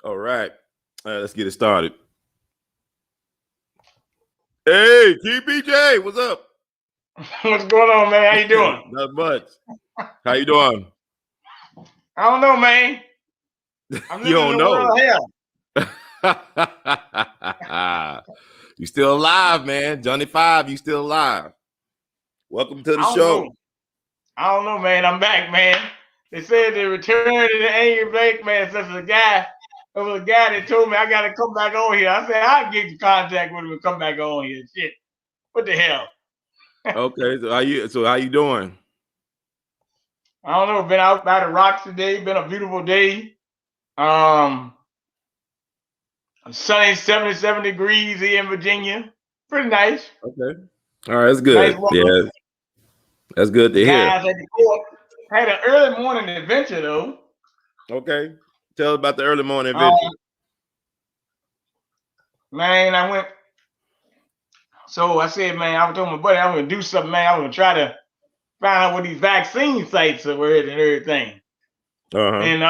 All right. Let's get it started. Hey, TPJ, what's up? What's going on, man? How you doing? Not much. How you doing? I don't know, man. I'm You living in don't the world know. of hell. You still alive, man. Johnny Five, you still alive. Welcome to the I don't show. know. I don't know, man. I'm back, man. They said they returned to the Angry Blake, man. There was a guy that told me I got to come back on here. I said I'll get in contact with him and come back on here. Shit, what the hell? Okay, so how you doing? I don't know. Been out by the rocks today. Been a beautiful day. Um, Sunny, 77 degrees here in Virginia. Pretty nice. Okay. All right, that's Nice good. weather. Yeah, that's good The to hear. guys at the court had an early morning adventure though. Okay. Tell us about the early morning Um, adventure. man, I went. So I said, man, I told my buddy I'm gonna do something, man. I'm gonna try to find out what these vaccine sites are where and everything. Uh-huh. And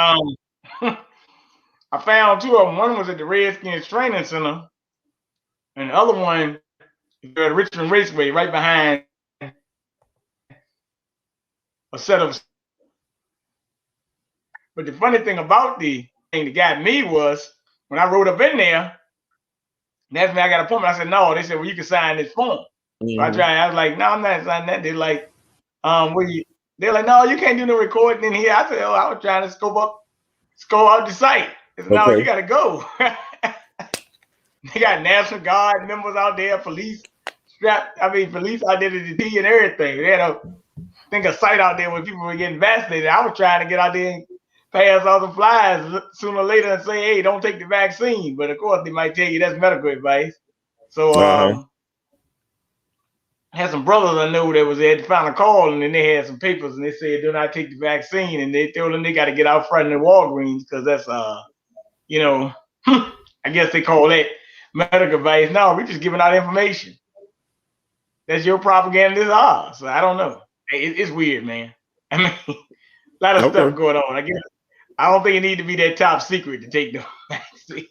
I found two of them. One was at the Redskins Training Center, and the other one is at Richmond Raceway, right behind a set of. But the funny thing about the thing that got me was when I rode up in there. And asked me, I got an appointment. I said, no. They said, well, you can sign this form. So I Mm-hmm. tried. I was like, no, I'm not signing that. They're like, what you? They're like, no, you can't do no recording in here. I said, oh, I was trying to scope out the site. They said, no, you Okay. got to go. They got National Guard members out there, police police out there to the T and everything. They had a site out there where people were getting vaccinated. I was trying to get out there and pass all the flyers sooner or later and say, hey, don't take the vaccine. But of course, they might tell you that's medical advice. So Uh-huh. I had some brothers I knew that was there to find a call, and then they had some papers, and they said do not take the vaccine, and they told them they got to get out front of the Walgreens because that's you know, I guess they call that medical advice. No, we're just giving out information. That's your propaganda, this ours. So I don't know. It's weird, man. I mean, a lot of Okay. stuff going on. I guess I don't think it need to be that top secret to take the vaccine,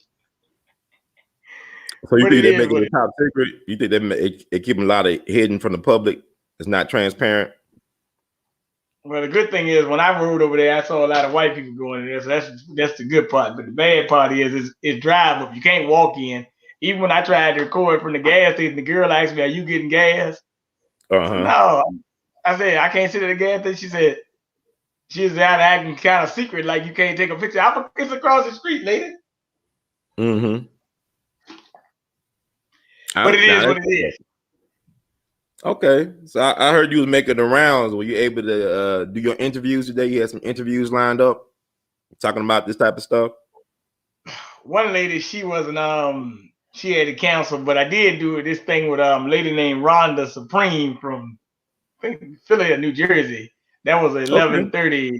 So you but think it they is make what it it a top secret? You think they keep a lot of hidden from the public? It's not transparent. Well, the good thing is when I rode over there, I saw a lot of white people going in there. So that's the good part. But the bad part is it's drive up. You can't walk in. Even when I tried to record from the gas station, the girl asked me, "Are you getting gas?" I said, Uh-huh. "No." I said, "I can't sit at the gas station." She was out acting kind of secret, like you can't take a picture. It's across the street, lady. Mm-hmm. But it is Now what it is. okay. So I heard you was making the rounds. Were you able to do your interviews today? You had some interviews lined up talking about this type of stuff. One lady, she wasn't she had to cancel, but I did do this thing with a lady named Rhonda Supreme from I think Philly or New Jersey. That was an Okay. 11:30,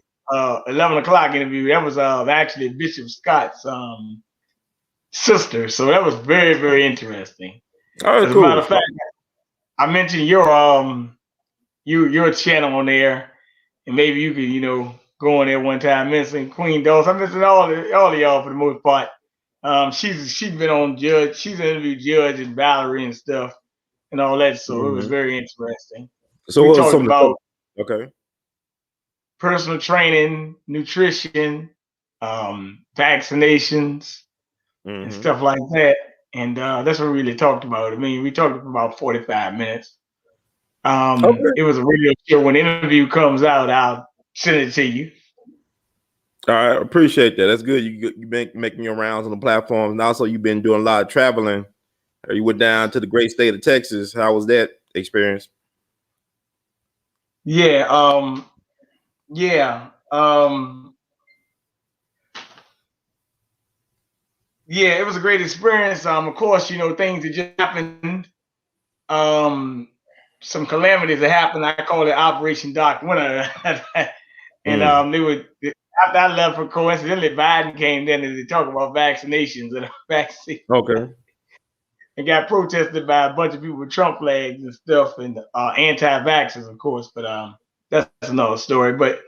11 o'clock interview. That was actually Bishop Scott's sister. So that was very, very interesting. All right, As a matter cool. of fact, I mentioned your channel on there, and maybe you could go on there one time. Mentioning Queen Dose. I'm missing all of y'all for the most part. She's been on Judge. She's interviewed Judge and Valerie and stuff and all that. So it was Mm-hmm. very interesting. So We what was talked some of the about stuff? Okay. personal training, nutrition, vaccinations, and Mm-hmm. stuff like that. And that's what we really talked about. I mean, we talked for about 45 minutes. Okay. It was a radio show. When the interview comes out, I'll send it to you. All right. Appreciate that. That's good. You been making your rounds on the platforms, and also you've been doing a lot of traveling. You went down to the great state of Texas. How was that experience? Yeah, yeah, yeah. It was a great experience. Of course, things that just happened. Um, some calamities that happened. I call it Operation Dark Winter. And Mm. they would after I left, for coincidentally, Biden came in and they talk about vaccinations and vaccine. Okay. It got protested by a bunch of people with Trump flags and stuff and anti-vaxxers, of course. But that's another story. But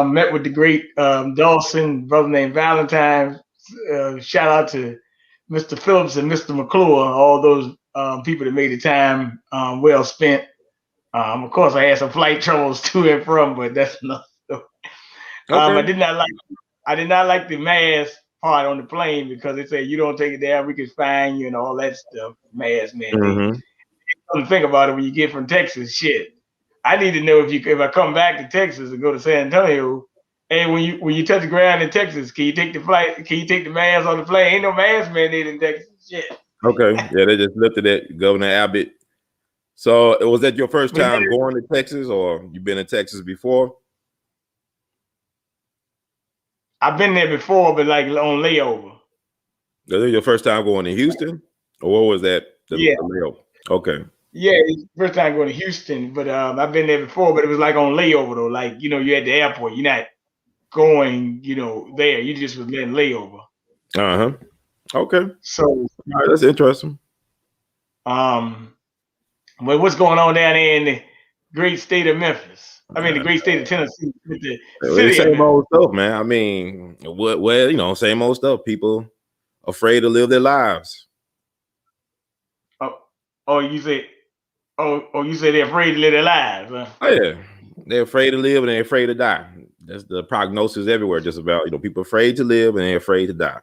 met with the great Dawson, brother named Valentine, shout out to Mr. Phillips and Mr. McClure, all those people that made the time well spent. Of course, I had some flight troubles to and from, but that's enough. Okay. I did not like the mask part on the plane because they said you don't take it down, we can fine you and all that stuff. Mask mandate. Mm-hmm. Don't think about it when you get from Texas. Shit, I need to know if I come back to Texas and go to San Antonio. Hey, when you touch the ground in Texas, can you take the flight? Can you take the mask on the plane? Ain't no mask mandate in Texas. Shit. Okay. Yeah, they just lifted it, Governor Abbott. So was that your first time going to Texas, or you been in Texas before? I've been there before, but like on layover. Was it your first time going to Houston, or what was that? The layover. Okay. Yeah, it's first time going to Houston, but I've been there before, but it was like on layover though. Like, you're at the airport, you're not going, there. You just was letting layover. Uh-huh. Okay. So all right, that's interesting. But what's going on down there in the great state of Memphis? I mean, the great state of Tennessee, with the city same old stuff, man. I mean, same old stuff. People afraid to live their lives. You say they're afraid to live their lives. Huh? Oh yeah, they're afraid to live and they're afraid to die. That's the prognosis everywhere. Just about people afraid to live and they're afraid to die.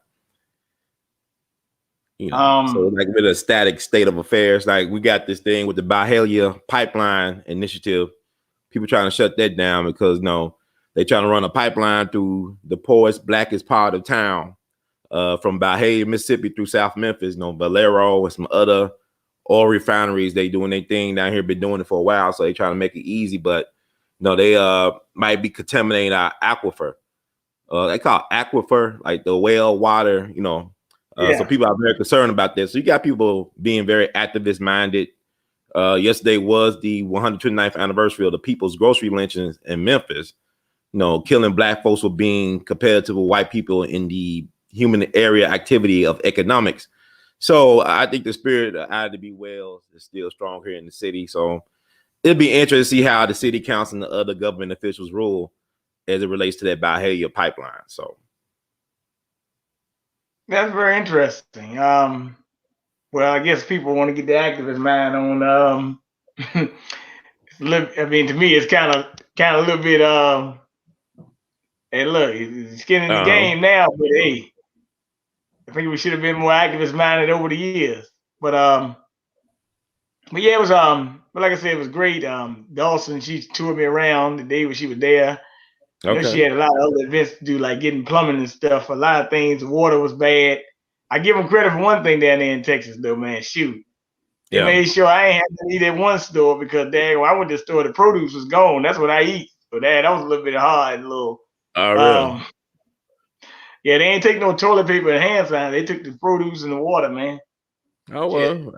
So like with a static state of affairs, like we got this thing with the Bahia pipeline initiative. People trying to shut that down because they trying to run a pipeline through the poorest, blackest part of town, from Bahia, Mississippi through South Memphis. Valero and some other oil refineries. They doing their thing down here. Been doing it for a while, so they trying to make it easy. But they might be contaminating our aquifer. They call it aquifer, like the well water. So people are very concerned about this. So you got people being very activist minded. Yesterday was the 129th anniversary of the People's Grocery lynchings in Memphis. Killing black folks for being compared to white people in the human area activity of economics. So I think the spirit of I to be well is still strong here in the city. So it'll be interesting to see how the city council and the other government officials rule as it relates to that Bahia pipeline. So that's very interesting. Well, I guess people want to get the activist mind on. I mean, to me, it's kind of a little bit. Hey, look, it's skin in the game now, but hey, I think we should have been more activist minded over the years. But yeah, it was but like I said, it was great. Dawson, she toured me around the day when she was there. She had a lot of other events to do, like getting plumbing and stuff. A lot of things. The water was bad. I give them credit for one thing down there in Texas, though, man. Shoot. They made sure I ain't had to eat at one store because when I went to the store, the produce was gone. That's what I eat. So that was a little bit hard. Really? Yeah, they ain't take no toilet paper and hand sanitizer. They took the produce and the water, man. Oh well. Yeah.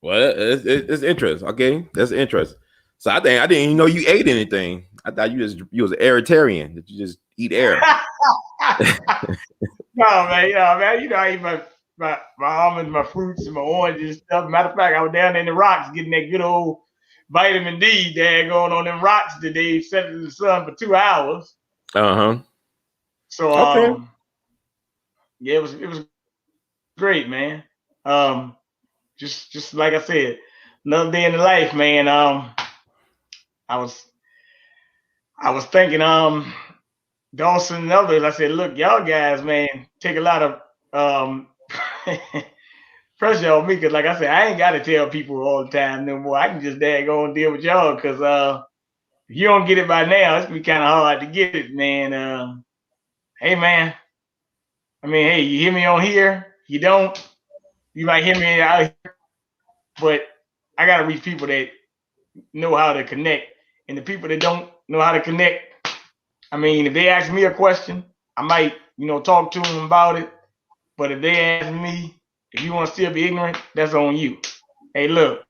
Well, it's interesting. Okay, that's interesting. So I didn't even know you ate anything. I thought you was an aeritarian, that you just eat air. No, man. I eat my almonds, my fruits, and my oranges and stuff. Matter of fact, I was down there in the rocks getting that good old vitamin D going on them rocks that they set in the sun for 2 hours. So yeah, it was great, man. Just like I said, another day in the life, man. I was thinking, Dawson and others. I said, look, y'all guys, man, take a lot of pressure on me because, like I said, I ain't got to tell people all the time no more. I can just go and deal with y'all because if you don't get it by now, it's gonna be kind of hard to get it, man. Hey, man. I mean, hey, you hear me on here? You don't? You might hear me out here, but I gotta reach people that know how to connect, and the people that don't know how to connect. I mean, if they ask me a question, I might, talk to them about it. But if they ask me, if you want to still be ignorant, that's on you. Hey, look,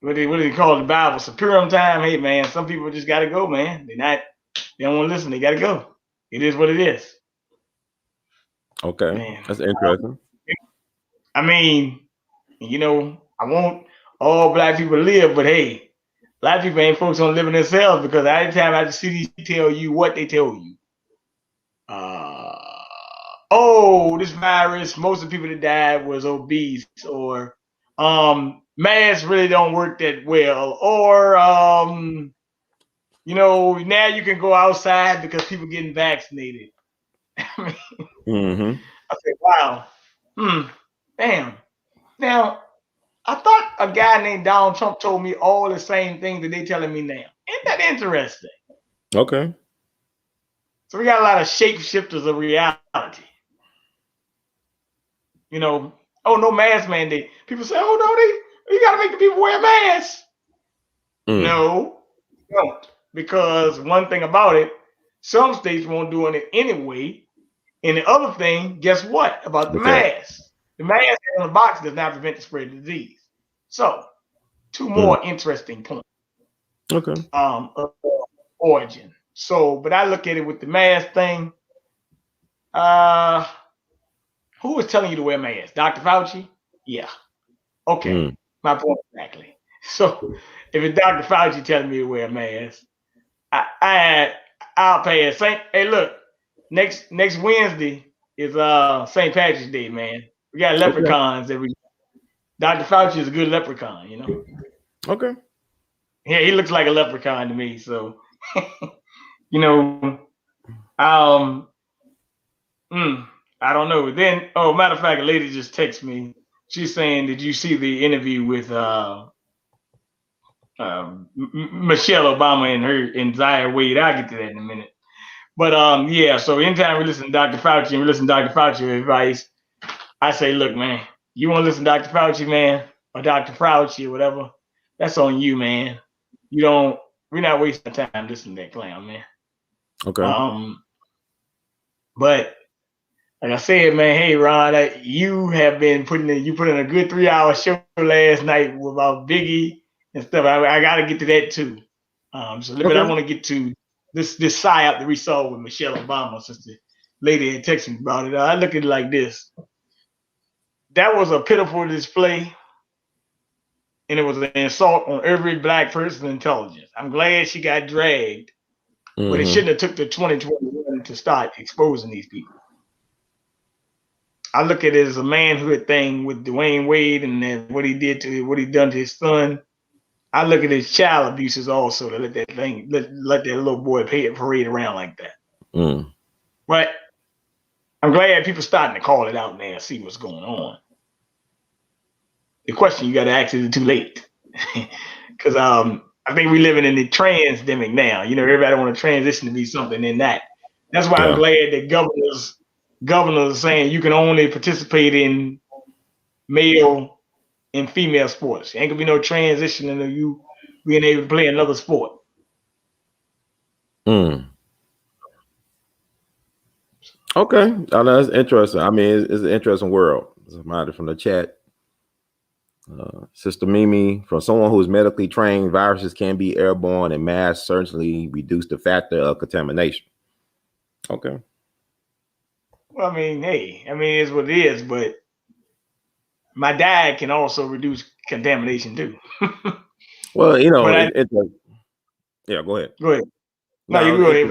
what do they call the Bible? Superior time. Hey, man, some people just got to go, man. They don't want to listen. They got to go. It is what it is. Okay, man. That's interesting. I mean, I want all black people to live, but hey, a lot of people ain't focused on living themselves because every time I see these tell you what they tell you. oh, this virus, most of the people that died was obese, or masks really don't work that well, or you know, now you can go outside because people getting vaccinated. I Mm-hmm. said, wow, damn. Now, I thought a guy named Donald Trump told me all the same things that they telling me now. Ain't that interesting? Okay. So we got a lot of shapeshifters of reality. You know, oh, no mask mandate. People say, oh, no, you got to make the people wear masks. No, don't. Because one thing about it, some states won't do it anyway. And the other thing, guess what about the What's that? mask? The mask on the box does not prevent the spread of disease. So, two more interesting points. Okay. Of origin. So, but I look at it with the mask thing. Who was telling you to wear masks? Dr. Fauci? Yeah. Okay. My point exactly. So, if it's Dr. Fauci telling me to wear a mask, I'll pay it. Hey, look, next Wednesday is St. Patrick's Day, man. We got leprechauns every. Dr. Fauci is a good leprechaun, you know. Okay. Yeah, he looks like a leprechaun to me. So, you know, I don't know. Then, oh, matter of fact, a lady just texted me. She's saying, "Did you see the interview with Michelle Obama and Zaya Wade?" I'll get to that in a minute. But yeah. So anytime we listen to Dr. Fauci and we listen to Dr. Fauci advice, I say, look, man, you want to listen to Dr. Fauci, man, or Dr. Fauci or whatever? That's on you, man. You don't. We're not wasting time listening to that clown, man. Okay. But like I said, man, hey Ron, you have been put in a good 3-hour show last night about Biggie and stuff. I got to get to that too. But I want to get to this psyop that we saw with Michelle Obama, since the lady had texted me about it. I look at it like this: that was a pitiful display, and it was an insult on every black person's intelligence. I'm glad she got dragged, but it shouldn't have took the 2021 to start exposing these people. I look at it as a manhood thing with Dwayne Wade and then what he done to his son. I look at his child abuses also, to let that little boy parade around like that. But I'm glad people starting to call it out now and see what's going on. The question you got to ask, is it too late? Because I think we're living in the transdemic now. You know, everybody want to transition to be something in that. That's why I'm glad that governors are saying you can only participate in male and female sports. Ain't gonna be no transition into you being able to play another sport. Okay. Oh, that's interesting. I mean, it's an interesting world. Somebody from the chat. Sister Mimi, from someone who is medically trained, viruses can be airborne and masks certainly reduce the factor of contamination. Okay. Well, I mean, hey, it's what it is, but my diet can also reduce contamination too. Well, you know, yeah, go ahead. Go ahead. No, you go ahead.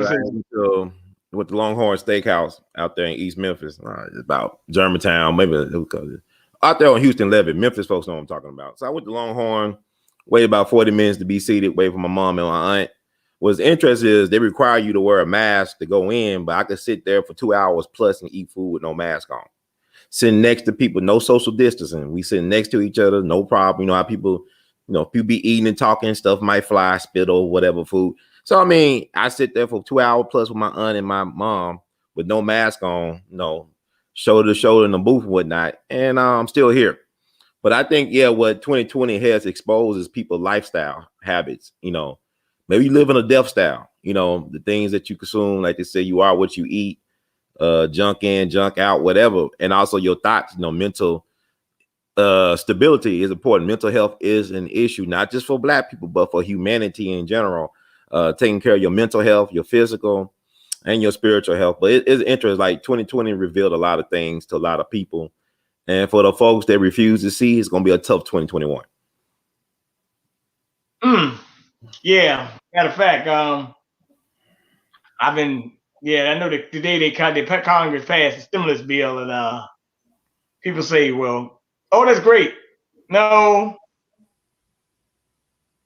With the Longhorn Steakhouse out there in East Memphis, it's about Germantown, maybe out there on Houston Levee. Memphis folks know what I'm talking about. So I went to Longhorn, waited about 40 minutes to be seated, wait for my mom and my aunt. What's interesting is they require you to wear a mask to go in, but I could sit there for 2 hours plus and eat food with no mask on. Sitting next to people, no social distancing. We sitting next to each other, no problem. You know how people, people be eating and talking, stuff might fly, spit over whatever food. So, I mean, I sit there for 2 hours plus with my aunt and my mom with no mask on, shoulder to shoulder in the booth and whatnot. And I'm still here. But I think, what 2020 has exposed is people's lifestyle habits. Maybe you live in a death style, the things that you consume, like they say, you are what you eat, junk in, junk out, whatever. And also your thoughts, mental stability is important. Mental health is an issue, not just for Black people, but for humanity in general. Taking care of your mental health, your physical, and your spiritual health. But it's interesting. Like 2020 revealed a lot of things to a lot of people, and for the folks that refuse to see, it's going to be a tough 2021. Yeah. Matter of fact, I've been Yeah, I know that today Congress passed the stimulus bill, and people say, "Well, oh, that's great." No,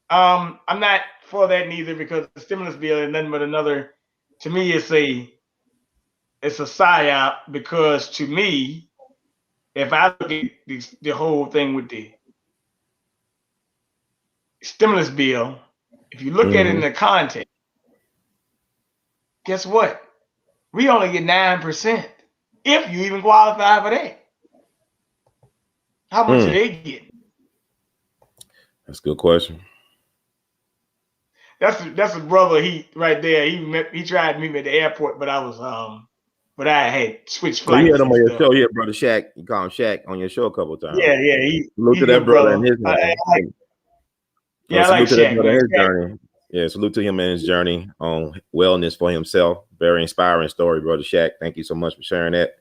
I'm not for that neither because the stimulus bill is nothing but another. To me, it's a psyop because to me, if I look at the whole thing with the stimulus bill, if you look at it in the context, guess what? We only get 9% if you even qualify for that. How much are they getting? That's a good question. That's a brother. He right there. He tried to meet me at the airport, but I had switched So you had flights him and on your stuff. show. You had brother Shaq. You call him Shaq on your show a couple of times. Yeah, Salute he's to a that good brother brother. and his I like salute to that Shaq, brother man. and his journey. Yeah, salute to him and his journey on wellness for himself. Very inspiring story, brother Shaq. Thank you so much for sharing that.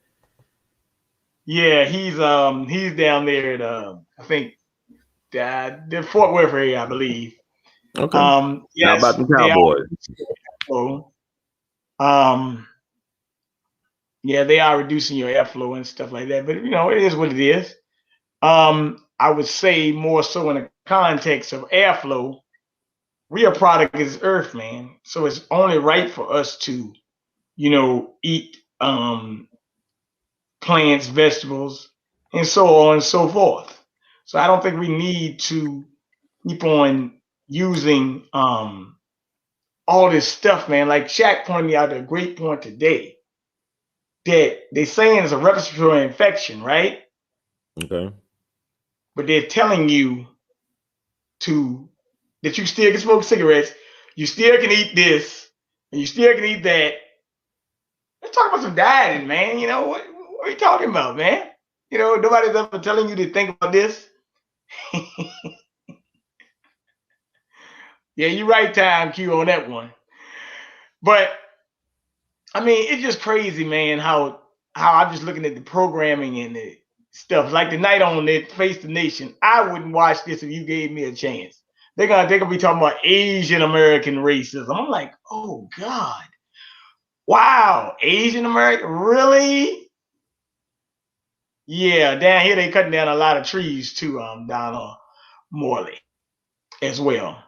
Yeah, he's down there at I think the Fort Worth area, I believe. Okay. How Yes, about the they are. Cowboys? Yeah, they are reducing your airflow and stuff like that. But it is what it is. I would say more so in the context of airflow, we are product of this earth, man. So it's only right for us to, eat plants, vegetables, and so on and so forth. So I don't think we need to keep on using all this stuff, man. Like Shaq pointed me out a great point today that they're saying it's a respiratory infection, right? Okay. But they're telling you that you still can smoke cigarettes, you still can eat this, and you still can eat that. Let's talk about some dieting, man. What are you talking about, man? Nobody's ever telling you to think about this. Yeah, you're right, time Q on that one. But I mean, it's just crazy, man, how I'm just looking at the programming and the stuff. Like tonight on it, Face the Nation, I wouldn't watch this if you gave me a chance. They're gonna be talking about Asian American racism. I'm like, oh God. Wow, Asian American, really? Yeah, down here they cutting down a lot of trees too, down on Morley as well.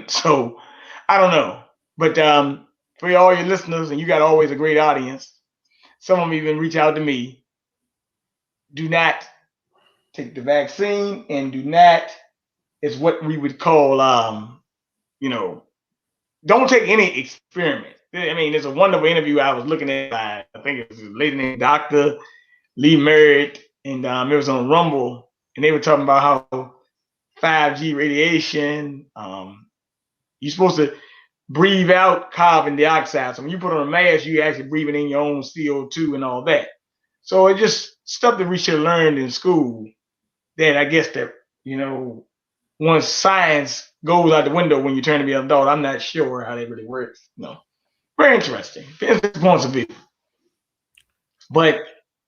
So I don't know. But for all your listeners, and you got always a great audience, some of them even reach out to me. Do not take the vaccine and do not is what we would call don't take any experiment. I mean, there's a wonderful interview I was looking at by, I think it was a lady named Dr. Lee Merritt, and it was on Rumble, and they were talking about how 5G radiation, you're supposed to breathe out carbon dioxide. So when you put on a mask, you actually breathing in your own CO2 and all that. So it's just stuff that we should have learned in school that I guess that, once science goes out the window when you turn to be an adult, I'm not sure how that really works. Very interesting. Depends points of view. But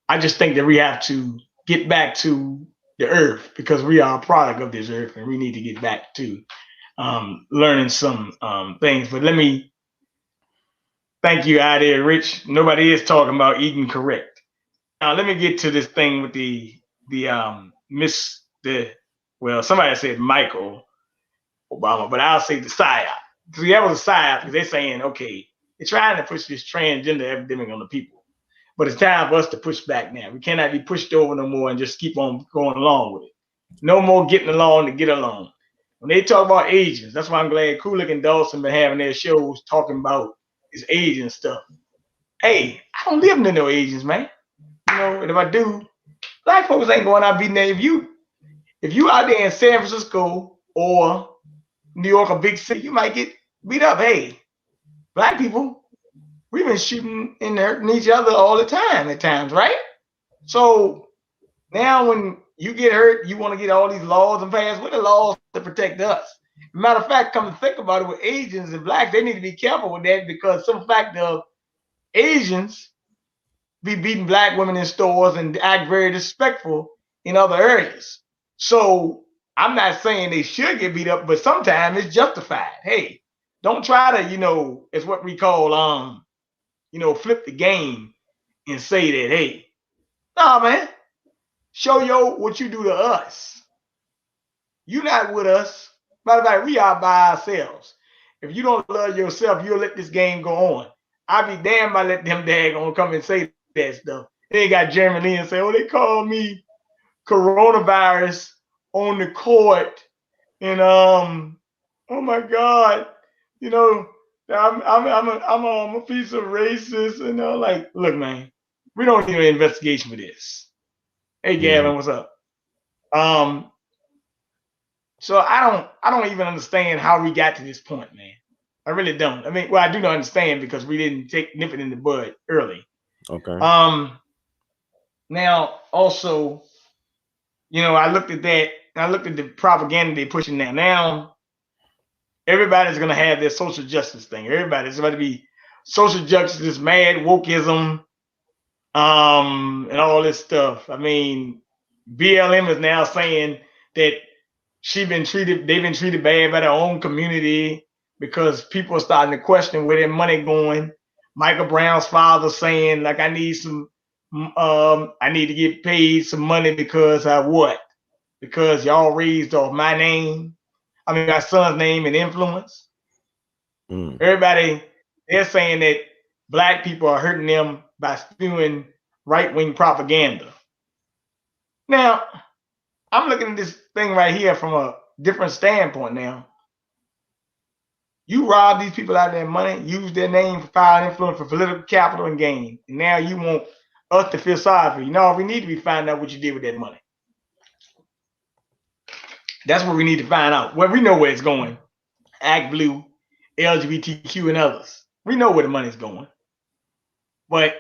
I just think that we have to get back to the earth because we are a product of this earth and we need to get back to learning some things. But let me thank you out there, Rich. Nobody is talking about eating correct. Now let me get to this thing with the somebody said Michael Obama, but I'll say the psyop. See, that was a psyop because they're saying, okay, they're trying to push this transgender epidemic on the people. But it's time for us to push back now. We cannot be pushed over no more and just keep on going along with it. No more getting along to get along. When they talk about Asians, that's why I'm glad Kulik and Dawson been having their shows talking about this Asian stuff. Hey, I don't live near no Asians, man. And if I do, black folks ain't going out beating there. If you out there in San Francisco or New York, a big city, you might get beat up. Hey, black people, we've been shooting and hurting each other all the time at times, right? So now when you get hurt, you want to get all these laws and pass. What are the laws to protect us? Matter of fact, come to think about it, with Asians and blacks, they need to be careful with that because some fact of Asians be beating black women in stores and act very disrespectful in other areas. So I'm not saying they should get beat up, but sometimes it's justified. Hey, Don't try to, it's what we call flip the game and say that, hey, nah, man, show what you do to us. You not with us. Matter of fact, we are by ourselves. If you don't love yourself, you'll let this game go on. I'd be damned if I let them daggone come and say that stuff. They got Jeremy Lin and say, oh, they called me coronavirus on the court. And oh my God, I'm a piece of racist. And like, look, man, we don't need an investigation for this. Hey, Gavin, what's up? So I don't even understand how we got to this point, man. I really don't. I mean, well, I do not understand because we didn't nip it in the bud early. Okay. Now also, I looked at that. I looked at the propaganda they're pushing now. Now everybody's gonna have their social justice thing. Everybody's going to be social justice, mad wokeism, and all this stuff. I mean, BLM is now saying that they've been treated bad by their own community because people are starting to question where their money going. Michael Brown's father saying, like, I need to get paid some money because I what? Because y'all raised off my name. I mean, my son's name and influence. Everybody, they're saying that black people are hurting them by spewing right-wing propaganda. Now, I'm looking at this thing right here from a different standpoint now. You rob these people out of their money, use their name for power and influence for political capital and gain. And now you want us to feel sorry for you. No, we need to be finding out what you did with that money. That's what we need to find out. Well, we know where it's going. Act Blue, LGBTQ, and others. We know where the money's going. But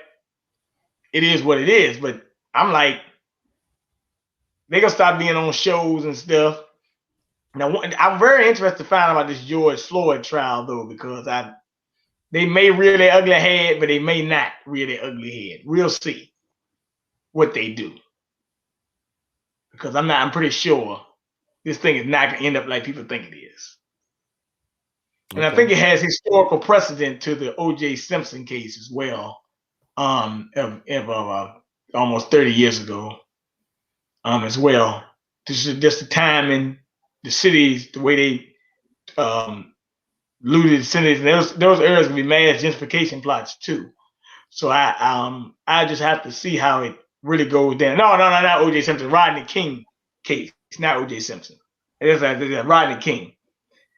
it is what it is. But I'm like, they're going to stop being on shows and stuff. Now, I'm very interested to find out about this George Floyd trial, though, because they may rear their ugly head, but they may not rear their ugly head. We'll see what they do. Because I'm pretty sure this thing is not going to end up like people think it is. And I think it has historical precedent to the O.J. Simpson case as well, almost 30 years ago, as well. This is just the timing, the cities, the way they looted the cities. Those areas can be mass gentrification plots too. So I just have to see how it really goes down. No, not O.J. Simpson, Rodney King case, not O.J. Simpson. It's Rodney King.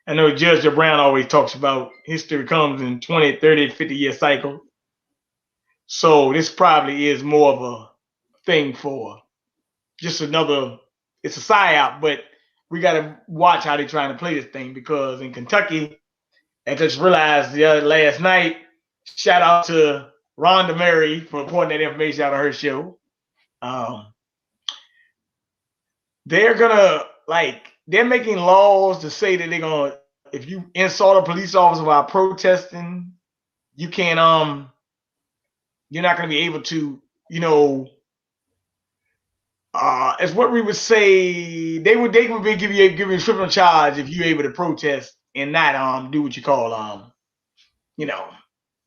I know Judge Joe Brown always talks about history comes in 20, 30, 50-year cycle. So this probably is more of a thing for just another, it's a psyop, but we got to watch how they're trying to play this thing because in Kentucky, I just realized last night, shout out to Rhonda Mary for reporting that information out of her show. They're making laws to say that they're going to, if you insult a police officer while protesting, you can't, you're not going to be able to, as what we would say, they would be give you a criminal charge if you're able to protest and not do what you call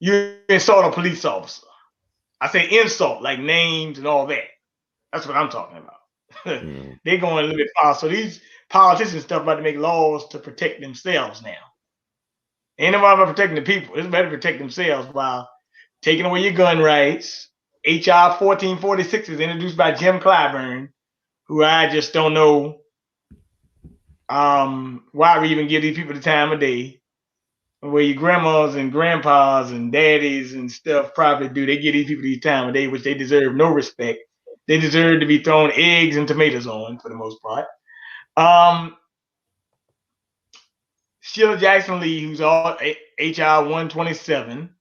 you insult a police officer. I say insult, like names and all that. That's what I'm talking about. They're going a little bit far. So these politicians stuff about to make laws to protect themselves now. Ain't nobody about protecting the people. It's better to protect themselves while taking away your gun rights. HR 1446 is introduced by Jim Clyburn, who I just don't know why we even give these people the time of day. Where your grandmas and grandpas and daddies and stuff probably do. They give these people the time of day, which they deserve no respect. They deserve to be thrown eggs and tomatoes on for the most part. Sheila Jackson Lee, who's all HR 127.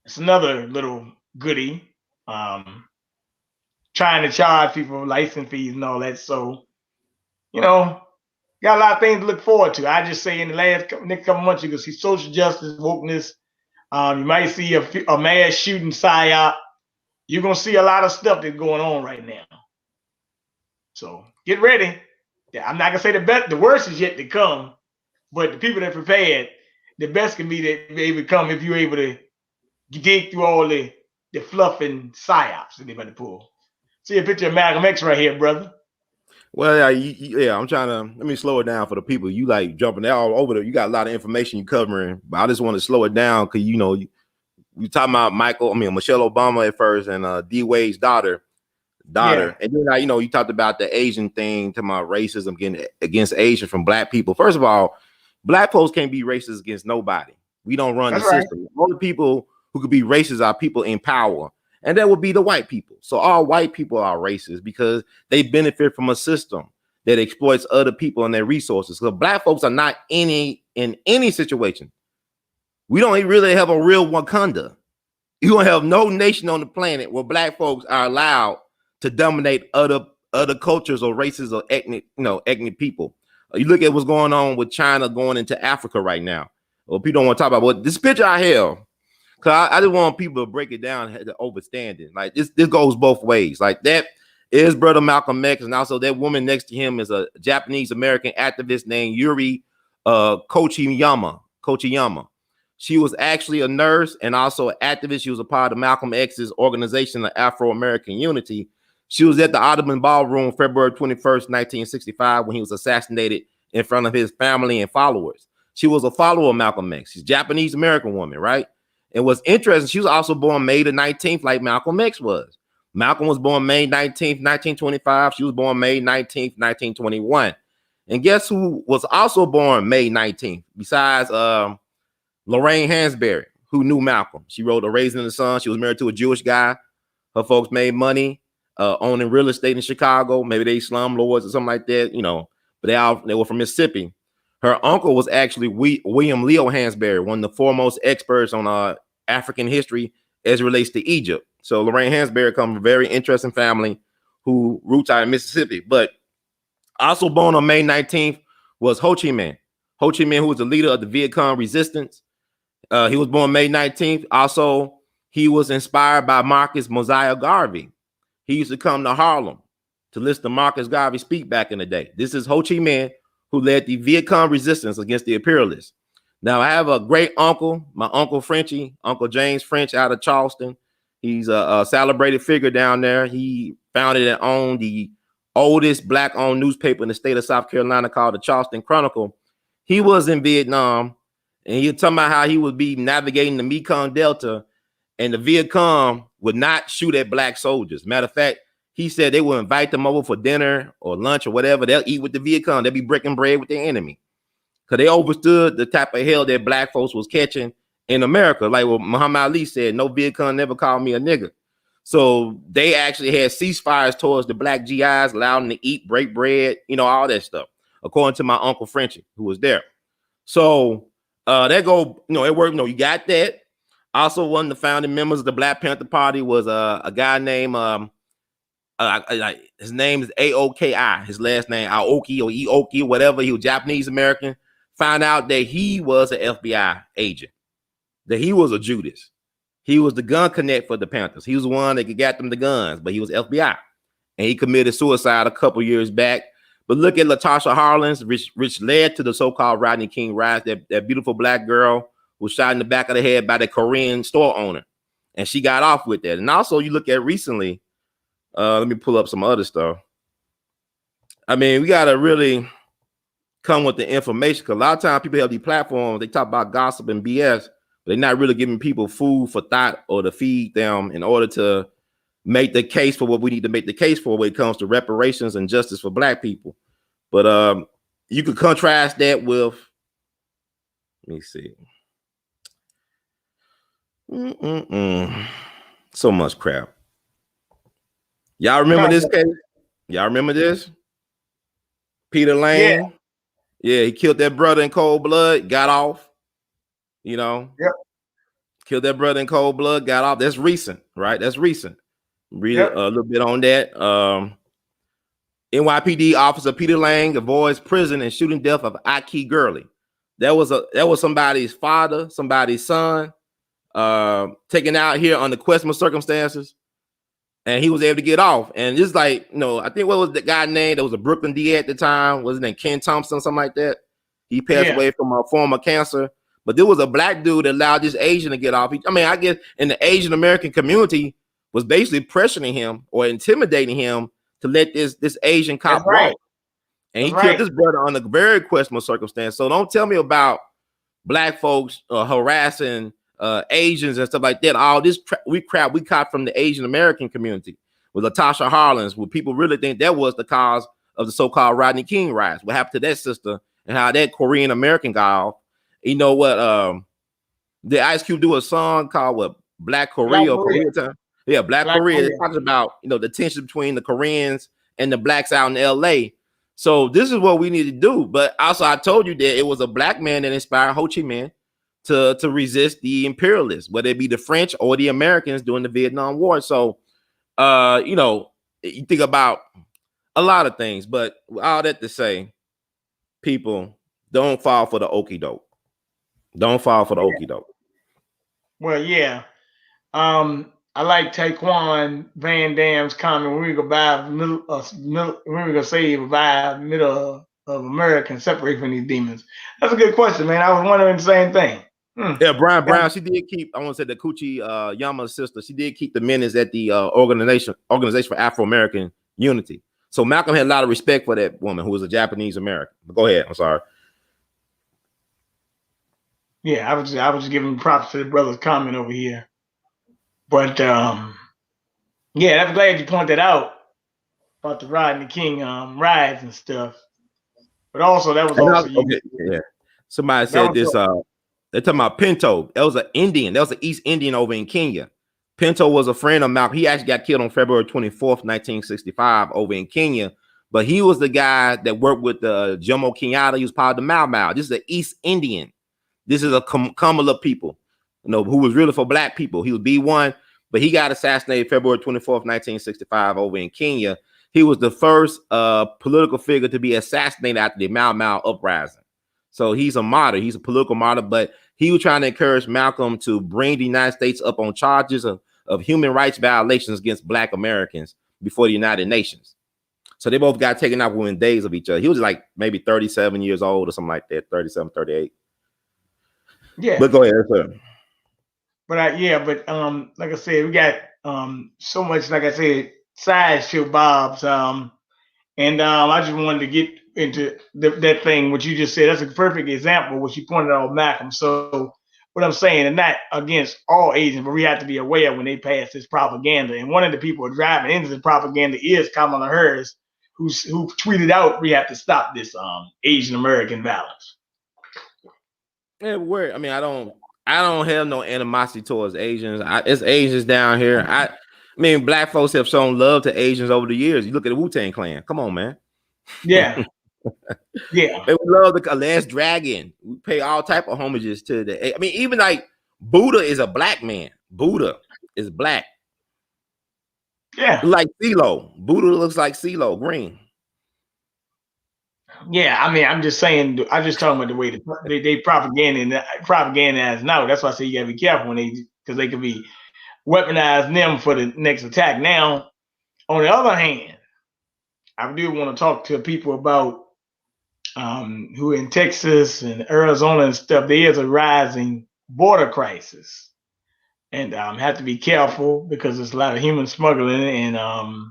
It's another little goodie. Trying to charge people license fees and all that. So, got a lot of things to look forward to. I just say in the next couple months, you can see social justice, wokeness. You might see a mass shooting psyop. You're going to see a lot of stuff that's going on right now. So get ready. I'm not going to say the worst is yet to come, but the people that are prepared, the best can be that they become if you're able to dig through all the fluff and psyops that they're about to pull. See a picture of Malcolm X right here, brother. Well, yeah, I'm trying to let me slow it down for the people. You like jumping all over there. You got a lot of information you covering, but I just want to slow it down because you talking about Michelle Obama at first and D Wade's daughter, Yeah. and then you talked about the Asian thing, talking about racism against Asian from black people. First of all, black folks can't be racist against nobody. We don't run the system. All the people who could be racist are people in power. And that would be the white people. So all white people are racist because they benefit from a system that exploits other people and their resources. So black folks are not in any situation. We don't really have a real Wakanda. You don't have no nation on the planet where black folks are allowed to dominate other cultures or races or ethnic people. You look at what's going on with China going into Africa right now. Well, people don't want to talk about what this picture I have. Cause I just want people to break it down to understand it. Like this goes both ways. Like that is brother Malcolm X, and also that woman next to him is a Japanese American activist named Yuri Kochiyama. She was actually a nurse and also an activist. She was a part of Malcolm X's organization, the Afro-American Unity. She was at the Audubon Ballroom February 21st, 1965, when he was assassinated in front of his family and followers. She was a follower of Malcolm X. She's a Japanese American woman, right? And what's interesting, she was also born May the 19th, like Malcolm X was. Malcolm was born May 19th, 1925. She was born May 19th, 1921. And guess who was also born May 19th, besides Lorraine Hansberry, who knew Malcolm? She wrote A Raisin in the Sun. She was married to a Jewish guy. Her folks made money owning real estate in Chicago. Maybe they slumlords or something like that, but they were from Mississippi. Her uncle was actually William Leo Hansberry, one of the foremost experts on African history as it relates to Egypt. So Lorraine Hansberry comes from a very interesting family who roots out in Mississippi. But also born on May 19th was Ho Chi Minh. Ho Chi Minh, who was the leader of the Viet Cong resistance. He was born May 19th. Also, he was inspired by Marcus Mosiah Garvey. He used to come to Harlem to listen to Marcus Garvey speak back in the day. This is Ho Chi Minh, who led the Viet Cong resistance against the imperialists. Now, I have a great uncle, my Uncle Frenchie, Uncle James French out of Charleston. He's a celebrated figure down there. He founded and owned the oldest black-owned newspaper in the state of South Carolina called the Charleston Chronicle. He was in Vietnam, and he was talking about how he would be navigating the Mekong Delta, and the Viet Cong would not shoot at black soldiers. Matter of fact, he said they will invite them over for dinner or lunch or whatever. They'll eat with the Viet Cong. They'll be breaking bread with their enemy. Because they understood the type of hell that black folks was catching in America. Like what Muhammad Ali said, no Viet Cong never called me a nigger. So they actually had ceasefires towards the black GIs, allowed them to eat, break bread, all that stuff, according to my Uncle Frenchie, who was there. So it worked. You got that. Also, one of the founding members of the Black Panther Party was a guy named his name is A.O.K.I. His last name Aoki or Ioki, whatever. He was Japanese American. Found out that he was an FBI agent, that he was a Judas. He was the gun connect for the Panthers. He was the one that could get them the guns, but he was FBI, and he committed suicide a couple years back. But look at Latasha Harlins, which led to the so-called Rodney King riots. That beautiful black girl was shot in the back of the head by the Korean store owner, and she got off with that. And also, you look at recently. Let me pull up some other stuff. I mean, we got to really come with the information, because a lot of times people have these platforms, they talk about gossip and BS, but they're not really giving people food for thought or to feed them in order to make the case for what we need to make the case for when it comes to reparations and justice for black people. But you could contrast that with, let me see. So much crap. Y'all remember this case? Y'all remember this? Peter Lane. Yeah, he killed that brother in cold blood, got off. Yep. Killed that brother in cold blood, got off. That's recent, right? That's recent. Read a little bit on that. NYPD officer Peter Lang avoids prison and shooting death of Aki Gurley. That was somebody's father, somebody's son, taken out here under questionable circumstances. And he was able to get off. And just like, I think what was the guy named? That was a Brooklyn DA at the time. Was it named Ken Thompson, something like that? He passed away from a form of cancer. But there was a black dude that allowed this Asian to get off. I mean, I guess in the Asian American community was basically pressuring him or intimidating him to let this Asian cop right. walk. And That's he killed right. this brother under very questionable circumstance. So don't tell me about black folks harassing Asians and stuff like that. All this we caught from the Asian American community with Latasha Harlins, where people really think that was the cause of the so-called Rodney King riots. What happened to that sister and how that Korean American guy off. You know what? The Ice Cube do a song called what? Black Korea or Korea Time? Yeah, Black Korea. It talks about, you know, the tension between the Koreans and the blacks out in L.A. So this is what we need to do. But also, I told you that it was a black man that inspired Ho Chi Minh to resist the imperialists, whether it be the French or the Americans during the Vietnam War. So, you know, you think about a lot of things, but all that to say, people, don't fall for the okie doke. Don't fall for the okie doke. Well, yeah. I like Taekwon Van Dam's comment. We're gonna save the middle of America and separate from these demons. That's a good question, man. I was wondering the same thing. Yeah, Brian Brown, she did keep, I want to say the Coochie Yama's sister, she did keep the minutes at the organization for Afro-American Unity. So Malcolm had a lot of respect for that woman who was a Japanese American. But go ahead, I'm sorry. Yeah, I was just giving props to the brother's comment over here. But yeah, I'm glad you pointed that out about the Rodney King riots and stuff. But also that was also okay, yeah. Somebody said this. They're talking about Pinto. That was an Indian. That was an East Indian over in Kenya. Pinto was a friend of Malcolm. He actually got killed on February 24th, 1965, over in Kenya. But he was the guy that worked with Jomo Kenyatta. He was part of the Mau Mau. This is an East Indian. This is a Kamala people, you know, who was really for black people. He was B1, but he got assassinated February 24th, 1965, over in Kenya. He was the first political figure to be assassinated after the Mau Mau uprising. So he's a martyr. He's a political martyr, but he was trying to encourage Malcolm to bring the United States up on charges of human rights violations against black Americans before the United Nations. So they both got taken out within days of each other. He was like maybe 37 years old or something like that, 37, 38. Yeah. But go ahead, sir. But like I said, we got so much, like I said, sideshow Bob's. And I just wanted to get into that thing, what you just said. That's a perfect example, what you pointed out, Malcolm. So what I'm saying, and not against all Asians, but we have to be aware when they pass this propaganda. And one of the people driving into the propaganda is Kamala Harris, who tweeted out, we have to stop this Asian American violence. Yeah, I mean, I don't have no animosity towards Asians. It's Asians down here. I mean, black folks have shown love to Asians over the years. You look at the Wu-Tang Clan. Come on, man. Yeah. Yeah. They love the Last Dragon. We pay all type of homages to the. I mean, even like Buddha is a black man. Buddha is black. Yeah. Like CeeLo. Buddha looks like CeeLo, green. Yeah, I mean, I'm just saying. I'm just talking about the way they propagandize now. That's why I say you gotta be careful because they could be weaponizing them for the next attack. Now, on the other hand, I do want to talk to people about who in Texas and Arizona and stuff. There is a rising border crisis, and have to be careful because there's a lot of human smuggling and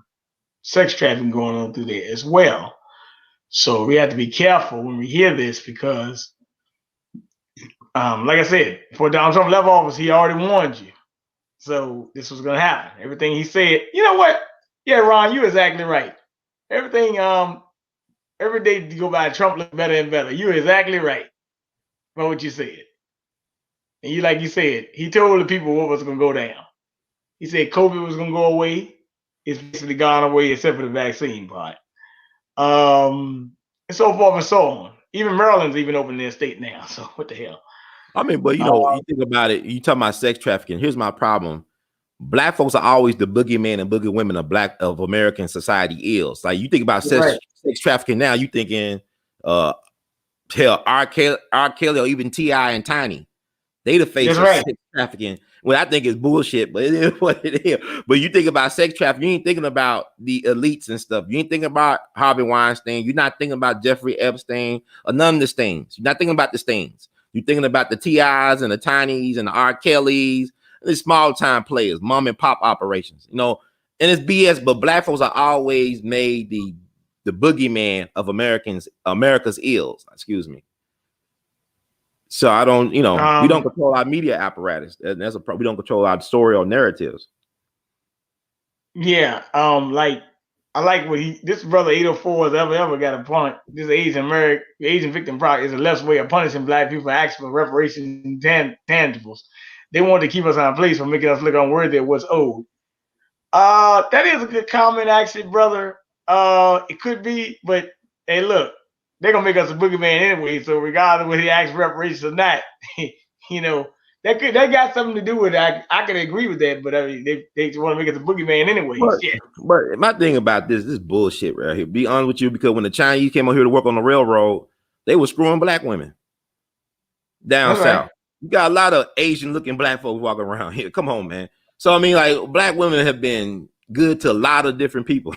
sex trafficking going on through there as well. So we have to be careful when we hear this because, like I said, before Donald Trump left office, he already warned you. So this was going to happen. Everything he said, you know what? Yeah, Ron, you're exactly right. Everything, every day you go by, Trump looks better and better. You're exactly right about what you said. And like you said, he told the people what was going to go down. He said COVID was going to go away. It's basically gone away except for the vaccine part. And so forth and so on. Even Maryland's even open their state now. So what the hell? I mean, but you know, you think about it. You talk about sex trafficking. Here's my problem: black folks are always the boogeyman and boogie women of American society ills. Like you think about sex trafficking now, you thinking, hell, R. Kelly or even T.I. and Tiny. They the face of sex trafficking. Well, I think it's bullshit, but it is what it is. But you think about sex trafficking, you ain't thinking about the elites and stuff. You ain't thinking about Harvey Weinstein. You're not thinking about Jeffrey Epstein or none of the things. You're not thinking about the things. You're thinking about the TIs and the Tinys and the R. Kellys, the small time players, mom and pop operations, you know, and it's BS, but black folks are always made the boogeyman of America's ills, excuse me. So I don't, you know, we don't control our media apparatus. That's we don't control our story or narratives. Yeah, like I like what this brother 804 has ever got a point. This Asian victim project is a less way of punishing black people for acts for reparations and tangibles. They want to keep us on place for making us look unworthy of what's owed. That is a good comment, actually, brother. It could be, but hey, look, they're gonna make us a boogeyman anyway. So regardless of whether he asks for reparations or not, you know, that got something to do with it. I can agree with that, but I mean, they just want to make us a boogeyman anyway. But my thing about this bullshit right here. Be honest with you, because when the Chinese came over here to work on the railroad, they were screwing black women down south. Right. You got a lot of Asian looking black folks walking around here. Come on, man. So I mean, like, black women have been good to a lot of different people.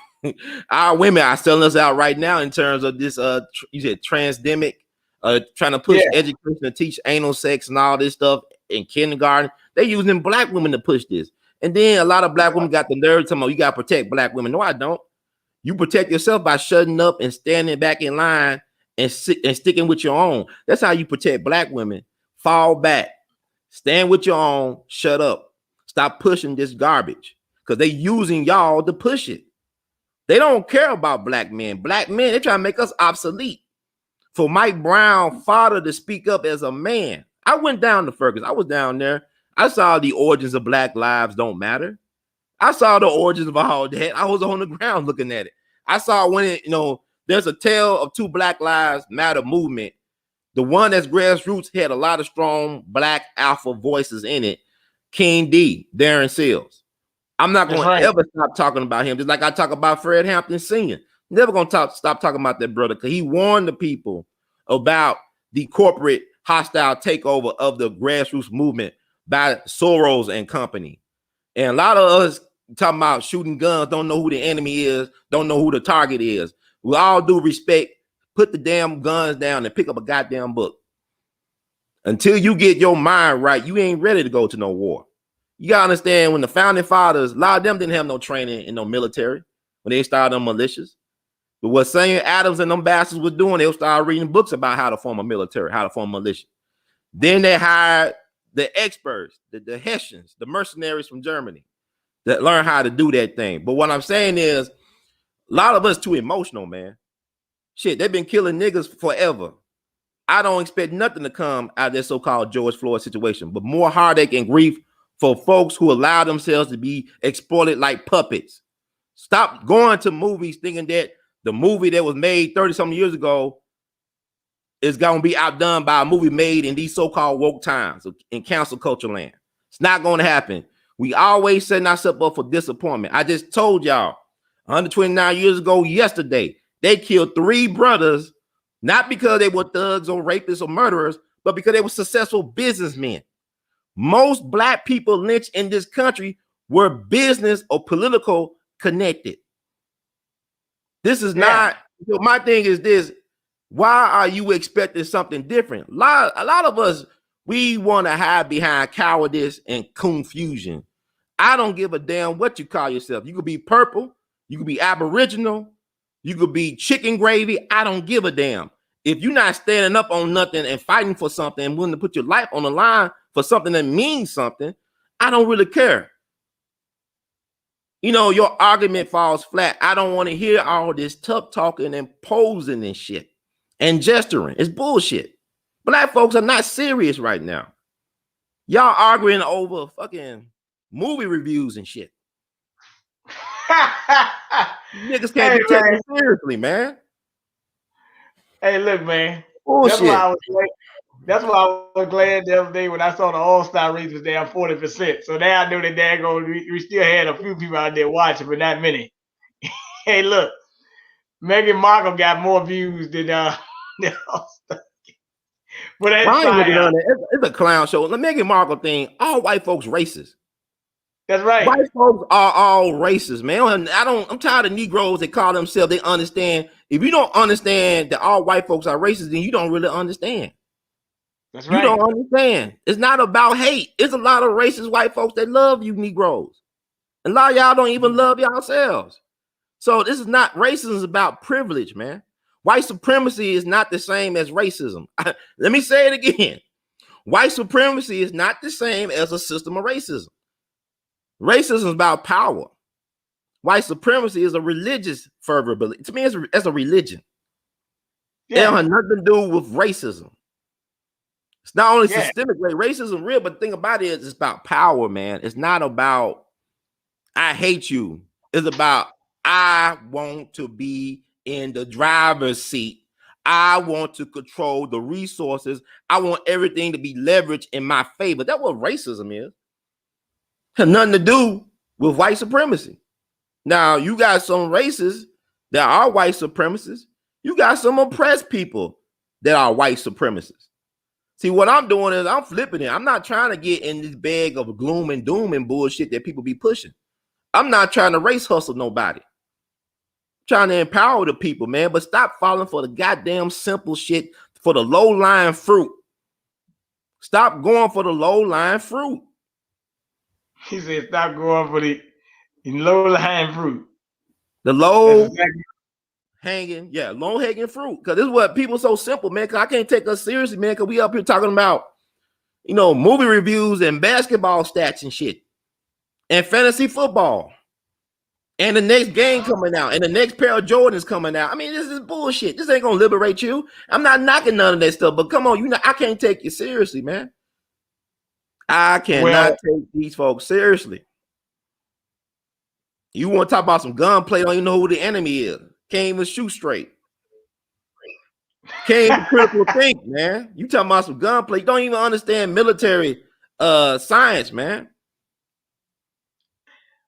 Our women are selling us out right now in terms of this you said transdemic, trying to push education to teach anal sex and all this stuff in kindergarten. They're using black women to push this. And then a lot of black women got the nerve to tell you got to protect black women. No, I don't. You protect yourself by shutting up and standing back in line and sticking with your own. That's how you protect black women. Fall back, stand with your own, shut up. Stop pushing this garbage, because they using y'all to push it. They don't care about black men. Black men, they try to make us obsolete. For Mike Brown father to speak up as a man. I went down to Ferguson. I was down there. I saw the origins of Black Lives Don't Matter. I saw the origins of all that. I was on the ground looking at it. I saw when it, you know, there's a tale of two Black Lives Matter movement. The one that's grassroots had a lot of strong black alpha voices in it. King D, Darren Seals. I'm not going to ever stop talking about him, just like I talk about Fred Hampton Sr. Never going to stop talking about that brother, because he warned the people about the corporate hostile takeover of the grassroots movement by Soros and company. And a lot of us talking about shooting guns, don't know who the enemy is, don't know who the target is. With all due respect, put the damn guns down and pick up a goddamn book. Until you get your mind right, you ain't ready to go to no war. You gotta understand, when the founding fathers, a lot of them didn't have no training in no military when they started them militias. But what Samuel Adams and them bastards was doing, they'll start reading books about how to form a military, how to form a militia. Then they hired the experts, the Hessians, the mercenaries from Germany that learn how to do that thing. But what I'm saying is, a lot of us too emotional, man. Shit, they've been killing niggas forever. I don't expect nothing to come out of this so-called George Floyd situation, but more heartache and grief for folks who allow themselves to be exploited like puppets. Stop going to movies thinking that the movie that was made 30-something years ago is going to be outdone by a movie made in these so-called woke times in cancel culture land. It's not going to happen. We always setting ourselves up for disappointment. I just told y'all 129 years ago yesterday, they killed 3 brothers, not because they were thugs or rapists or murderers, but because they were successful businessmen. Most black people lynched in this country were business or political connected. This is not, my thing is this: why are you expecting something different? A lot of us, we want to hide behind cowardice and confusion. I don't give a damn what you call yourself. You could be purple, you could be aboriginal, you could be chicken gravy. I don't give a damn. If you're not standing up on nothing and fighting for something and willing to put your life on the line for something that means something, I don't really care. You know, your argument falls flat. I don't want to hear all this tough talking and posing and shit and gesturing. It's bullshit. Black folks are not serious right now. Y'all arguing over fucking movie reviews and shit. Niggas can't be taken seriously, man. Hey, look, man. Bullshit. That's why I was glad the other day when I saw the All-Star race was down 40%. So now I know that we still had a few people out there watching, but not many. Hey, look, Meghan Markle got more views than All-Star. But it's a clown show. The Meghan Markle thing, all white folks racist. That's right. White folks are all racist, man. I'm tired of Negroes that call themselves, they understand. If you don't understand that all white folks are racist, then you don't really understand. That's You right. don't understand. It's not about hate. It's a lot of racist white folks that love you Negroes. A lot of y'all don't even love yourselves. So this is not racism, is about privilege, man. White supremacy is not the same as racism. Let me say it again. White supremacy is not the same as a system of racism. Racism is about power. White supremacy is a religious fervor belief. To me, it's a religion. Yeah. It don't have nothing to do with racism. It's not only systemic racism real, but the thing about it is it's about power, man. It's not about I hate you. It's about I want to be in the driver's seat. I want to control the resources. I want everything to be leveraged in my favor. That's what racism is. It has nothing to do with white supremacy. Now, you got some races that are white supremacists. You got some oppressed people that are white supremacists. See, what I'm doing is I'm flipping it. I'm not trying to get in this bag of gloom and doom and bullshit that people be pushing. I'm not trying to race hustle nobody. I'm trying to empower the people, man. But stop falling for the goddamn simple shit, for the low-lying fruit. Stop going for the low-lying fruit. He said, stop going for the low-lying fruit. The low-hanging, low-hanging fruit. Because this is what people so simple, man. Because I can't take us seriously, man. Because we up here talking about, movie reviews and basketball stats and shit. And fantasy football. And the next game coming out. And the next pair of Jordans coming out. I mean, this is bullshit. This ain't going to liberate you. I'm not knocking none of that stuff. But come on, I can't take you seriously, man. I cannot take these folks seriously. You want to talk about some gunplay, don't even know who the enemy is. Can't even shoot straight. Can't even critical think, man. You talking about some gunplay. You don't even understand military science, man.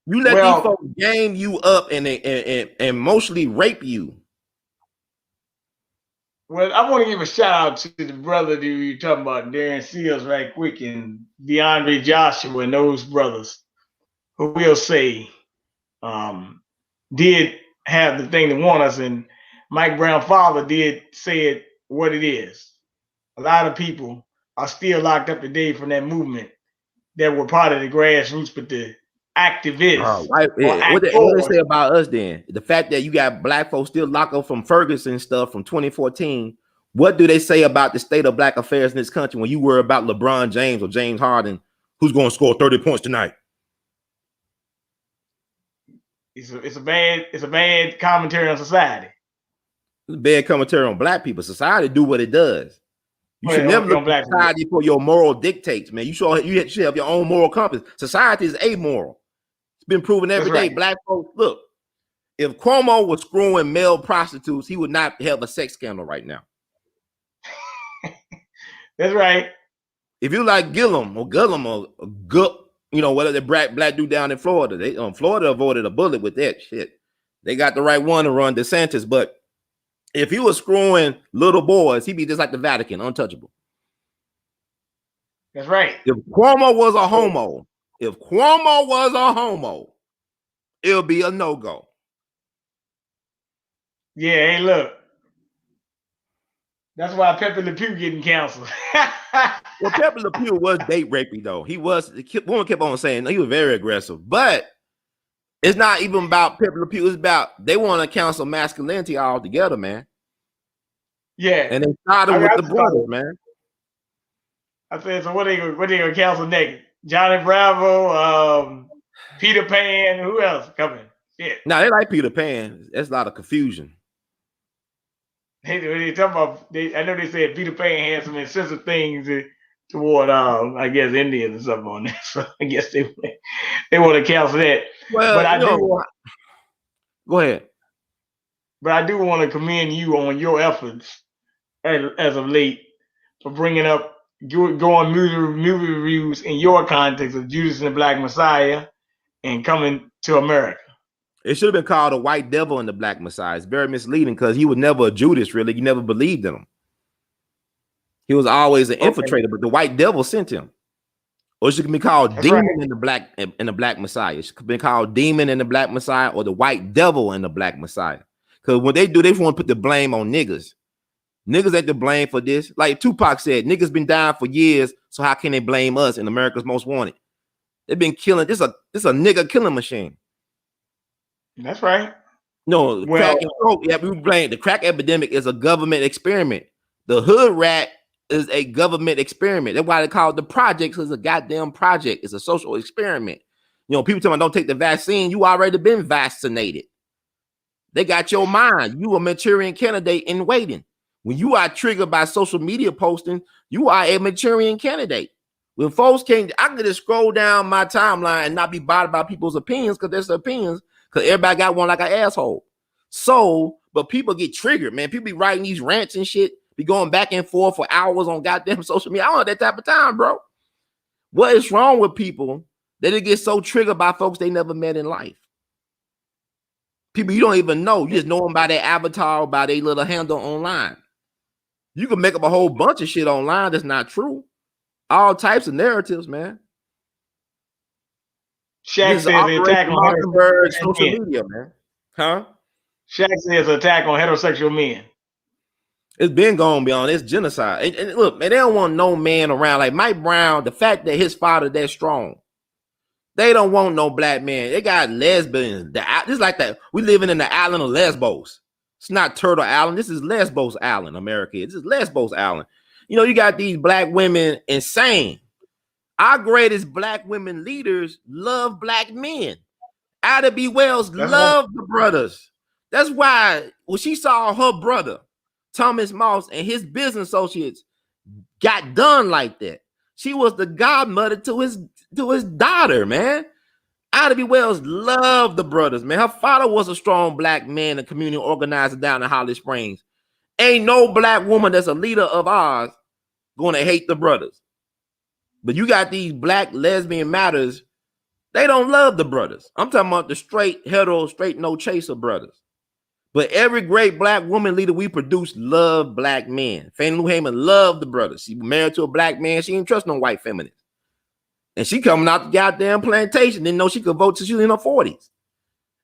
You let these folks game you up and emotionally rape you. Well, I want to give a shout out to the brother that you're talking about, Darren Seals, right quick, and DeAndre Joshua and those brothers who will say did have the thing to want us, and Mike Brown father did say it what it is. A lot of people are still locked up today from that movement that were part of the grassroots, but the activists. What they say about us then? The fact that you got black folks still locked up from Ferguson stuff from 2014. What do they say about the state of black affairs in this country when you worry about LeBron James or James Harden, who's going to score 30 points tonight? It's a bad commentary on society. It's a bad commentary on black people. Society do what it does. You should never look at society for your moral dictates, man. You should have your own moral compass. Society is amoral. It's been proven every day. Black folks, look, if Cuomo was screwing male prostitutes, he would not have a sex scandal right now. That's right. If you like Gillum or Gup, whatever the black dude down in Florida, Florida avoided a bullet with that shit. They got the right one to run DeSantis, but if he was screwing little boys, he'd be just like the Vatican, untouchable. That's right. If Cuomo was a homo, it'll be a no-go. Yeah, hey, look. That's why Pepe Le Pew getting canceled. Well, Pepe Le Pew was date rapey, though. Woman kept on saying he was very aggressive, but it's not even about Pepe Le Pew. It's about they want to cancel masculinity altogether, man. Yeah. And they started with the brothers, man. I said, so what they gonna cancel next? Johnny Bravo, Peter Pan, who else coming? Yeah. No, they like Peter Pan. That's a lot of confusion. They talking about. I know they said Peter Pan had some insensitive things toward, I guess, Indians or something on that. So I guess they want to cancel that. Well, but go ahead. But I do want to commend you on your efforts as of late for bringing up going movie reviews in your context of Judas and the Black Messiah and coming to America. It should have been called a white devil and the Black Messiah. It's very misleading because he was never a Judas, really. You never believed in him. He was always an infiltrator, but the white devil sent him. Or it should be called Demon in the Black Messiah. It should be called Demon in the Black Messiah or the White Devil in the Black Messiah. Because when they do, they want to put the blame on niggas. Niggas ain't to blame for this. Like Tupac said, niggas been dying for years, so how can they blame us in America's Most Wanted? They've been killing. This a nigga killing machine. That's right. No, crack and coke. Yeah, we blame the crack epidemic is a government experiment. The hood rat is a government experiment. That's why they call it the projects. Is a goddamn project. It's a social experiment. You know, people tell me don't take the vaccine. You already been vaccinated. They got your mind. You a Manchurian candidate in waiting. When you are triggered by social media posting, you are a Manchurian candidate. When folks can't, I can just scroll down my timeline and not be bothered by people's opinions because there's opinions. Because everybody got one like an asshole. So, but people get triggered, man. People be writing these rants and shit, be going back and forth for hours on goddamn social media. I don't have that type of time, bro. What is wrong with people that they get so triggered by folks they never met in life? People you don't even know. You just know them by their avatar, by their little handle online. You can make up a whole bunch of shit online that's not true. All types of narratives, man. Shaq says the attack on Mockingbird social media, man. Huh? Shaq says attack on heterosexual men. It's been going beyond. It's genocide. And look, man, they don't want no man around. Like Mike Brown, the fact that his father that strong, they don't want no black man. They got lesbians. This is like that. We living in the island of Lesbos. It's not Turtle Island. This is Lesbos Island, America. This is Lesbos Island. You know, you got these black women insane. Our greatest black women leaders love black men. Ida B. Wells loved the brothers. That's why when she saw her brother, Thomas Moss, and his business associates got done like that, she was the godmother to his daughter, man. Ida B. Wells loved the brothers, man. Her father was a strong black man and community organizer down in Holly Springs. Ain't no black woman that's a leader of ours going to hate the brothers. But you got these black lesbian matters, they don't love the brothers. I'm talking about the straight, hetero, straight, no chaser brothers. But every great black woman leader we produced love black men. Fannie Lou Hamer loved the brothers. She was married to a black man. She didn't trust no white feminists. And she coming out the goddamn plantation, didn't know she could vote till she was in her 40s.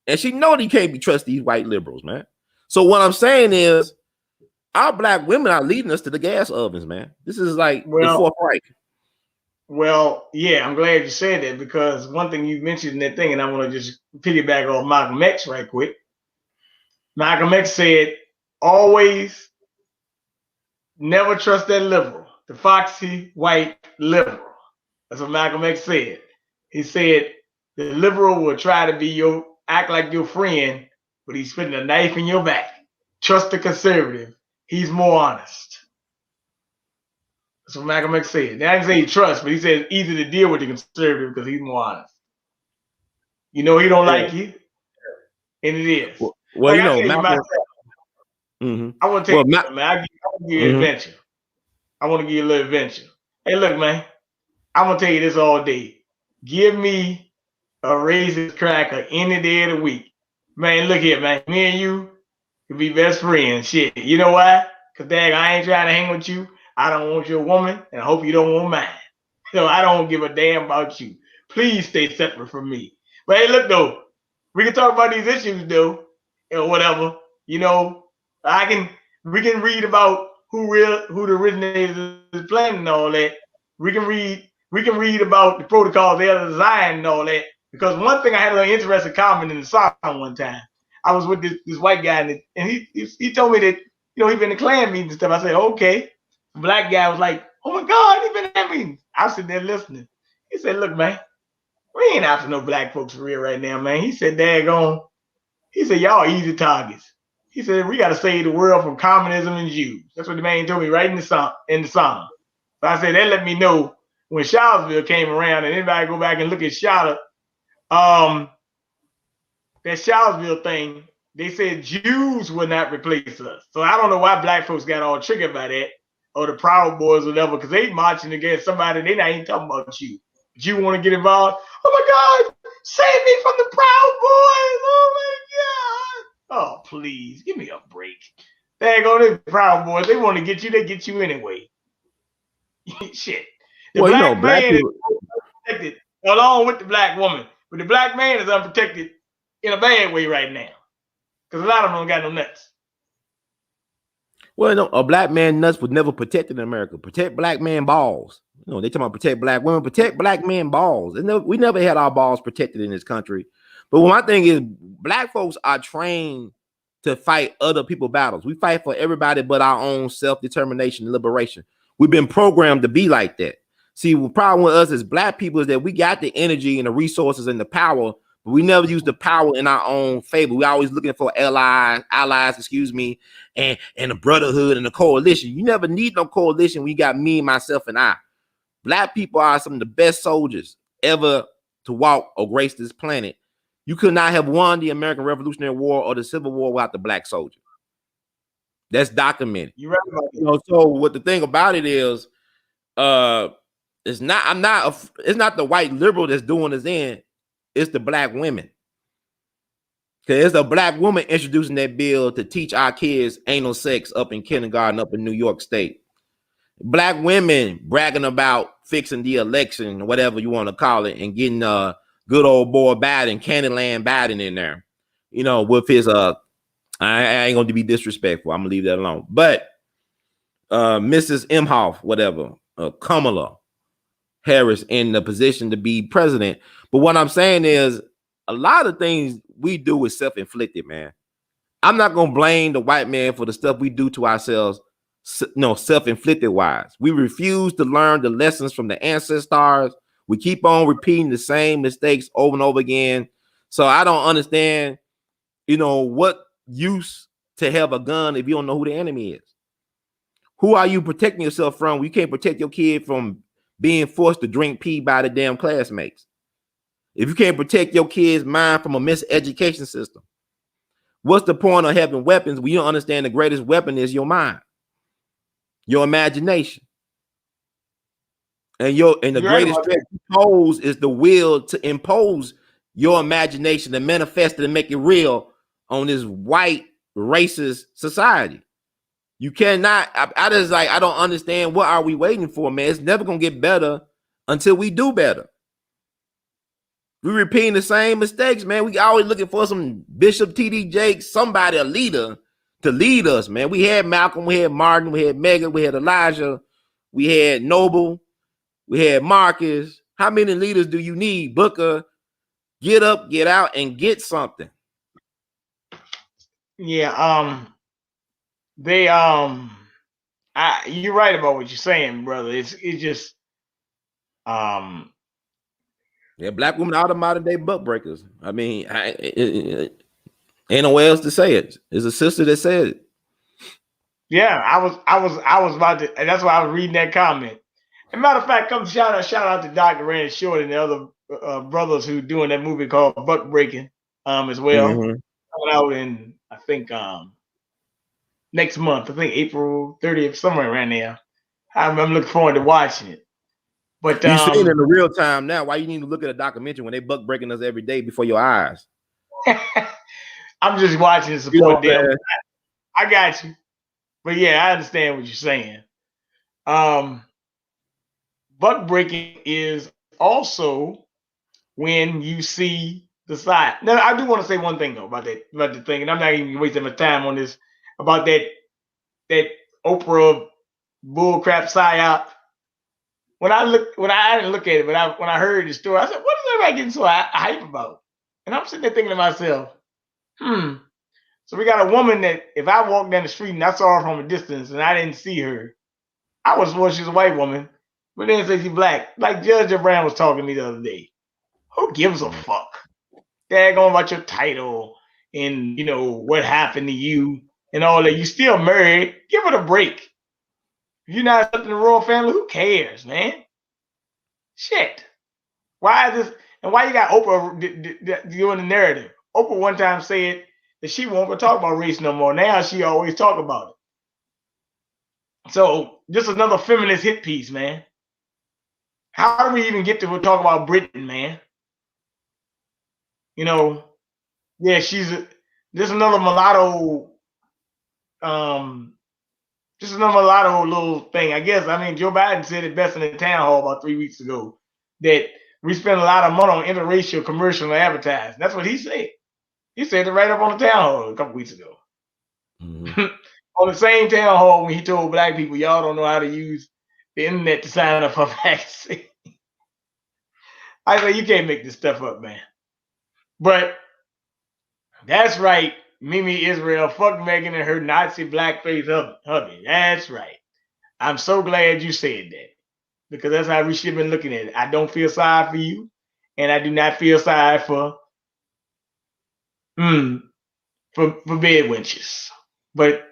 And she know they can't be trust these white liberals, man. So what I'm saying is, our black women are leading us to the gas ovens, man. This is like the Fourth Reich. Well, yeah, I'm glad you said that, because one thing you mentioned in that thing, and I want to just piggyback off Malcolm X right quick. Malcolm X said, always never trust that liberal, the foxy white liberal. That's what Malcolm X said. He said, the liberal will try to act like your friend, but he's putting a knife in your back. Trust the conservative. He's more honest. That's what Malcolm X said. Now, I didn't say he trusts, but he said it's easy to deal with the conservative because he's more honest. You know he don't like you, and it is. Well, like, you know, Malcolm, I want to tell you, man. I'll give you an adventure. I want to give you a little adventure. Hey, look, man. I'm gonna tell you this all day. Give me a raisin cracker any day of the week, man. Look here, man. Me and you could be best friends. Shit. You know why? Cause dang, I ain't trying to hang with you. I don't want your woman, and I hope you don't want mine. So I don't give a damn about you. Please stay separate from me. But hey, look though, we can talk about these issues though, or whatever. You know, we can read about who the originators of the planet and all that. We can read about the protocols they had designed and all that. Because one thing I had an interesting comment in the song one time. I was with this white guy, and he told me that, you know, he been in Klan meetings and stuff. I said, okay. The black guy was like, oh my God, he been in meetings. I was sitting there listening. He said, look, man, we ain't after no black folks for real right now, man. He said, daggone. He said, y'all easy targets. He said, we got to save the world from communism and Jews. That's what the man told me right in the song. So I said, that let me know when Charlottesville came around, and anybody go back and look at Charlotte, that Charlottesville thing, they said Jews would not replace us. So I don't know why black folks got all triggered by that, or the Proud Boys or whatever, because they marching against somebody, they not even talking about you. But you want to get involved? Oh my God, save me from the Proud Boys. Oh my God. Oh, please, give me a break. They go to the Proud Boys. They want to get you, they get you anyway. Shit. The black man is unprotected along with the black woman. But the black man is unprotected in a bad way right now. Because a lot of them don't got no nuts. Well, no, a black man nuts was never protected in America. Protect black man balls. You know, they talking about protect black women, protect black men balls. We never had our balls protected in this country. But my thing is, black folks are trained to fight other people's battles. We fight for everybody but our own self-determination and liberation. We've been programmed to be like that. See, the problem with us as black people is that we got the energy and the resources and the power, but we never use the power in our own favor. We always looking for allies, and the brotherhood and the coalition. You never need no coalition when you got me, myself, and I. Black people are some of the best soldiers ever to walk or grace this planet. You could not have won the American Revolutionary War or the Civil War without the black soldier. That's documented. You're right about that. You know, so what the thing about it is, it's not the white liberal that's doing this in, it's the black women. Because it's a black woman introducing that bill to teach our kids anal sex up in kindergarten up in New York State. Black women bragging about fixing the election, whatever you want to call it, and getting good old boy Biden, Candyland Biden in there. You know, with his I ain't gonna be disrespectful. I'm gonna leave that alone. But Mrs. Imhoff, whatever, Kamala Harris in the position to be president. But what I'm saying is a lot of things we do is self-inflicted, man. I'm not gonna blame the white man for the stuff we do to ourselves, self-inflicted wise. We refuse to learn the lessons from the ancestors. We keep on repeating the same mistakes over and over again. So I don't understand, what use to have a gun if you don't know who the enemy is. Who are you protecting yourself from? You can't protect your kid from being forced to drink pee by the damn classmates. If you can't protect your kid's mind from a miseducation system, what's the point of having weapons when you don't understand the greatest weapon is your mind, your imagination, and the greatest threat you pose is the will to impose your imagination and manifest it and make it real on this white racist society. You cannot. I don't understand. What are we waiting for, man? It's never gonna get better until we do better. We repeating the same mistakes, man. We always looking for some Bishop T.D. Jakes, somebody, a leader to lead us, man. We had Malcolm, we had Martin, we had Megan, we had Elijah, we had Noble, we had Marcus. How many leaders do you need? Booker, get up, get out, and get something. Yeah, you're right about what you're saying, brother. It's just yeah, black women are the modern day butt breakers. I mean, ain't no way else to say it. It's a sister that said it. Yeah, I was about to, and that's why I was reading that comment. As a matter of fact, come shout out to Dr. Randy Short and the other brothers who doing that movie called Butt Breaking as well. Mm-hmm. Coming out in, I think, next month. I think April 30th, somewhere around there. I'm looking forward to watching it. But you see it in the real time now. Why you need to look at a documentary when they buck breaking us every day before your eyes? I'm just watching to support them. I got you. But yeah, I understand what you're saying. Buck breaking is also when you see the side. Now, I do want to say one thing though about the thing, and I'm not even wasting my time on this about that Oprah bullcrap psyop. When I didn't look at it, but when I heard the story, I said, "What is everybody getting so hype about?" And I'm sitting there thinking to myself, So we got a woman that if I walked down the street and I saw her from a distance and I didn't see her, I was sure she's a white woman, but then say she's black. Like Judge Brown was talking to me the other day. Who gives a fuck? Daggone about your title and what happened to you and all that. You still married. Give it a break. If you're not in the royal family, who cares, man? Shit. Why is this? And why you got Oprah doing the narrative? Oprah one time said that she won't talk about race no more. Now she always talk about it. So just another feminist hit piece, man. How do we even get to talk about Britain, man? Yeah, just another mulatto, just another mulatto little thing. I guess, Joe Biden said it best in the town hall about 3 weeks ago, that we spend a lot of money on interracial commercial and advertising. That's what he said. He said it right up on the town hall a couple weeks ago. Mm-hmm. on the same town hall when he told black people, y'all don't know how to use the internet to sign up for vaccine. I said, you can't make this stuff up, man. But that's right, Mimi Israel. Fuck Megan and her Nazi blackface hubby. That's right. I'm so glad you said that, because that's how we should have been looking at it. I don't feel sorry for you, and I do not feel sorry for bed wenches. But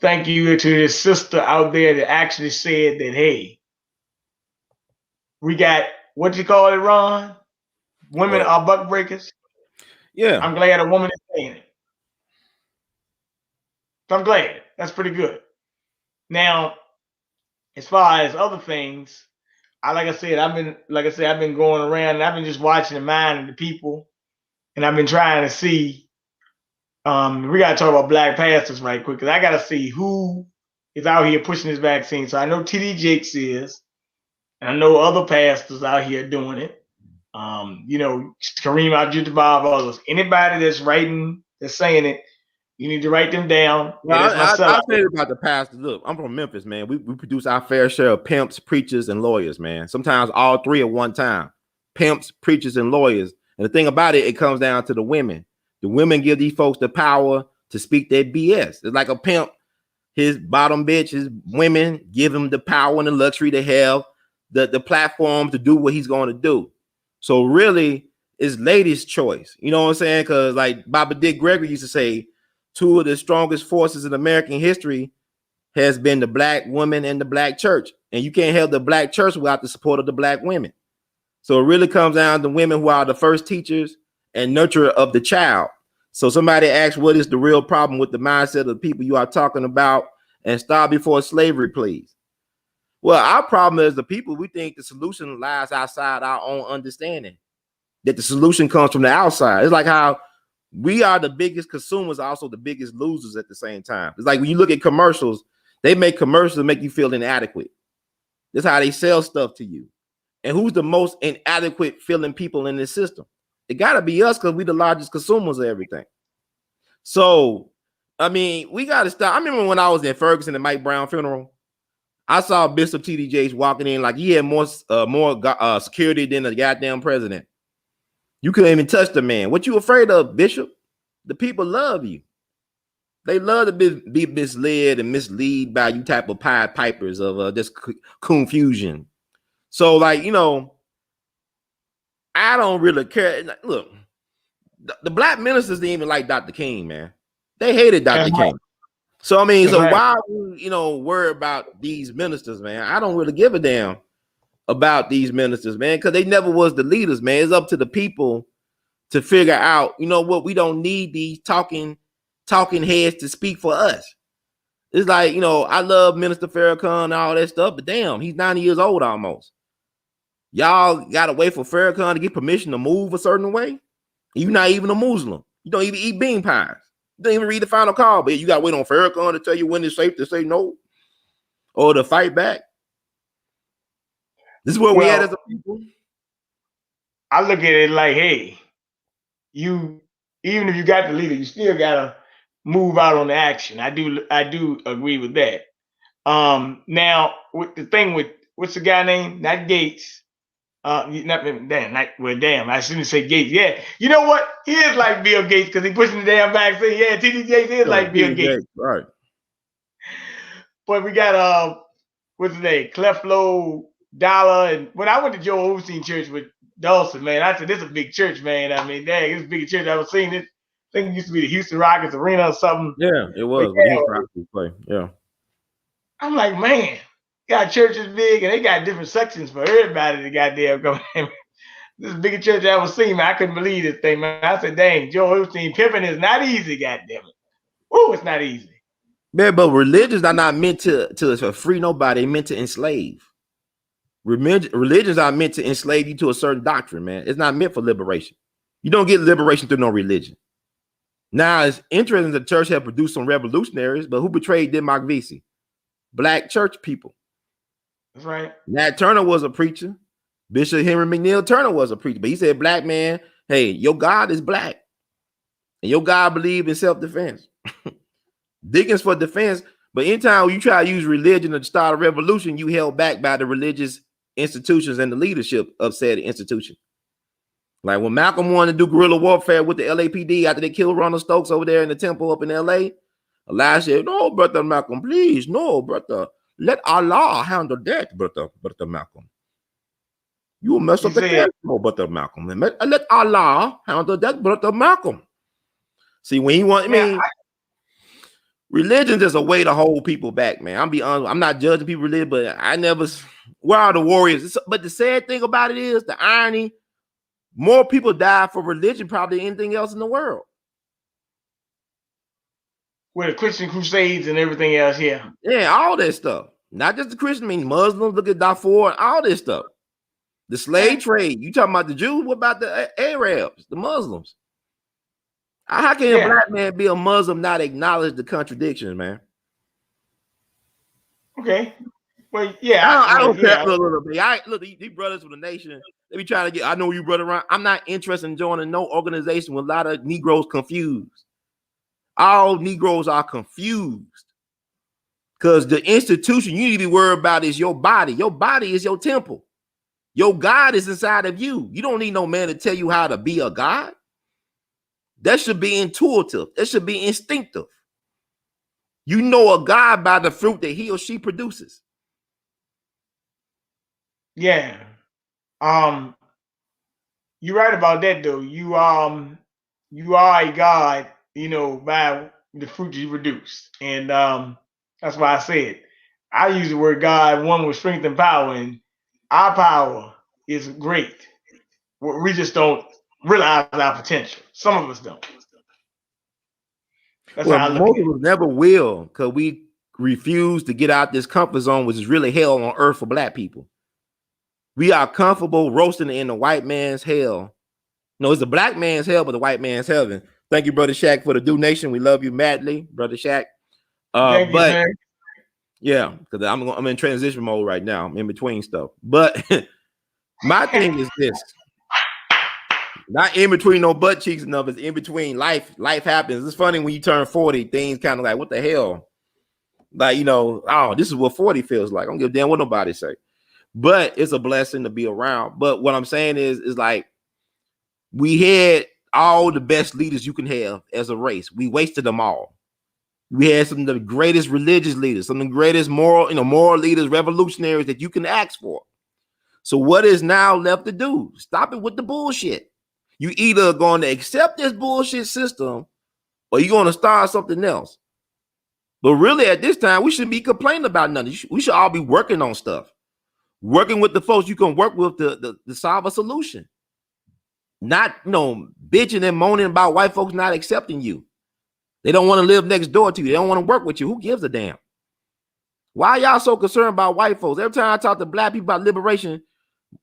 thank you to this sister out there that actually said that, hey, we got, what you call it, Ron? Women are buck breakers. Yeah. I'm glad a woman is saying it. So I'm glad. That's pretty good. Now, as far as other things, like I said, I've been going around and I've been just watching the mind of the people, and I've been trying to see. We gotta talk about black pastors right quick, because I gotta see who is out here pushing this vaccine. So I know TD Jakes is, and I know other pastors out here doing it. Kareem Abdul-Jabbar, others. Anybody that's writing, that's saying it, you need to write them down. Well, I'll say about the pastors. Look, I'm from Memphis, man. We produce our fair share of pimps, preachers, and lawyers, man. Sometimes all three at one time. Pimps, preachers, and lawyers. And the thing about it, it comes down to the women. The women give these folks the power to speak their BS. It's like a pimp. His bottom bitch, his women give him the power and the luxury to have the platform to do what he's going to do. So really, it's ladies' choice. You know what I'm saying? Because like Baba Dick Gregory used to say, two of the strongest forces in American history has been the black woman and the black church. And you can't have the black church without the support of the black women. So it really comes down to women who are the first teachers and nurturer of the child. So somebody asks, what is the real problem with the mindset of the people you are talking about, and start before slavery, please? Well, our problem is the people, we think the solution lies outside our own understanding, that the solution comes from the outside. It's like how we are the biggest consumers, also the biggest losers at the same time. It's like when you look at commercials, they make commercials to make you feel inadequate. That's how they sell stuff to you. And who's the most inadequate feeling people in this system? It got to be us, because we're the largest consumers of everything. So, I mean, we got to stop. I remember when I was in Ferguson at Mike Brown funeral, I saw Bishop T.D. Jakes walking in like he had more security than the goddamn president. You couldn't even touch the man. What you afraid of, Bishop? The people love you. They love to be misled and mislead by you type of Pied Pipers of this confusion. So, like, I don't really care. Look, the black ministers didn't even like Dr. King, man. They hated Dr. King. So, I mean, why worry about these ministers, man? I don't really give a damn about these ministers, man, because they never was the leaders, man. It's up to the people to figure out, you know what, we don't need these talking heads to speak for us. It's like, I love Minister Farrakhan and all that stuff, but damn, he's 90 years old almost. Y'all gotta wait for Farrakhan to get permission to move a certain way. You're not even a Muslim. You don't even eat bean pies. You don't even read the final call, but you gotta wait on Farrakhan to tell you when it's safe to say no or to fight back. This is where we at as a people. I look at it like, hey, even if you got the leader, you still gotta move out on the action. I do agree with that. Now with the thing with, what's the guy name? Not Gates. I shouldn't say Gates. Yeah, you know what? He is like Bill Gates because he pushing the damn vaccine. Yeah, TD Jakes is like Bill Gates. Right. But we got what's his name? Cleflo Dollar. And when I went to Joel Osteen Church with Dawson, man, I said, this is a big church, man. I mean, dang, it's a big church I've ever seen. It, I think it used to be the Houston Rockets Arena or something. Yeah, it was. When Houston Rockets play. Yeah. I'm like, man, got churches big and they got different sections for everybody to goddamn come in. This is the biggest church I ever seen, man. I couldn't believe this thing, man. I said, dang, Joel Osteen pimping is not easy, goddamn it. Oh, it's not easy. Man, but religions are not meant to free nobody, meant to enslave. Religions are meant to enslave you to a certain doctrine, man. It's not meant for liberation. You don't get liberation through no religion. Now, it's interesting the church have produced some revolutionaries, but who betrayed Denmark Vesey? Black church people. That's right. Nat Turner was a preacher. Bishop Henry McNeil Turner was a preacher, but he said, black man, hey, your God is black. And your God believed in self-defense. Dickens for defense, But anytime you try to use religion to start a revolution, you held back by the religious institutions and the leadership of said institution. Like when Malcolm wanted to do guerrilla warfare with the LAPD after they killed Ronald Stokes over there in the temple up in LA, Allah said, "No, brother Malcolm, please, no, brother. Let Allah handle that, brother Malcolm. You will mess up the case, no, brother Malcolm. Let Allah handle that, brother Malcolm." See, when he want, I mean, religion is a way to hold people back, man. I'm be honest, I'm not judging people religion, but I never. Where are the warriors? But the sad thing about it is the irony. More people die for religion probably than anything else in the world. With the Christian crusades and everything else, yeah. Yeah, all that stuff. Not just the Christian, I mean Muslims, look at Darfur, all this stuff. The slave trade. You talking about the Jews? What about the Arabs, the Muslims? How can a black man be a Muslim, not acknowledge the contradictions, man? Okay. Well, yeah. I don't care. Look, these brothers from the nation, they be trying to get, I know you brother around. I'm not interested in joining no organization with a lot of Negroes confused. All Negroes are confused. Because the institution you need to be worried about is your body. Your body is your temple. Your God is inside of you. You don't need no man to tell you how to be a God. That should be intuitive. That should be instinctive. You know a God by the fruit that he or she produces. Yeah. You're right about that though. You are a God, you know, by the fruit you produce. And that's why I said I use the word God, one with strength and power, and our power is great. We just don't realize our potential. Some of us don't. That's how I look most of us never will, because we refuse to get out this comfort zone, which is really hell on earth for black people. We are comfortable roasting in the white man's hell. No, it's the black man's hell, but the white man's heaven. Thank you, Brother Shaq, for the donation. We love you madly, Brother Shaq. Thank you, man. Yeah, because I'm in transition mode right now. I'm in between stuff. But my thing is this. Not in between no butt cheeks and others. In between life happens. It's funny when you turn 40, things kind of like, what the hell? Like, you know, oh, this is what 40 feels like. I don't give a damn what nobody say. But it's a blessing to be around. But what I'm saying is like, we had all the best leaders you can have as a race. We wasted them all. We had some of the greatest religious leaders, some of the greatest moral leaders, revolutionaries that you can ask for. So what is now left to do? Stop it with the bullshit. You either going to accept this bullshit system or you're going to start something else. But really at this time, we shouldn't be complaining about nothing. We should all be working on stuff. Working with the folks you can work with to solve a solution. Not, bitching and moaning about white folks not accepting you. They don't want to live next door to you. They don't want to work with you. Who gives a damn? Why are y'all so concerned about white folks? Every time I talk to black people about liberation,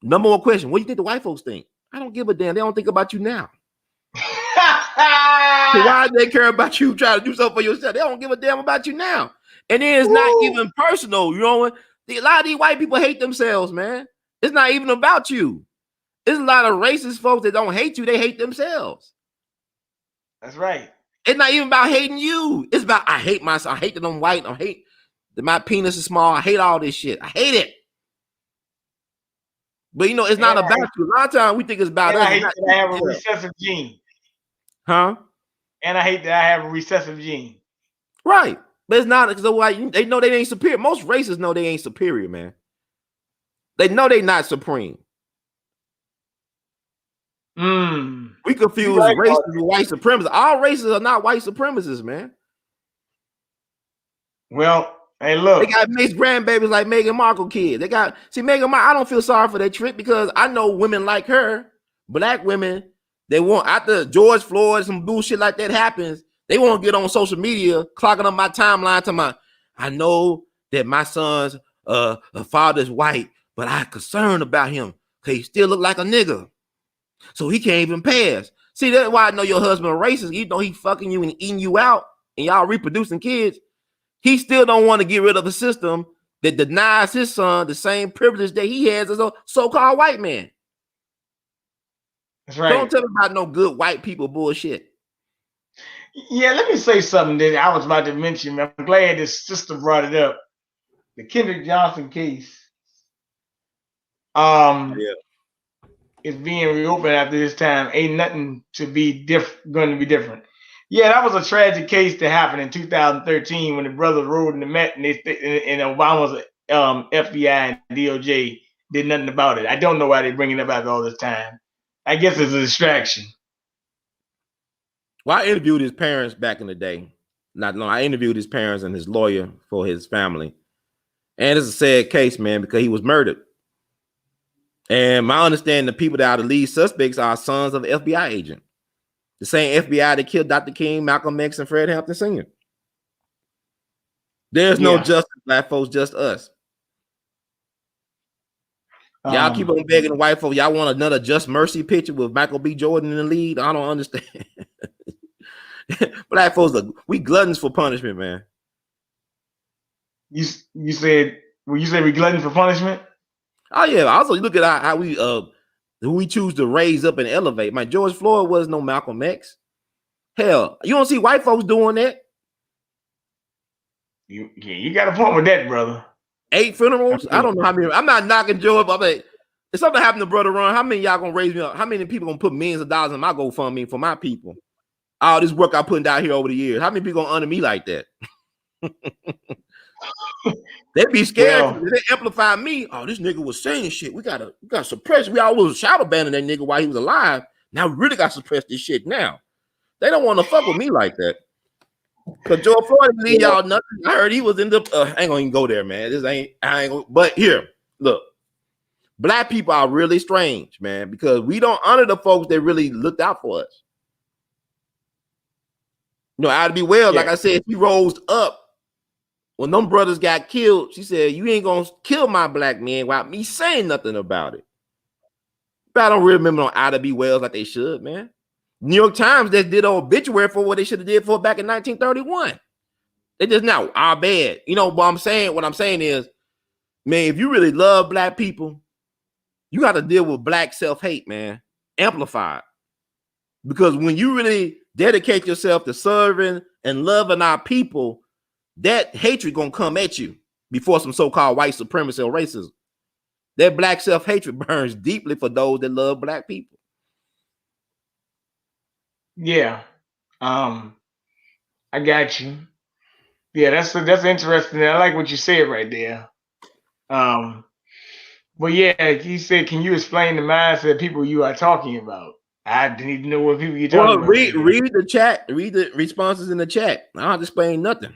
number one question, what do you think the white folks think? I don't give a damn. They don't think about you now. So why do they care about you trying to do something for yourself? They don't give a damn about you now. And then it's not even personal. You know, a lot of these white people hate themselves, man. It's not even about you. There's a lot of racist folks that don't hate you. They hate themselves. That's right. It's not even about hating you. It's about, I hate myself. I hate that I'm white. I hate that my penis is small. I hate all this shit. I hate it. But, it's not about you. A lot of times we think it's about us. I hate that I have a recessive gene. Huh? And I hate that I have a recessive gene. Right. But it's not, because they know they ain't superior. Most racists know they ain't superior, man. They know they not supreme. We confuse racists with white supremacists. All races are not white supremacists, man. Well, hey, look. They got mixed grandbabies like Meghan Markle kids. Meghan Markle, I don't feel sorry for that trip because I know women like her, black women, they want, after George Floyd, some bullshit like that happens, they want to get on social media, clocking up my timeline to I know that my son's father's white, but I'm concerned about him because he still look like a nigga. So he can't even pass. See, that's why I know your husband is racist. Even though he fucking you and eating you out and y'all reproducing kids, he still don't want to get rid of a system that denies his son the same privilege that he has as a so-called white man. That's right. Don't tell me about no good white people bullshit. Yeah, let me say something that I was about to mention. I'm glad this sister brought it up. The Kendrick Johnson case Yeah. is being reopened after this time. Ain't nothing to be going to be different. Yeah, that was a tragic case that happened in 2013 when the brothers rode in the Met and Obama's FBI and DOJ did nothing about it. I don't know why they're bringing it up after all this time. I guess it's a distraction. Well, I interviewed his parents back in the day. Not long. I interviewed his parents and his lawyer for his family. And it's a sad case, man, because he was murdered. And my understanding, the people that are the lead suspects are sons of the FBI agent. The same FBI that killed Dr. King, Malcolm X, and Fred Hampton Sr. There's no justice, black folks, just us. Y'all keep on begging the white folks. Y'all want another Just Mercy picture with Michael B. Jordan in the lead? I don't understand. Black folks, we gluttons for punishment, man. You said we glutton for punishment? Oh yeah. Also, look at how we who we choose to raise up and elevate. My George Floyd was no Malcolm X. Hell, you don't see white folks doing that. You got a point with that, brother. 8 funerals. I don't know how many. I'm not knocking George. I mean, if something happened to Brother Ron, how many y'all gonna raise me up? How many people gonna put millions of dollars in my GoFundMe for my people? All this work I put down here over the years. How many people gonna honor me like that? They be scared. Well, they amplify me. Oh, this nigga was saying shit. We gotta suppress. We always shadow banning that nigga while he was alive. Now we really got to suppress this shit now. They don't want to fuck with me like that. Cause George Floyd didn't leave y'all nothing. I heard he was in the. I ain't gonna even go there, man. I ain't gonna. But here, look, black people are really strange, man, because we don't honor the folks that really looked out for us. You know, Ida B. Wells, like I said, she rose up when them brothers got killed. She said, "You ain't gonna kill my black man without me saying nothing about it." But I don't really remember on Ida B. Wells like they should, man. New York Times just did an obituary for what they should have did for back in 1931. They just now our bad. You know what I'm saying? What I'm saying is, man, if you really love black people, you got to deal with black self-hate, man. Amplified. Because when you really dedicate yourself to serving and loving our people, that hatred gonna come at you before some so-called white supremacy or racism. That black self-hatred burns deeply for those that love black people. Yeah. I got you. Yeah, that's interesting. I like what you said right there. But yeah, he said, can you explain the mindset of people you are talking about? I need to know what people you're talking about. Read the chat. Read the responses in the chat. I don't have to explain nothing.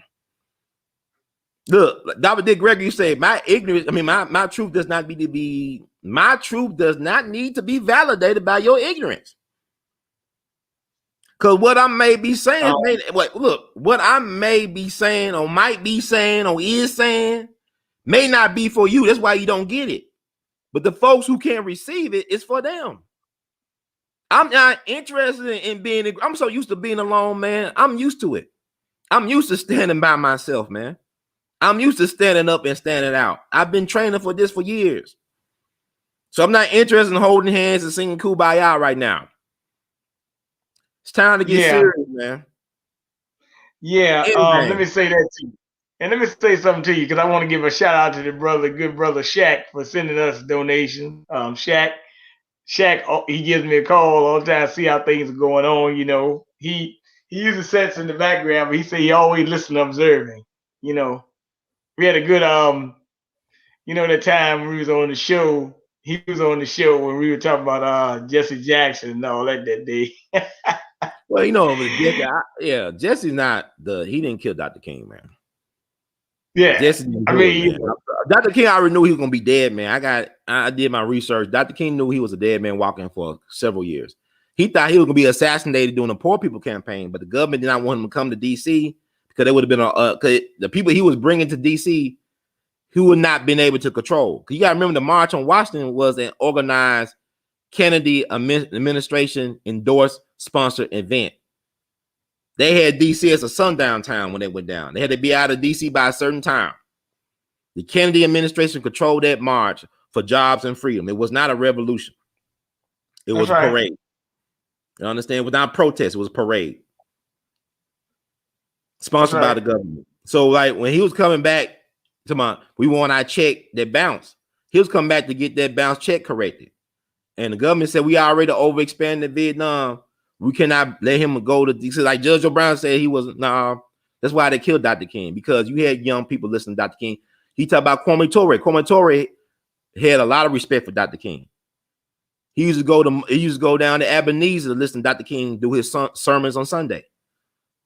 Look, Dr. Dick Gregory said, my ignorance, I mean, my truth does not need to be, my truth does not need to be validated by your ignorance. Because what I may be saying, what I may be saying or might be saying or is saying may not be for you. That's why you don't get it. But the folks who can't receive it, it's for them. I'm not interested in being, I'm so used to being alone, man. I'm used to it. I'm used to standing by myself, man. I'm used to standing up and standing out. I've been training for this for years. So I'm not interested in holding hands and singing Kumbaya right now. It's time to get serious, man. Yeah, let me say that to you. And let me say something to you, because I want to give a shout out to the good brother Shaq for sending us donations. Shaq, he gives me a call all the time, see how things are going on. You know, he uses sets in the background, but he said he always listen observing. You know, we had a good you know, that time when we was on the show. He was on the show when we were talking about Jesse Jackson and all that day. Well, you know, Jesse's not he didn't kill Dr. King, man. Yeah, Jesse didn't do it, man. Dr. King, I already knew he was gonna be dead, man. I did my research. Dr. King knew he was a dead man walking for several years. He thought he was gonna be assassinated during the Poor People campaign, but the government did not want him to come to DC because they would have been the people he was bringing to DC, he would not been able to control. You gotta remember the March on Washington was an organized Kennedy administration endorsed sponsored event. They had DC as a sundown town when they went down. They had to be out of DC by a certain time. The Kennedy administration controlled that march for jobs and freedom. It was not a revolution. It was a parade. You understand? It was not a protest. It was a parade. sponsored by the government. So like when he was coming back to we want our check that bounced. He was coming back to get that bounce check corrected. And the government said, we already overexpanded Vietnam. We cannot let him go to DC. Like Judge O'Brien said, he wasn't. Nah, that's why they killed Dr. King, because you had young people listening to Dr. King. He talked about Kwame Ture. Kwame Ture had a lot of respect for Dr. King. He used to go down to Ebenezer to listen to Dr. King do his sermons on Sunday.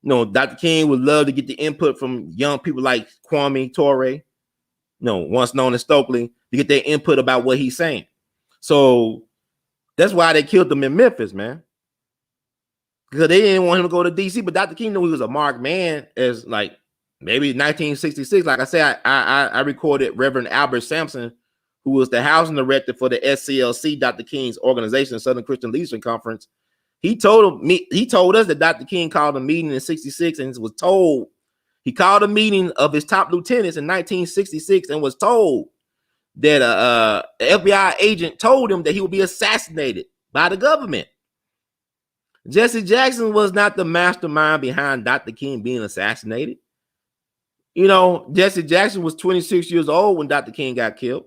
You know, Dr. King would love to get the input from young people like Kwame Ture, you know, once known as Stokely, to get their input about what he's saying. So that's why they killed him in Memphis, man. Because they didn't want him to go to DC, but Dr. King knew he was a marked man. As like maybe 1966, like I said, I recorded Reverend Albert Sampson, who was the housing director for the SCLC, Dr. King's organization, Southern Christian Leadership Conference. He told us that Dr. King called a meeting in 66 and was told, he called a meeting of his top lieutenants in 1966 and was told that an FBI agent told him that he would be assassinated by the government. Jesse Jackson was not the mastermind behind Dr. King being assassinated. You know, Jesse Jackson was 26 years old when Dr. King got killed.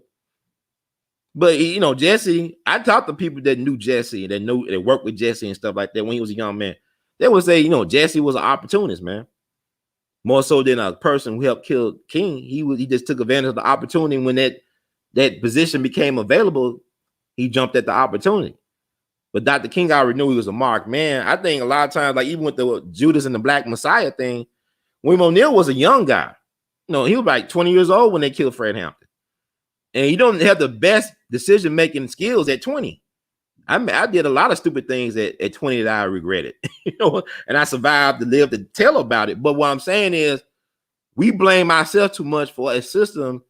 But, you know, Jesse, I talked to people that knew Jesse, that worked with Jesse and stuff like that when he was a young man. They would say, you know, Jesse was an opportunist, man. More so than a person who helped kill King. He just took advantage of the opportunity. When that position became available, he jumped at the opportunity. But Dr. King already knew he was a marked man. I think a lot of times, like even with the Judas and the Black Messiah thing, William O'Neal was a young guy. You know, he was like 20 years old when they killed Fred Hampton. And you don't have the best decision-making skills at 20. I did a lot of stupid things at 20 that I regretted, you know, and I survived to live to tell about it. But what I'm saying is we blame ourselves too much for a system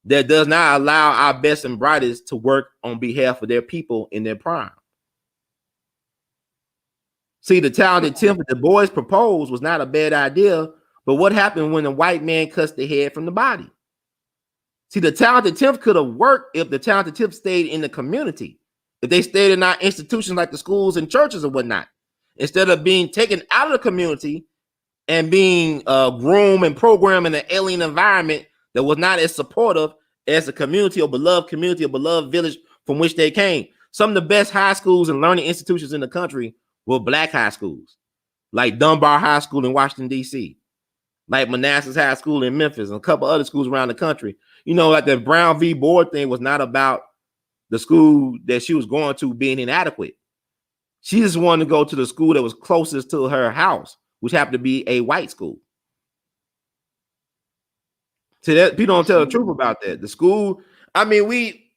that does not allow our best and brightest to work on behalf of their people in their prime. See, the talented 10th that the boys proposed was not a bad idea, but what happened when the white man cuts the head from the body? See, the talented 10th could have worked if the talented 10th stayed in the community, if they stayed in our institutions like the schools and churches and whatnot, instead of being taken out of the community and being groomed and programmed in an alien environment that was not as supportive as the community or beloved village from which they came. Some of the best high schools and learning institutions in the country were Black high schools, like Dunbar High School in Washington, D.C., like Manassas High School in Memphis, and a couple other schools around the country. You know, like the Brown v. Board thing was not about the school that she was going to being inadequate. She just wanted to go to the school that was closest to her house, which happened to be a white school. So that people don't tell the truth about that. The school, I mean, we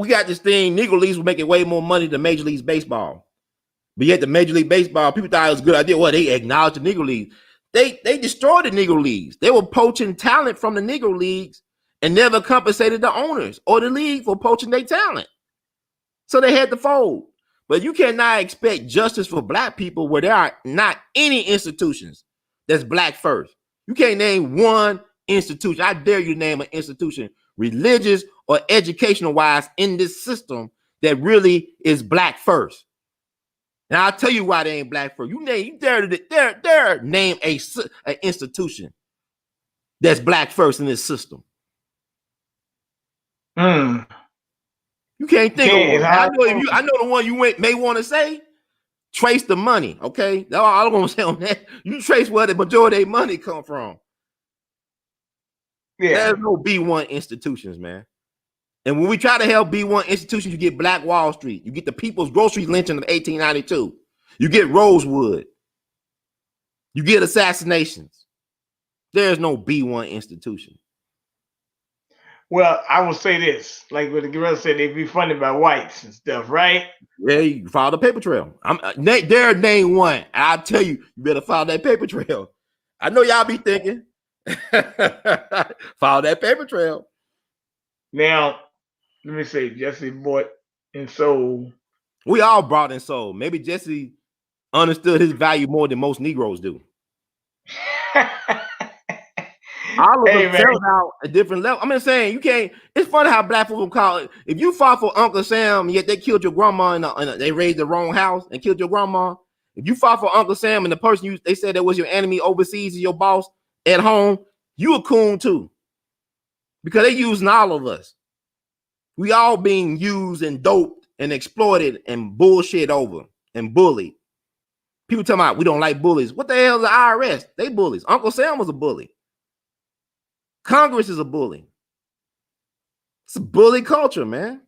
got this thing, Negro Leagues were making way more money than Major League Baseball. But yet the Major League Baseball, people thought it was a good idea. Well, they acknowledged the Negro Leagues. They destroyed the Negro Leagues. They were poaching talent from the Negro Leagues and never compensated the owners or the league for poaching their talent. So they had to fold. But you cannot expect justice for Black people where there are not any institutions that's Black first. You can't name one institution. I dare you name an institution, religious or educational wise, in this system that really is Black first. And I'll tell you why they ain't Black first. You dare name an institution that's Black first in this system. You can't think of one. I know the one you may want to say. Trace the money, okay? That's all I'm gonna say on that. You trace where the majority of their money come from. Yeah, there's no B1 institutions, man. And when we try to help B1 institutions, you get Black Wall Street. You get the People's Grocery lynching of 1892. You get Rosewood. You get assassinations. There's no B1 institution. Well, I will say this, like what the gorilla said, they be funded by whites and stuff, right? Yeah, you follow the paper trail. Name one. I'll tell you, you better follow that paper trail. I know y'all be thinking. Follow that paper trail. Now, let me say, Jesse bought and sold. We all bought and sold. Maybe Jesse understood his value more than most Negroes do. All of them fell out a different level. I'm just saying, you can't. It's funny how Black people call it. If you fought for Uncle Sam, yet they killed your grandma and they raised the wrong house and killed your grandma, If you fought for Uncle Sam and the person they said that was your enemy overseas is your boss at home, you a coon too. Because they using all of us. We all being used and doped and exploited and bullshit over and bullied. People talking about we don't like bullies. What the hell is the IRS? They bullies. Uncle Sam was a bully. Congress is a bully. It's a bully culture, man.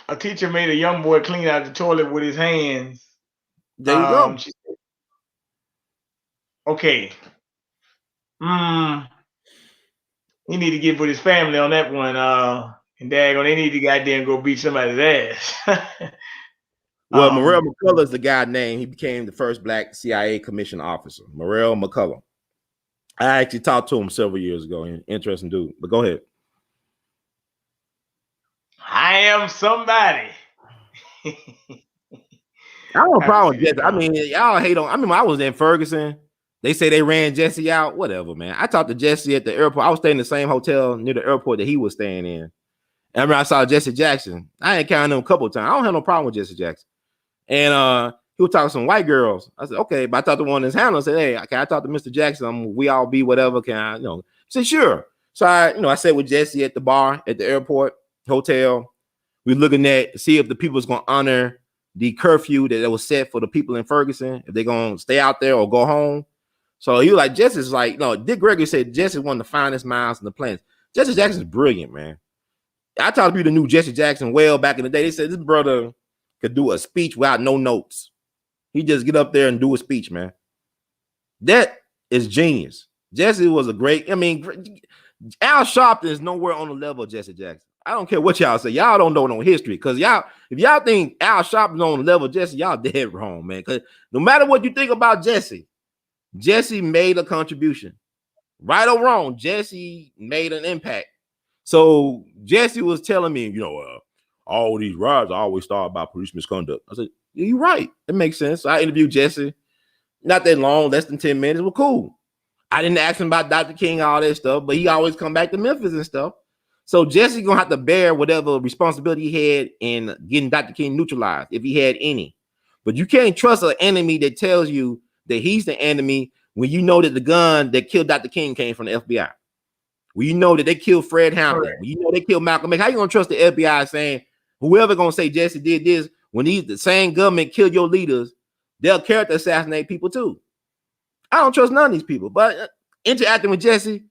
A teacher made a young boy clean out the toilet with his hands. There you go. Okay. He need to get with his family on that one. And daggone, they need to goddamn go beat somebody's ass. Well, Morrell McCullough is the guy named. He became the first black CIA commissioned officer. Morrell McCullough. I actually talked to him several years ago. Interesting dude. But go ahead. I am somebody. I don't have a problem with Jesse. I mean, y'all hate on. I mean, when I was in Ferguson, they say they ran Jesse out. Whatever, man. I talked to Jesse at the airport. I was staying in the same hotel near the airport that he was staying in. And I remember I saw Jesse Jackson. I encountered him a couple of times. I don't have no problem with Jesse Jackson. And he was talking to some white girls. I said, okay. But I talked to one of his handlers. I said, hey, can I talk to Mr. Jackson? We all be whatever. Can I, He said, sure. So I sat with Jesse at the bar at the airport hotel. We were looking at see if the people was going to honor the curfew that was set for the people in Ferguson, if they're going to stay out there or go home. So he was like, Jesse's like, no, Dick Gregory said Jesse one of the finest minds in the planet. Jesse Jackson's brilliant, man. I talked to people that knew Jesse Jackson well back in the day. They said this brother could do a speech without no notes. He just get up there and do a speech, man. That is genius. Jesse was a great, Al Sharpton is nowhere on the level of Jesse Jackson. I don't care what y'all say. Y'all don't know no history. Because if y'all think Al Sharpton's on the level of Jesse, y'all dead wrong, man. Because no matter what you think about Jesse made a contribution. Right or wrong, Jesse made an impact. So Jesse was telling me, all these riots always start by police misconduct. I said, yeah, you're right. It makes sense. So I interviewed Jesse. Not that long, less than 10 minutes. Well, cool. I didn't ask him about Dr. King, all that stuff, but he always come back to Memphis and stuff. So Jesse gonna have to bear whatever responsibility he had in getting Dr. King neutralized, if he had any. But you can't trust an enemy that tells you that he's the enemy when you know that the gun that killed Dr. King came from the FBI. When you know that they killed Fred Hampton, when you know they killed Malcolm X. How you gonna trust the FBI saying whoever gonna say Jesse did this when the same government killed your leaders, they'll character assassinate people too. I don't trust none of these people. But interacting with Jesse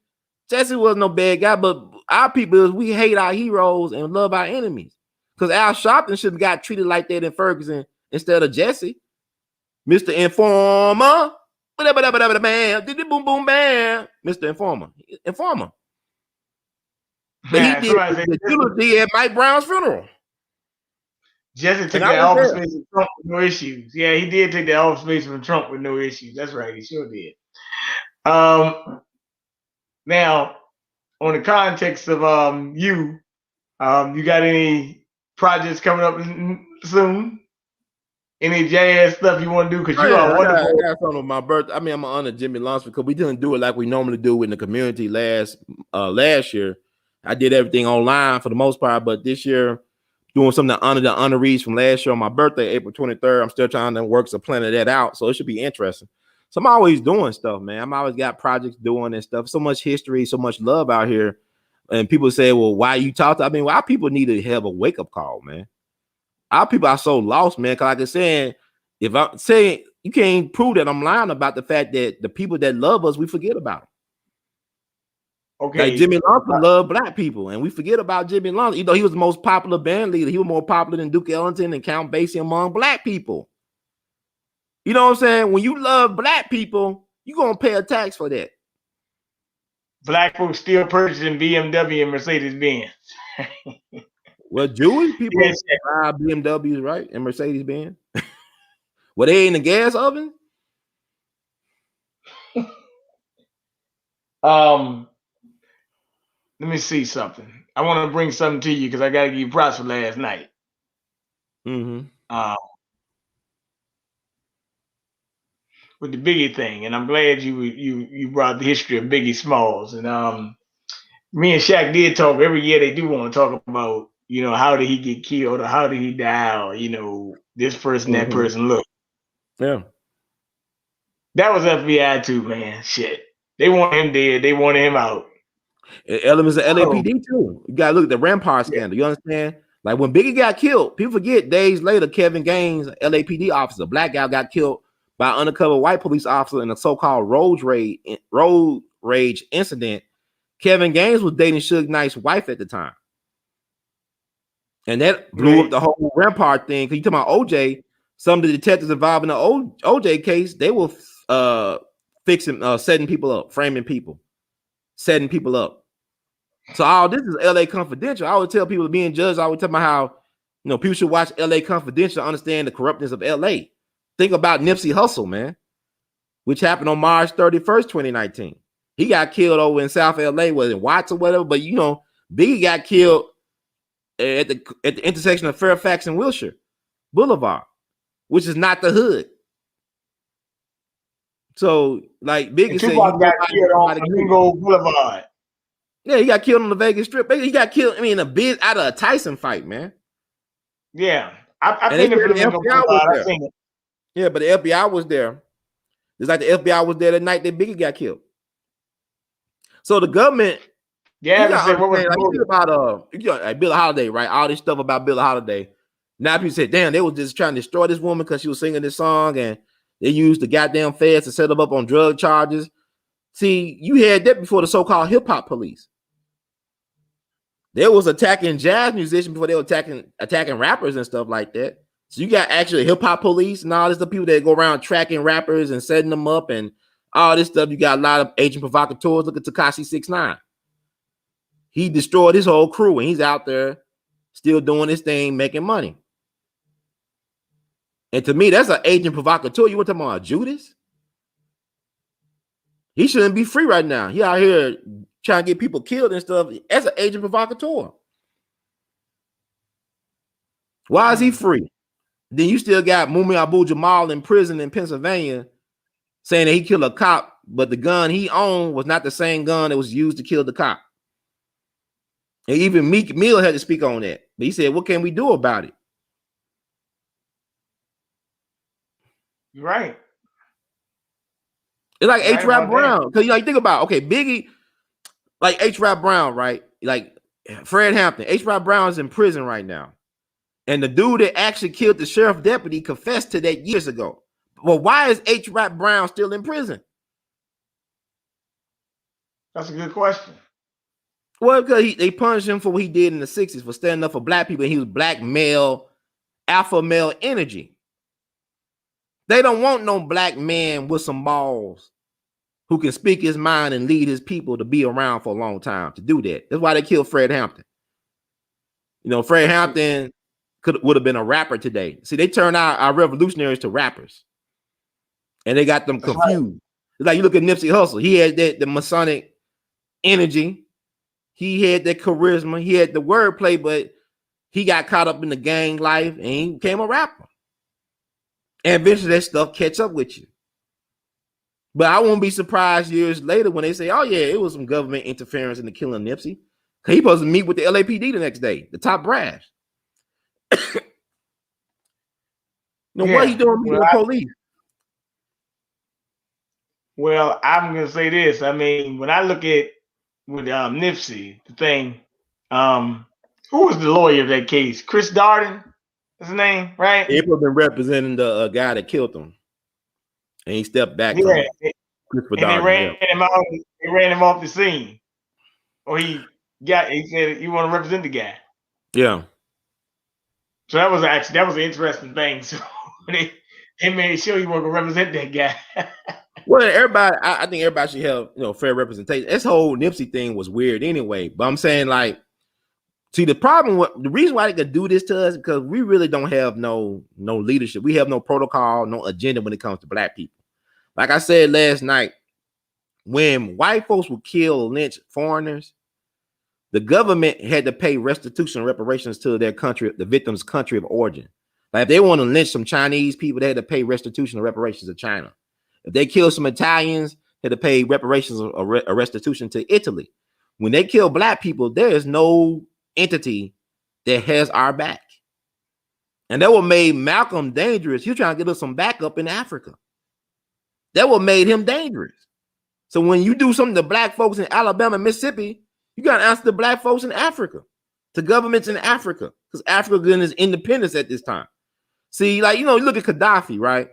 was no bad guy, but our people, we hate our heroes and love our enemies. Because Al Sharpton should have got treated like that in Ferguson instead of Jesse. Mr. Informer. Bam. Boom, boom, bam. Mr. Informer. But he did the eulogy at Mike Brown's funeral. Jesse took the office space from Trump with no issues. Yeah, he did take the office space from Trump with no issues. That's right. He sure did. Now, on the context of you got any projects coming up soon? Any jazz stuff you want to do? Because you are wonderful. I got something on my birthday. I'm gonna honor Jimmy Lunsford because we didn't do it like we normally do in the community last year. I did everything online for the most part, but this year doing something to honor the honorees from last year on my birthday, April 23rd. I'm still trying to work some plan of that out, so it should be interesting. So I'm always doing stuff, man. I'm always got projects doing and stuff. So much history, so much love out here. And people say, well, why you talk to? Our people need to have a wake-up call, man. Our people are so lost, man. Because like I said, if I'm saying you can't prove that I'm lying about the fact that the people that love us, we forget about them. Okay. Like Jimmy Lunsford loved black people, and we forget about Jimmy Lunsford. He was the most popular band leader. He was more popular than Duke Ellington and Count Basie among black people. You know what I'm saying? When you love black people, you're going to pay a tax for that. Black folks still purchasing BMW and Mercedes-Benz. Well, Jewish people buy BMWs, right? And Mercedes-Benz. Were they in the gas oven? Let me see something. I want to bring something to you because I got to give you props for last night. Mm-hmm. With the Biggie thing, and I'm glad you brought the history of Biggie Smalls. And me and Shaq did talk every year. They do want to talk about, how did he get killed or how did he die or, this person, that person. Look, Yeah. That was FBI too, man. Shit. They want him dead. They wanted him out. Elements of LAPD too. You gotta look at the Rampart scandal. You understand? Like when Biggie got killed, people forget days later, Kevin Gaines, LAPD officer, black guy, got killed by an undercover white police officer in a so-called road rage incident. Kevin Gaines was dating Suge Knight's wife at the time. And that blew up the whole Rampart thing. Because you talking about OJ, some of the detectives involved in the OJ case, they were setting people up, framing people, setting people up. So all this is LA Confidential. I always tell people being judged, I always tell them how, people should watch LA Confidential to understand the corruptness of LA. Think about Nipsey Hussle, man, which happened on March 31st, 2019. He got killed over in South LA, was in Watts or whatever, but Biggie got killed at the intersection of Fairfax and Wilshire Boulevard, which is not the hood. So, like Biggie said, got killed on Flamingo Boulevard. Yeah, he got killed on the Vegas Strip. He got killed, a bit out of a Tyson fight, man. Yeah. I've seen the Flamingo Boulevard. I've seen it. Yeah, but the FBI was there. It's like the FBI was there the night that Biggie got killed. So the government, what was about Billie Holiday, right? All this stuff about Billie Holiday. Now people say, damn, they was just trying to destroy this woman because she was singing this song, and they used the goddamn feds to set them up on drug charges. See, you had that before the so-called hip-hop police. They was attacking jazz musicians before they were attacking rappers and stuff like that. So you got actually hip-hop police and all this, the people that go around tracking rappers and setting them up and all this stuff. You got a lot of agent provocateurs. Look at Tekashi 6ix9ine. He destroyed his whole crew, and he's out there still doing his thing, making money. And to me, that's an agent provocateur. You want to talk about Judas? He shouldn't be free right now. He out here trying to get people killed and stuff. As an agent provocateur. Why is he free? Then you still got Mumi Abu-Jamal in prison in Pennsylvania saying that he killed a cop, but the gun he owned was not the same gun that was used to kill the cop. And even Meek Mill had to speak on that. But he said, what can we do about it? Right. It's like H. Rap Brown. Because you think about, okay, Biggie, like H. Rap Brown, right? Like Fred Hampton. H. Rap Brown is in prison right now. And the dude that actually killed the sheriff deputy confessed to that years ago. Well, why is H. Rap Brown still in prison? That's a good question. Well, because they punished him for what he did in the 60s for standing up for black people. And he was black male, alpha male energy. They don't want no black man with some balls who can speak his mind and lead his people to be around for a long time to do that. That's why they killed Fred Hampton. Fred Hampton would have been a rapper today. See, they turned out our revolutionaries to rappers. And they got them confused. It's like you look at Nipsey Hussle. He had the Masonic energy. He had that charisma. He had the wordplay, but he got caught up in the gang life and he became a rapper. And eventually that stuff catch up with you. But I won't be surprised years later when they say, oh, yeah, it was some government interference in the killing of Nipsey. He supposed to meet with the LAPD the next day, the top brass. What he doing with the police? Well, I'm going to say this. I mean, when I look at with Nipsey, the thing, who was the lawyer of that case? Chris Darden? That's his name, right? He been representing the guy that killed him. And he stepped back from it. And they ran him out. They ran him off the scene. Or he said, you want to represent the guy. Yeah. So that was an interesting thing. So they made sure you want to represent that guy. Well, everybody, I think everybody should have, fair representation. This whole Nipsey thing was weird anyway. But I'm saying, like, see, the reason why they could do this to us is because we really don't have no leadership. We have no protocol, no agenda when it comes to black people. Like I said last night, when white folks would kill or lynch foreigners, the government had to pay restitution and reparations to their country, the victim's country of origin. Like if they want to lynch some Chinese people, they had to pay restitution and reparations to China. If they kill some Italians, they had to pay reparations or restitution to Italy. When they kill black people, there is no entity that has our back. And that what made Malcolm dangerous. He was trying to get us some backup in Africa. That what made him dangerous. So when you do something to black folks in Alabama and Mississippi, you got to answer to black folks in Africa, to governments in Africa, because Africa getting its independence at this time. See, like, you look at Gaddafi, right?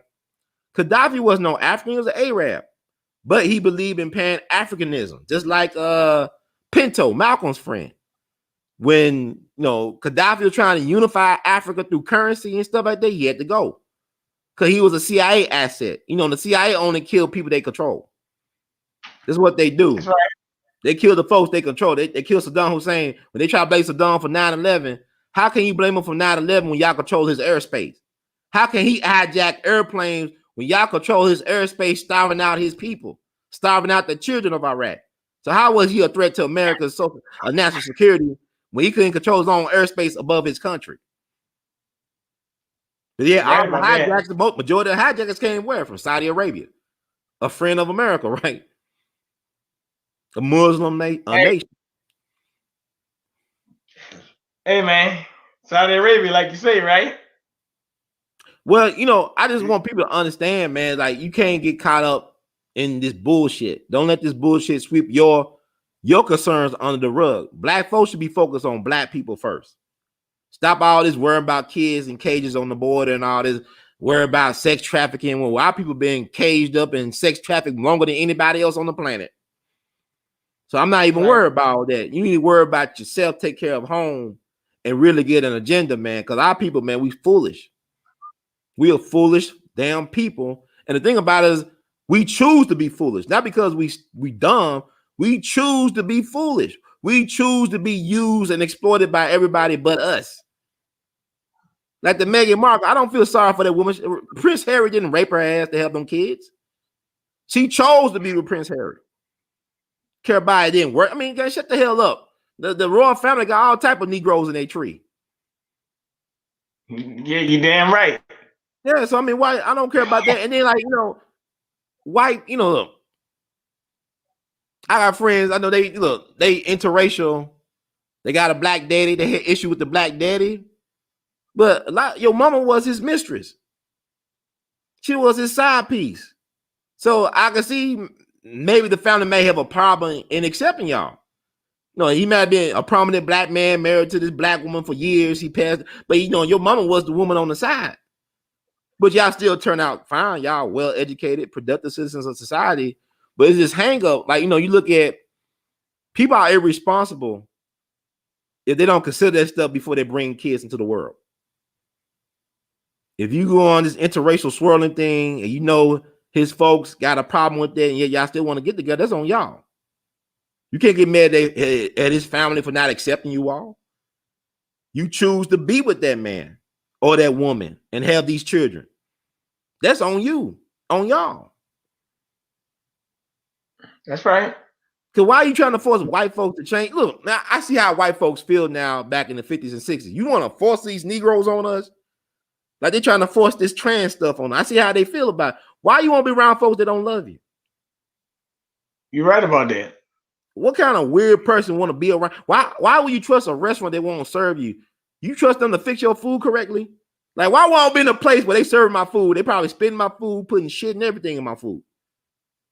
Gaddafi was no African, he was an Arab, but he believed in Pan-Africanism, just like Pinto, Malcolm's friend. When Gaddafi was trying to unify Africa through currency and stuff like that, he had to go because he was a CIA asset. The CIA only kill people they control. This is what they do. That's right. They kill the folks they control. They kill Saddam Hussein. When they try to blame Saddam for 9/11, how can you blame him for 9/11 when y'all control his airspace? How can he hijack airplanes when y'all control his airspace, starving out his people, starving out the children of Iraq? So how was he a threat to America's national security when he couldn't control his own airspace above his country? But yeah, all the hijacks, the majority of the hijackers came where? From Saudi Arabia, a friend of America, right? A Muslim nation. Hey, man, Saudi Arabia, like you say, right? Well, I just want people to understand, man, like you can't get caught up in this bullshit. Don't let this bullshit sweep your concerns under the rug. Black folks should be focused on black people first. Stop all this worrying about kids in cages on the border and all this worry about sex trafficking when our people being caged up and sex trafficked longer than anybody else on the planet. So I'm not even worried about all that. You need to worry about yourself, take care of home, and really get an agenda, man. Because our people, man, we foolish. We are foolish, damn people. And the thing about it is we choose to be foolish. Not because we dumb. We choose to be foolish. We choose to be used and exploited by everybody but us. Like the Meghan Markle, I don't feel sorry for that woman. Prince Harry didn't rape her ass to help them kids. She chose to be with Prince Harry. Care about it didn't work. I mean, guys, shut the hell up. The royal family got all type of Negroes in their tree. Yeah, you damn right. Yeah, so I mean, why I don't care about that. And then, like, white, look, I got friends. I know they interracial. They got a black daddy. They had issue with the black daddy, but your mama was his mistress. She was his side piece. So I can see maybe the family may have a problem in accepting y'all. He might have been a prominent black man married to this black woman for years. He passed, but your mama was the woman on the side. But y'all still turn out fine. Y'all well-educated, productive citizens of society. But it's this hang up. Like, you look at people are irresponsible if they don't consider that stuff before they bring kids into the world. If you go on this interracial swirling thing and his folks got a problem with that and yet y'all still want to get together, that's on y'all. You can't get mad at his family for not accepting you all. You choose to be with that man or that woman and have these children. That's on you, on y'all. That's right. Because why are you trying to force white folks to change? Look, now I see how white folks feel now back in the 50s and 60s. You want to force these Negroes on us? Like they're trying to force this trans stuff on us. I see how they feel about it. Why you want to be around folks that don't love you? You're right about that. What kind of weird person want to be around? Why would you trust a restaurant that won't serve you? You trust them to fix your food correctly? Like, why won't I be in a place where they serve my food? They probably spitting my food, putting shit and everything in my food.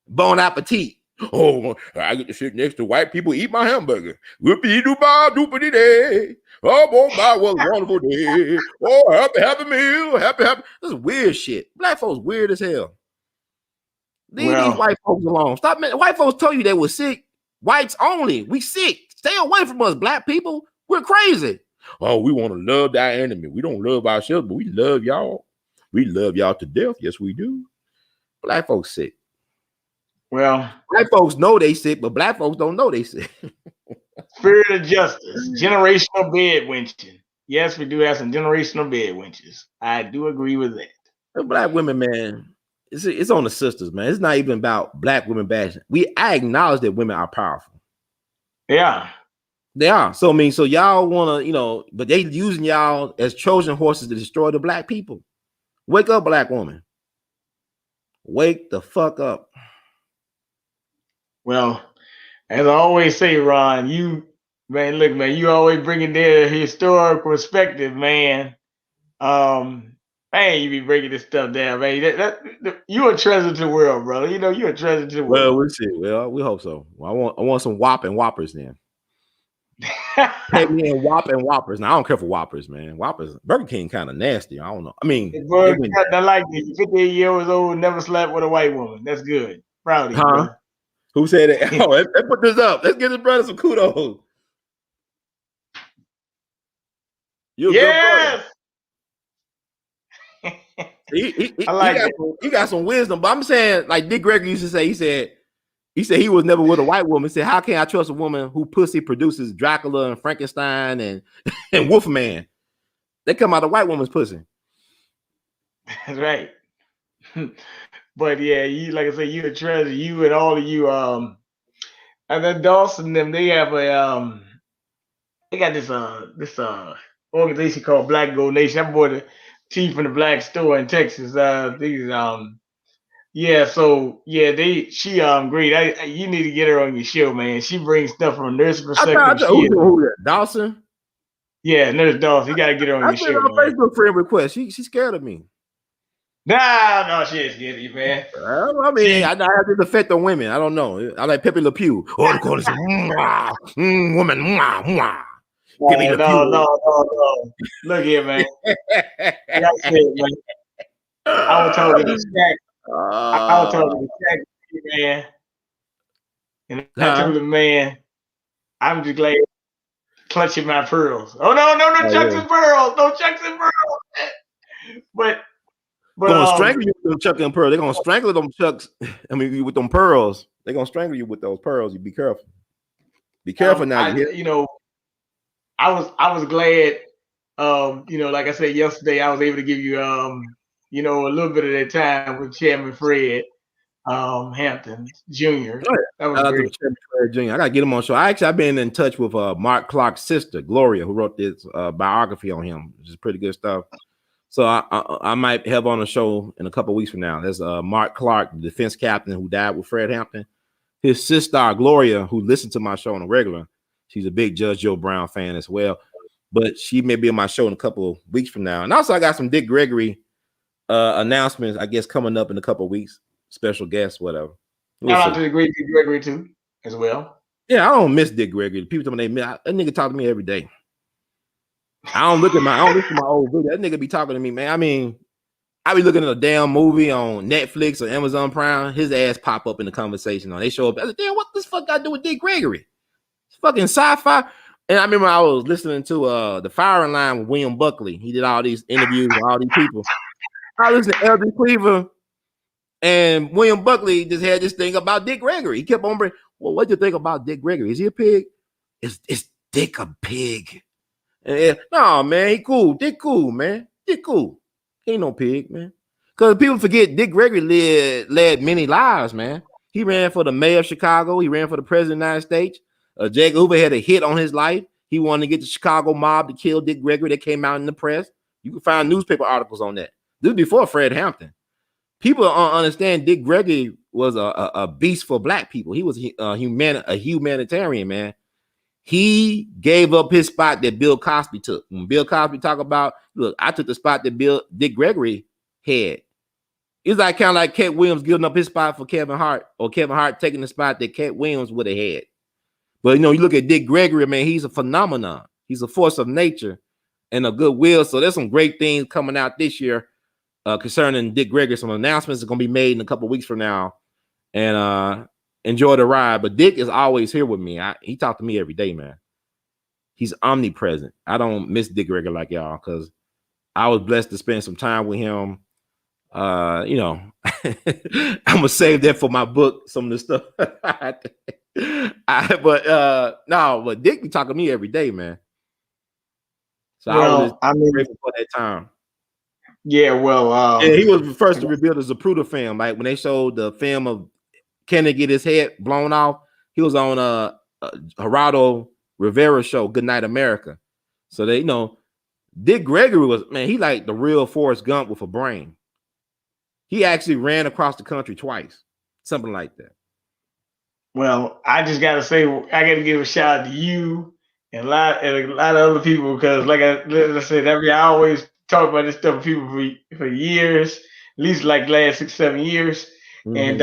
Bon appetit. Oh, I get to sit next to white people, eat my hamburger. Whoopie-doo-bah-doopity-day. Oh, boy, my, what a wonderful day. Oh, happy meal. Happy. This is weird shit. Black folks weird as hell. Leave these white folks alone. Stop, man. White folks told you they were sick. Whites only. We sick. Stay away from us, black people. We're crazy. Oh, we want to love our enemy. We don't love ourselves, but we love y'all. We love y'all to death. Yes, we do. Black folks sick. Well, white folks know they sick, but black folks don't know they sick. Spirit of justice, generational bed winching. Yes, we do have some generational bed winches. I do agree with that. The black women, man, it's on the sisters, man. It's not even about black women bashing. I acknowledge that women are powerful. Yeah. They are. So, I mean, so y'all want to, but they using y'all as Trojan horses to destroy the black people. Wake up, black woman. Wake the fuck up. Well, as I always say, Ron, you always bringing their historic perspective, man. Man, you be breaking this stuff down, man. You a treasure to the world, brother. You know, you a treasure to the Well, world. we'll see. Well, we hope so. Well, I want some Whoppers then. Pay me in Whoppers. Now I don't care for Whoppers, man. Whoppers, Burger King kind of nasty. I don't know. I mean, I like it. 58 years old, never slept with a white woman. That's good. Proud of you, brother. Who said that? Oh, let's put this up. Let's give this brother some kudos. You're a good brother. I like it. He got some wisdom, but I'm saying, like Dick Gregory used to say, he said he was never with a white woman. He said, how can I trust a woman who pussy produces Dracula and Frankenstein and Wolfman? They come out of white woman's pussy. That's right. But yeah, you, like I said, you a treasure. You and all of you, and then Dawson, them, they have they got this organization called Black Gold Nation. I bought a tea from the Black store in Texas. Yeah, so yeah, she great. You need to get her on your show, man. She brings stuff from a nurse perspective. Who Dawson? Yeah, Nurse Dawson. You gotta get her on your show, man. Facebook friend request. She's scared of me. Nah, no, she ain't scared of you, man. I mean, I have this effect on women. I don't know. I like Pepe Le Pew. Oh, the call is woman. No. Look here, man. Like I said, man. I was talking to Shaq. I was talking to Shaq, man. And I told him, man, I'm just glad clutching my pearls. Oh no, Chucks and pearls. No Chucks and pearls. But gonna strangle you with them Chucks and pearls. They're gonna strangle them Chucks. I mean, with them pearls. They're gonna strangle you with those pearls. You be careful. Be careful now. You know, I was glad. You know, like I said yesterday, I was able to give you you know, a little bit of that time with Chairman Fred Hampton Jr. That was great. Fred Jr. I gotta get him on show. I've been in touch with Mark Clark's sister, Gloria, who wrote this biography on him, which is pretty good stuff. So I might have on a show in a couple of weeks from now. There's Mark Clark, the defense captain who died with Fred Hampton. His sister, Gloria, who listened to my show on a regular, she's a big Judge Joe Brown fan as well. But she may be on my show in a couple of weeks from now. And also I got some Dick Gregory announcements, I guess, coming up in a couple of weeks. Special guests, whatever. Shout out to the great Dick Gregory too, as well. Yeah, I don't miss Dick Gregory. People tell me that nigga talk to me every day. I don't listen to my old video. That nigga be talking to me, man. I mean, I be looking at a damn movie on Netflix or Amazon Prime. His ass pop up in the conversation. They show up. I said, damn, what this fuck got to do with Dick Gregory? It's fucking sci-fi. And I remember I was listening to the Firing Line with William Buckley. He did all these interviews with all these people. I listened to Elgin Cleaver, and William Buckley just had this thing about Dick Gregory. He kept on bringing, well, what do you think about Dick Gregory? Is he a pig? Is Dick a pig? And no, man, he cool. Dick cool, man. Dick cool. He ain't no pig, man. Because people forget Dick Gregory led many lives, man. He ran for the mayor of Chicago. He ran for the president of the United States. J. Edgar Hoover had a hit on his life. He wanted to get the Chicago mob to kill Dick Gregory. That came out in the press. You can find newspaper articles on that. This was before Fred Hampton. People don't understand Dick Gregory was a beast for black people. He was a humanitarian, man. He gave up his spot that Bill Cosby took. When Bill Cosby talk about, look, I took the spot that Dick Gregory had. It's like kind of like Cat Williams giving up his spot for Kevin Hart, or Kevin Hart taking the spot that Cat Williams would have had. But, you know, you look at Dick Gregory, man, he's a phenomenon. He's a force of nature and a goodwill. So there's some great things coming out this year concerning Dick Gregory. Some announcements are going to be made in a couple of weeks from now. And enjoy the ride. But Dick is always here with me. He talked to me every day, man. He's omnipresent. I don't miss Dick Gregory like y'all because I was blessed to spend some time with him. You know, I'm gonna save that for my book. Some of the stuff. But Dick be talking to me every day, man. So I was grateful for that time. Yeah, well, he was the first to rebuild the Zapruder film. Like when they showed the film of Kennedy get his head blown off, he was on Gerardo Rivera's show, Good Night America. So they, you know, Dick Gregory was, man, he like the real Forrest Gump with a brain. He actually ran across the country twice, something like that. Well, I just gotta say, I gotta give a shout out to you and a lot of other people because, like I said, I always talked about this stuff with people for years, at least like last 6, 7 years. And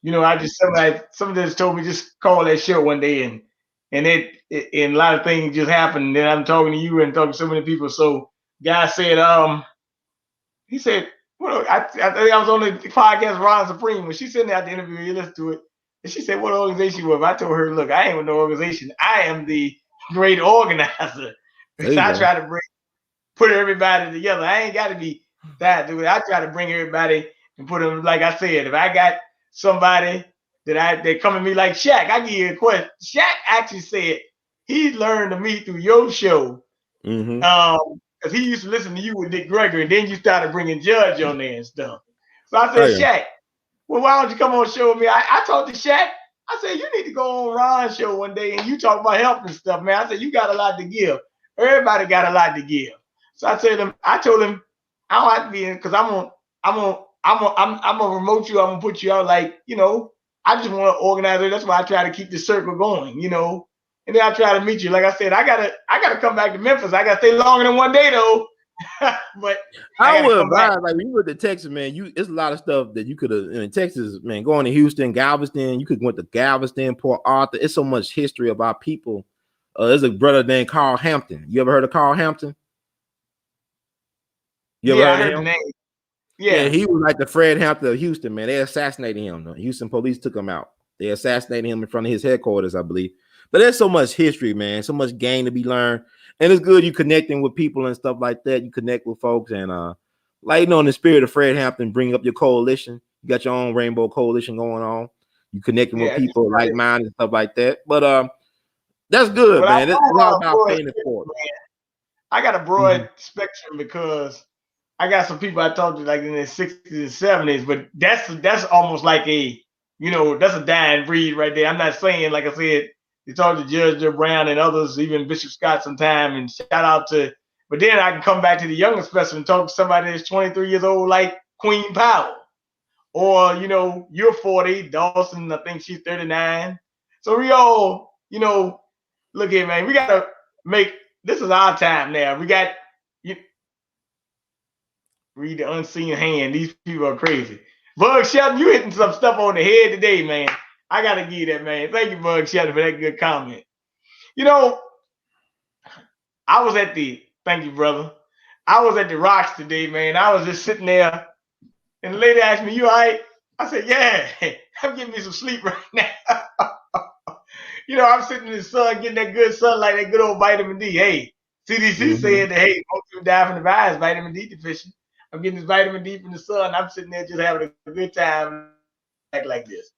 you know, I just somebody just told me just call that show one day, and and a lot of things just happened. And then I'm talking to you and talking to so many people. So guy said, he said, well, I think I was on the podcast Ron Supreme when she sent out the interview. You listen to it, and she said, "What organization you with?" I told her, "Look, I ain't with no organization. I am the great organizer. Because I try to put everybody together. I ain't got to be that dude. I try to bring everybody and put them. Like I said, if I got somebody they come to me like Shaq, I give you a question. Shaq actually said he learned to me through your show. Because he used to listen to you with Dick Gregory, and then you started bringing Judge on there and stuff. So I said, Shaq, well, why don't you come on the show with me? I told the Shaq, I said, you need to go on Ron's show one day and you talk about health and stuff, man. I said, you got a lot to give. Everybody got a lot to give. So I told him, I don't have to be in because I'm gonna remote you. I'm gonna put you out like, you know, I just want to organize it. That's why I try to keep the circle going, you know. And then I try to meet you. Like I said, I gotta come back to Memphis. I gotta stay longer than one day though. But I would advise, like when you went to Texas, man, it's a lot of stuff that you could have in Texas, man. Going to Houston, Galveston, you could went to Galveston, Port Arthur. It's so much history about people. There's a brother named Carl Hampton. You ever heard of Carl Hampton? You ever heard of him? The name. Yeah, he was like the Fred Hampton of Houston, man. They assassinated him. The Houston police took him out. They assassinated him in front of his headquarters, I believe. But there's so much history, man. So much game to be learned. And it's good you connecting with people and stuff like that. You connect with folks and like, you know, in the spirit of Fred Hampton, bring up your coalition. You got your own Rainbow Coalition going on. You connecting with people like mine and stuff like that. But that's good, man. It's all about paying it forward. I got a broad spectrum because I got some people I talked to like in the 60s and 70s, but that's almost like a, you know, that's a dying breed right there. I'm not saying, like I said, you talk to Judge Joe Brown and others, even Bishop Scott sometime, and shout out to, but then I can come back to the younger specimen and talk to somebody that's 23 years old like Queen Powell. Or, you know, you're 40, Dawson, I think she's 39. So we all, you know, look here, man, we got to make, this is our time now. We got, read the unseen hand. These people are crazy. Bug Shelton, you hitting some stuff on the head today, man. I got to give you that, man. Thank you, Bug Shelton, for that good comment. You know, I was at the, thank you, brother. I was at the Rocks today, man. I was just sitting there, and the lady asked me, you all right? I said, yeah, I'm getting me some sleep right now. You know, I'm sitting in the sun, getting that good sunlight, that good old vitamin D. Hey, CDC said that, hey, most people die from the virus, vitamin D deficient. I'm getting this vitamin D from the sun. I'm sitting there just having a good time like this.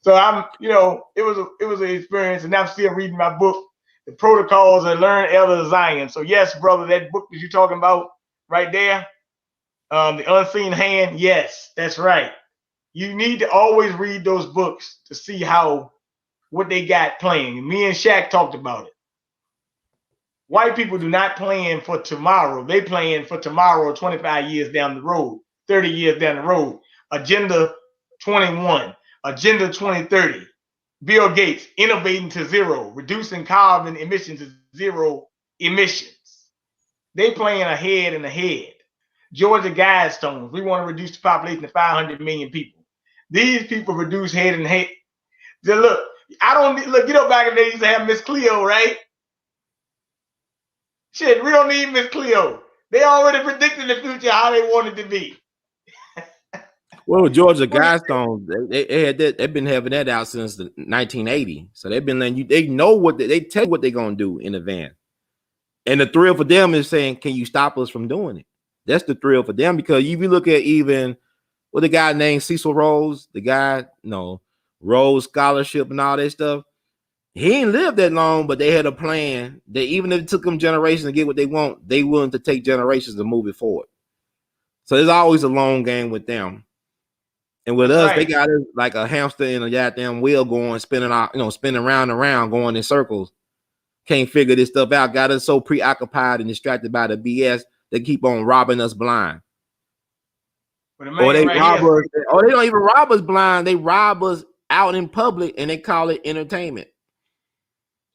So I'm, you know, it was an experience, and I'm still reading my book, The Protocols of Learned Elder Zion. So yes, brother, that book that you're talking about right there, The Unseen Hand, yes, that's right. You need to always read those books to see what they got playing. Me and Shaq talked about it. White people do not plan for tomorrow. They plan for tomorrow 25 years down the road, 30 years down the road. Agenda 21, Agenda 2030. Bill Gates, innovating to zero, reducing carbon emissions to zero emissions. They plan ahead and ahead. Georgia Guidestones, we want to reduce the population to 500 million people. These people reduce head and head. Look, you know, back in the day, you used to have Miss Cleo, right? Shit, we don't need Miss Cleo. They already predicted the future how they want it to be. Well, Georgia Guidestones, they've been having that out since the 1980. So they've been letting you, they know they tell you what they're gonna do in advance. And the thrill for them is saying, can you stop us from doing it? That's the thrill for them, because if you look at even the guy named Cecil Rhodes, the guy, Rhodes Scholarship and all that stuff. He ain't lived that long, but they had a plan that even if it took them generations to get what they want, they willing to take generations to move it forward. So there's always a long game with them. And with us, they got it like a hamster in a goddamn wheel going, spinning round and round, going in circles. Can't figure this stuff out. Got us so preoccupied and distracted by the BS, they keep on robbing us blind. Or they rob us, or they don't even rob us blind. They rob us out in public and they call it entertainment.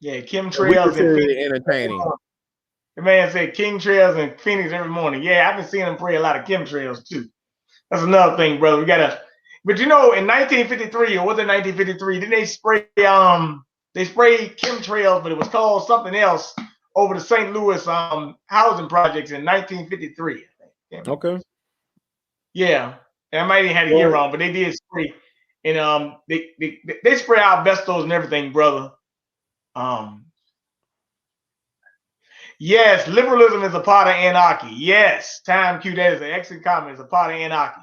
Yeah, chemtrails and entertaining. The man said chemtrails in Phoenix every morning. Yeah, I've been seeing them pray a lot of chemtrails too. That's another thing, brother. We gotta. But in 1953 or was it 1953? Didn't they spray they sprayed chemtrails, but it was called something else over the St. Louis housing projects in 1953. I think. Okay. Yeah, and I might even had the year wrong, but they did spray, and they spray asbestos and everything, brother. Yes, liberalism is a part of anarchy. Yes, time Q, that is an excellent comment. It's a part of anarchy.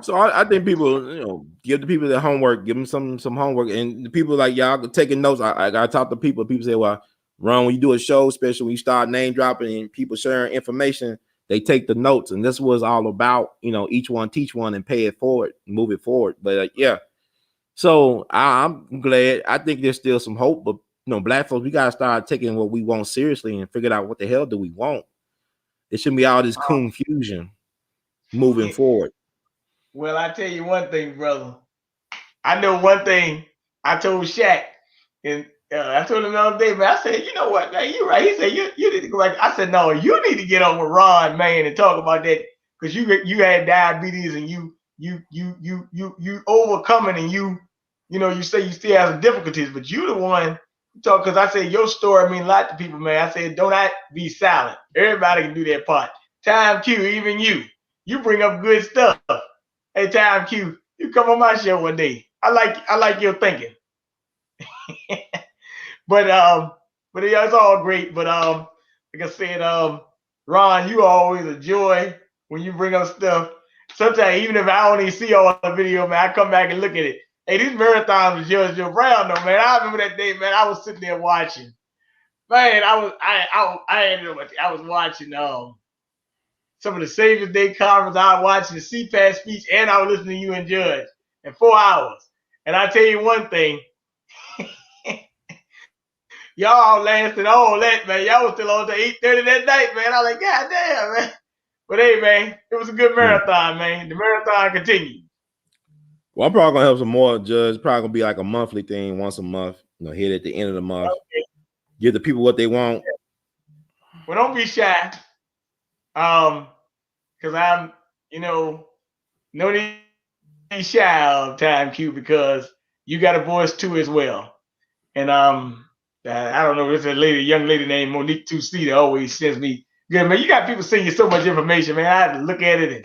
So I think people, give the people their homework, give them some homework, and the people like y'all taking notes. I talk to people. People say, "Well, Ron, when you do a show, especially when you start name dropping and people sharing information, they take the notes." And this was all about, each one teach one and pay it forward, move it forward. But yeah, so I'm glad. I think there's still some hope, but Black folks, we gotta start taking what we want seriously and figure out what the hell do we want. It shouldn't be all this confusion moving forward. Well, I tell you one thing, brother. I know one thing. I told Shaq, and I told him the other day, man. I said, you know what, man, you're right. He said, you need to go back. I said, no, you need to get on with Ron, man, and talk about that because you had diabetes and you overcoming and you say you still have some difficulties, but you the one talk because I said your story mean a lot to people, man. I said, don't be silent. Everybody can do their part. Time Q, even you bring up good stuff. Hey, Time Q, you come on my show one day. I like your thinking. but yeah, it's all great. But like I said, Ron, you always a joy when you bring up stuff. Sometimes even if I don't even see all the video, man, I come back and look at it. Hey, these marathons with Judge Joe Brown, though, man. I remember that day, man. I was sitting there watching. Man, I was watching some of the Savior's Day conference. I was watching the CPAC speech, and I was listening to you and Judge in 4 hours. And I tell you one thing, y'all lasted all that, man. Y'all was still on to 8:30 that night, man. I was like, God damn, man. But hey, man, it was a good marathon, man. The marathon continued. Well, I'm probably gonna have some more, Judge. Probably gonna be like a monthly thing, once a month. Hit at the end of the month. Okay. Give the people what they want. Well, don't be shy. Because I'm, no need to be shy of Time Q because you got a voice too as well. And I don't know, there's a young lady named Monique 2C that always sends me good, man. You got people sending you so much information, man. I have to look at it and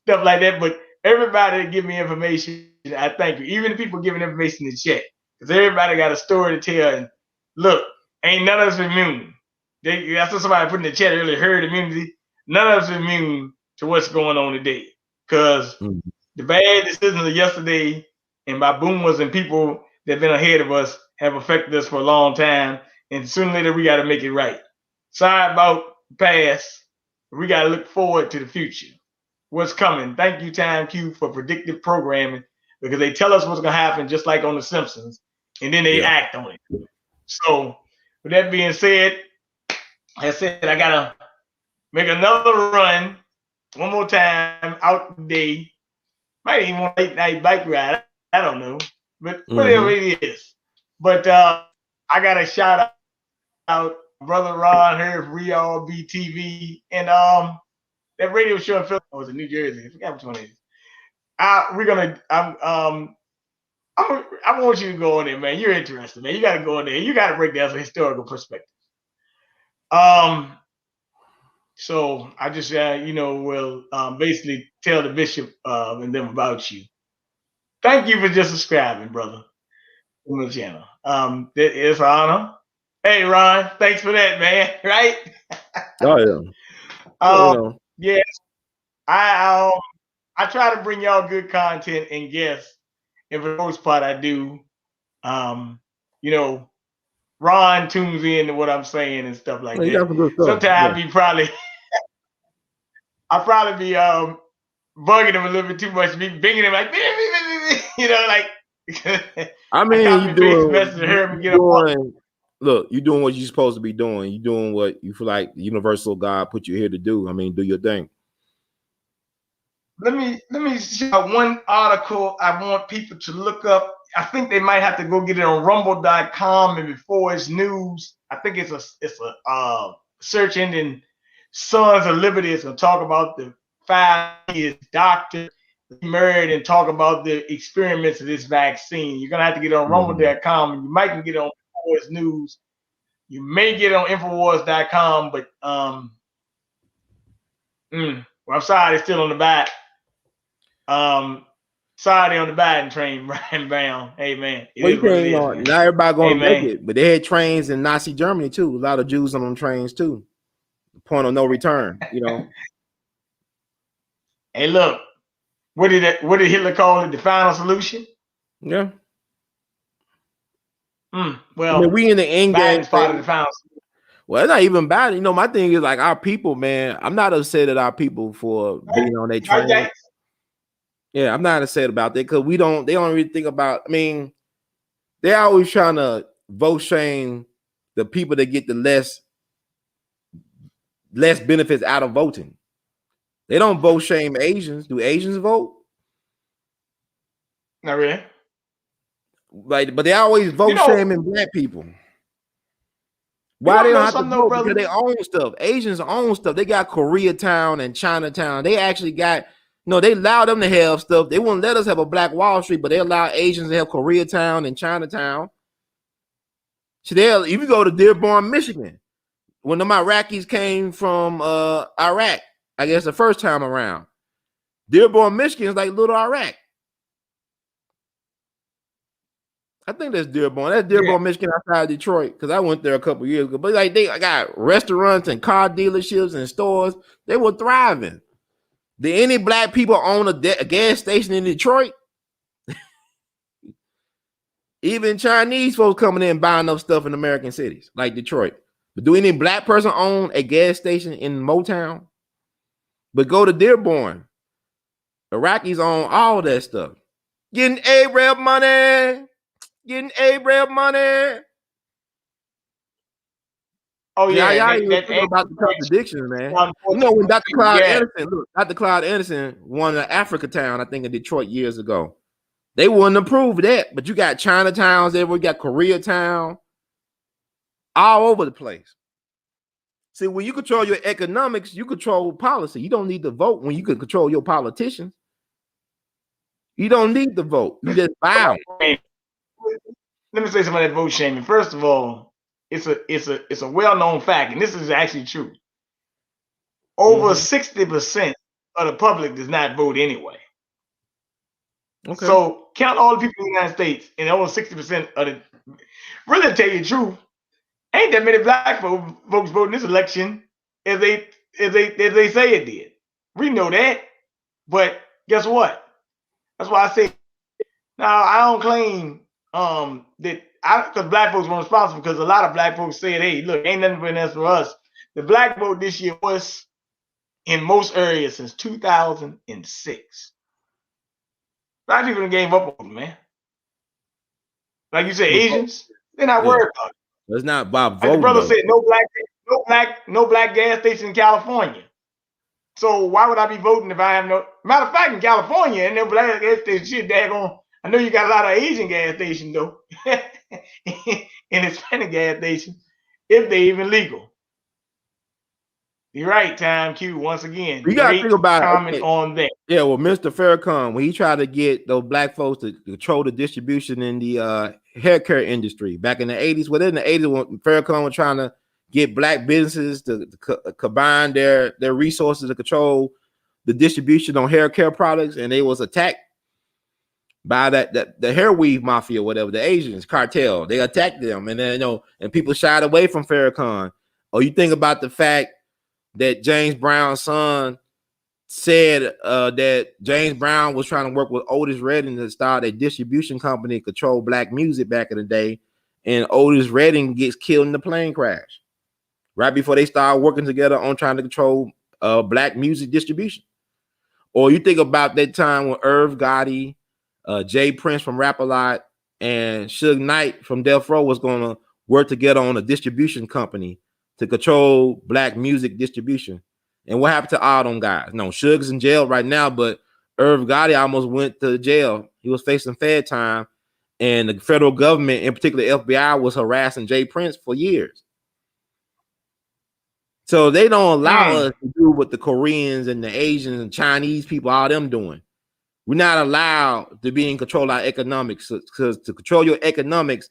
stuff like that. But everybody that give me information, I thank you. Even the people giving information in chat, because everybody got a story to tell. And look, ain't none of us immune. That's what somebody put in the chat earlier. Herd immunity. None of us immune to what's going on today, because the bad decisions of yesterday and by boomers and people that have been ahead of us have affected us for a long time, and sooner or later we got to make it right. Sorry about the past. We got to look forward to the future. What's coming? Thank you, Time Q, for predictive programming, because they tell us what's going to happen, just like on The Simpsons, and then they act on it. So, with that being said, I got to make another run one more time out today. Might even want a late night bike ride. I don't know. But whatever it is. But I got to shout out Brother Ron here for Real BTV. And that radio show in Philadelphia was in New Jersey. I forgot which one it is. I want you to go in there, man. You're interested, man. You got to go in there. You got to break down some historical perspective. So I just, will basically tell the bishop and them about you. Thank you for just subscribing, brother, to my channel. It's an honor. Hey, Ron, thanks for that, man. Right? Oh, yeah. Yes, I try to bring y'all good content and guests, and for the most part, I do. Ron tunes in to what I'm saying and stuff like that. Sometimes I'll probably be bugging him a little bit too much, be binging him like, like. I mean, you're doing what you're supposed to be doing. You're doing what you feel like the universal God put you here to do. I mean, do your thing. Let me show one article I want people to look up I think they might have to go get it on rumble.com, and before it's news, I think it's a search engine. Sons of Liberty is gonna talk about the 5 years doctor married and talk about the experiments of this vaccine. You're gonna have to get it on rumble.com, and you might can get it on Infowars News. You may get it on Infowars.com, but well, I'm sorry, it's still on the back. Sorry, on the Biden train, Brian Brown. Hey, man. Not everybody going to make it, but they had trains in Nazi Germany, too. A lot of Jews on them trains, too. Point of no return, you know. Hey, look, what did Hitler call it? The final solution? Yeah. Well, I mean, we in the end game. Biden's part of the final solution. Well, it's not even bad. You know, my thing is like our people, man. I'm not upset at our people for being on their train. Yeah, I'm not upset about that because they don't really think about. I mean, they're always trying to vote shame the people that get the less benefits out of voting. They don't vote shame Asians. Do Asians vote? Not really. Like, but they always vote shaming black people. Why they don't have to vote? Because they own stuff. Asians own stuff. They got Koreatown and Chinatown. They actually got. No, they allow them to have stuff. They won't let us have a Black Wall Street, but they allow Asians to have Koreatown and Chinatown. So if you go to Dearborn, Michigan, when the Iraqis came from Iraq, I guess the first time around, Dearborn, Michigan is like little Iraq. I think that's Dearborn. That's Dearborn, Michigan, outside Detroit, because I went there a couple years ago. But like they got restaurants and car dealerships and stores. They were thriving. Did any black people own a gas station in Detroit? Even Chinese folks coming in buying up stuff in American cities like Detroit. But do any black person own a gas station in Motown? But go to Dearborn. Iraqis own all that stuff. Getting Arab money. Getting Arab money. Oh yeah, y'all even think about the contradictions, man. You know when Dr. Clyde Anderson, Dr. Clyde Anderson won the Africa Town, I think in Detroit years ago. They wouldn't approve that, but you got Chinatowns everywhere, you got Koreatown, all over the place. See, when you control your economics, you control policy. You don't need to vote when you can control your politicians. You don't need to vote. You just bow. Let me say something about that vote shaming. First of all, it's a well-known fact, and this is actually true. Over 60% of the public does not vote anyway. Okay. So count all the people in the United States, and over 60% of the. Really, to tell you the truth, ain't that many black folks voting this election as they say it did. We know that, but guess what? That's why I say now I don't claim that. Because black folks weren't responsible, because a lot of black folks said, hey, look, ain't nothing been else for us. The black vote this year was in most areas since 2006. Black people gave up on it, man. Like you said, Asians, they're not worried about it. It's not about voting. Like the brother said, no black gas station in California. So why would I be voting if I have no? Matter of fact, in California, and no black gas station shit daggone. I know you got a lot of Asian gas stations though. And Hispanic gas stations, if they even legal. You're right, Time Q. Once again, you gotta think about comment on that. Yeah, well, Mr. Farrakhan, when he tried to get those black folks to control the distribution in the hair care industry back in the 80s, within the 80s, when Farrakhan was trying to get black businesses to combine their resources to control the distribution on hair care products, and they was attacked by the hair weave mafia, whatever, the Asians cartel. They attacked them, and then and people shied away from Farrakhan. Or you think about the fact that James Brown's son said that James Brown was trying to work with Otis Redding to start a distribution company to control black music back in the day, and Otis Redding gets killed in the plane crash right before they start working together on trying to control black music distribution. Or you think about that time when Irv Gotti, Jay Prince from Rap-A-Lot, and Suge Knight from Death Row was going to work together on a distribution company to control black music distribution. And what happened to all them guys? No, Suge's in jail right now, but Irv Gotti almost went to jail. He was facing Fed time, And the federal government, in particular FBI, was harassing Jay Prince for years. So they don't allow us to do what the Koreans and the Asians and Chinese people, all them doing. We're not allowed to be in control of our economics, because to control your economics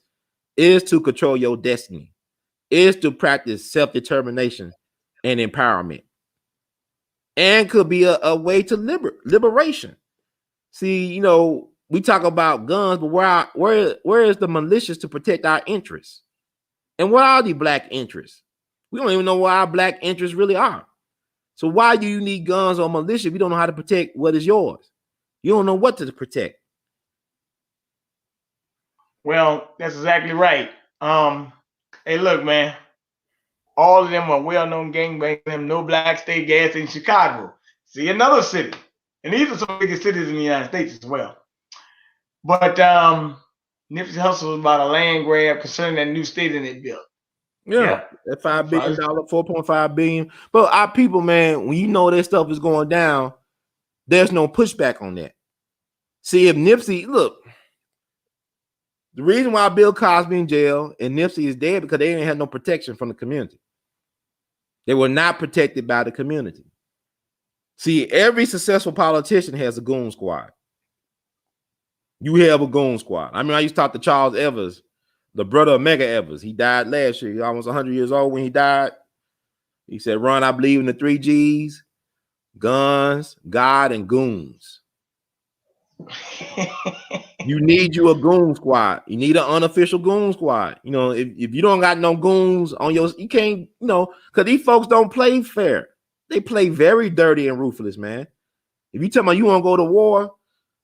is to control your destiny, is to practice self-determination and empowerment, and could be a way to liberation. See, we talk about guns, but where is the militias to protect our interests? And what are the black interests? We don't even know what our black interests really are. So why do you need guns or militia if you don't know how to protect what is yours? You don't know what to protect. Well, that's exactly right. Hey, look, man. All of them are well-known gangbangers. Them no black state gas in Chicago. See, another city, and these are some biggest cities in the United States as well. But Nipsey Hussle was about a land grab concerning that new stadium they built. Yeah, that $5 billion, $4.5 billion. But our people, man, when you know that stuff is going down, there's no pushback on that. See, if Nipsey, look, the reason why Bill Cosby in jail and Nipsey is dead because they didn't have no protection from the community. They were not protected by the community. See, every successful politician has a goon squad. You have a goon squad. I mean, I used to talk to Charles Evers, the brother of Medgar Evers. He died last year. He almost 100 years old when he died. He said, Ron, I believe in the 3 G's, guns, God, and goons. You need you a goon squad. You need an unofficial goon squad. If you don't got no goons on you can't, because these folks don't play fair. They play very dirty and ruthless, man. If you tell me you want to go to war,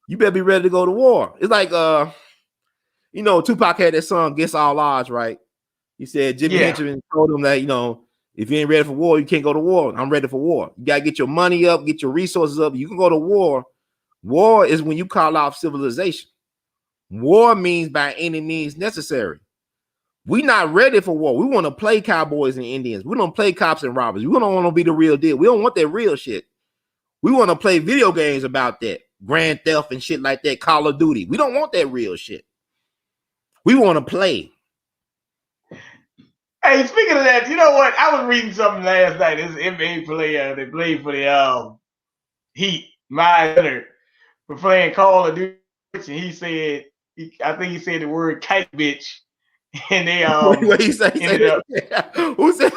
you better be ready to go to war. It's like, Tupac had that song, Against All Odds, right? He said Jimmy Henchman told him that, if you ain't ready for war, you can't go to war. I'm ready for war. You got to get your money up, get your resources up. You can go to war. War is when you call off civilization. War means by any means necessary. We're not ready for war. We want to play cowboys and Indians. We don't play cops and robbers. We don't want to be the real deal. We don't want that real shit. We want to play video games about that. Grand Theft and shit like that. Call of Duty. We don't want that real shit. We want to play. Hey, speaking of that, you know what? I was reading something last night. This NBA player, they played for the Heat, Myers Leonard, for playing Call of Duty. And he said, I think he said the word kite bitch. And they what he say? ended up. Who said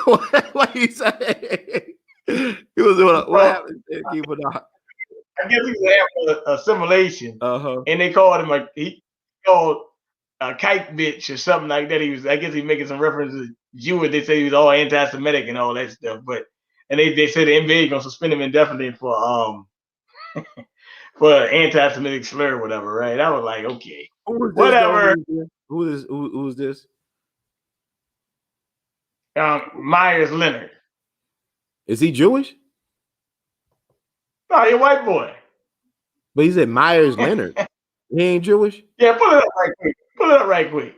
what he say? He was doing what happened? Keep it on. I guess he was having a simulation, and they called him he called a kite bitch or something like that. I guess he making some references to Jewish. They say he was all anti-Semitic and all that stuff. And they said the NBA gonna suspend him indefinitely for for anti-Semitic slur or whatever, right? I was like, okay, whatever. Who is this? Myers Leonard. Is he Jewish? No, he's a white boy. But he said Myers Leonard. He ain't Jewish? Yeah, pull it up right quick.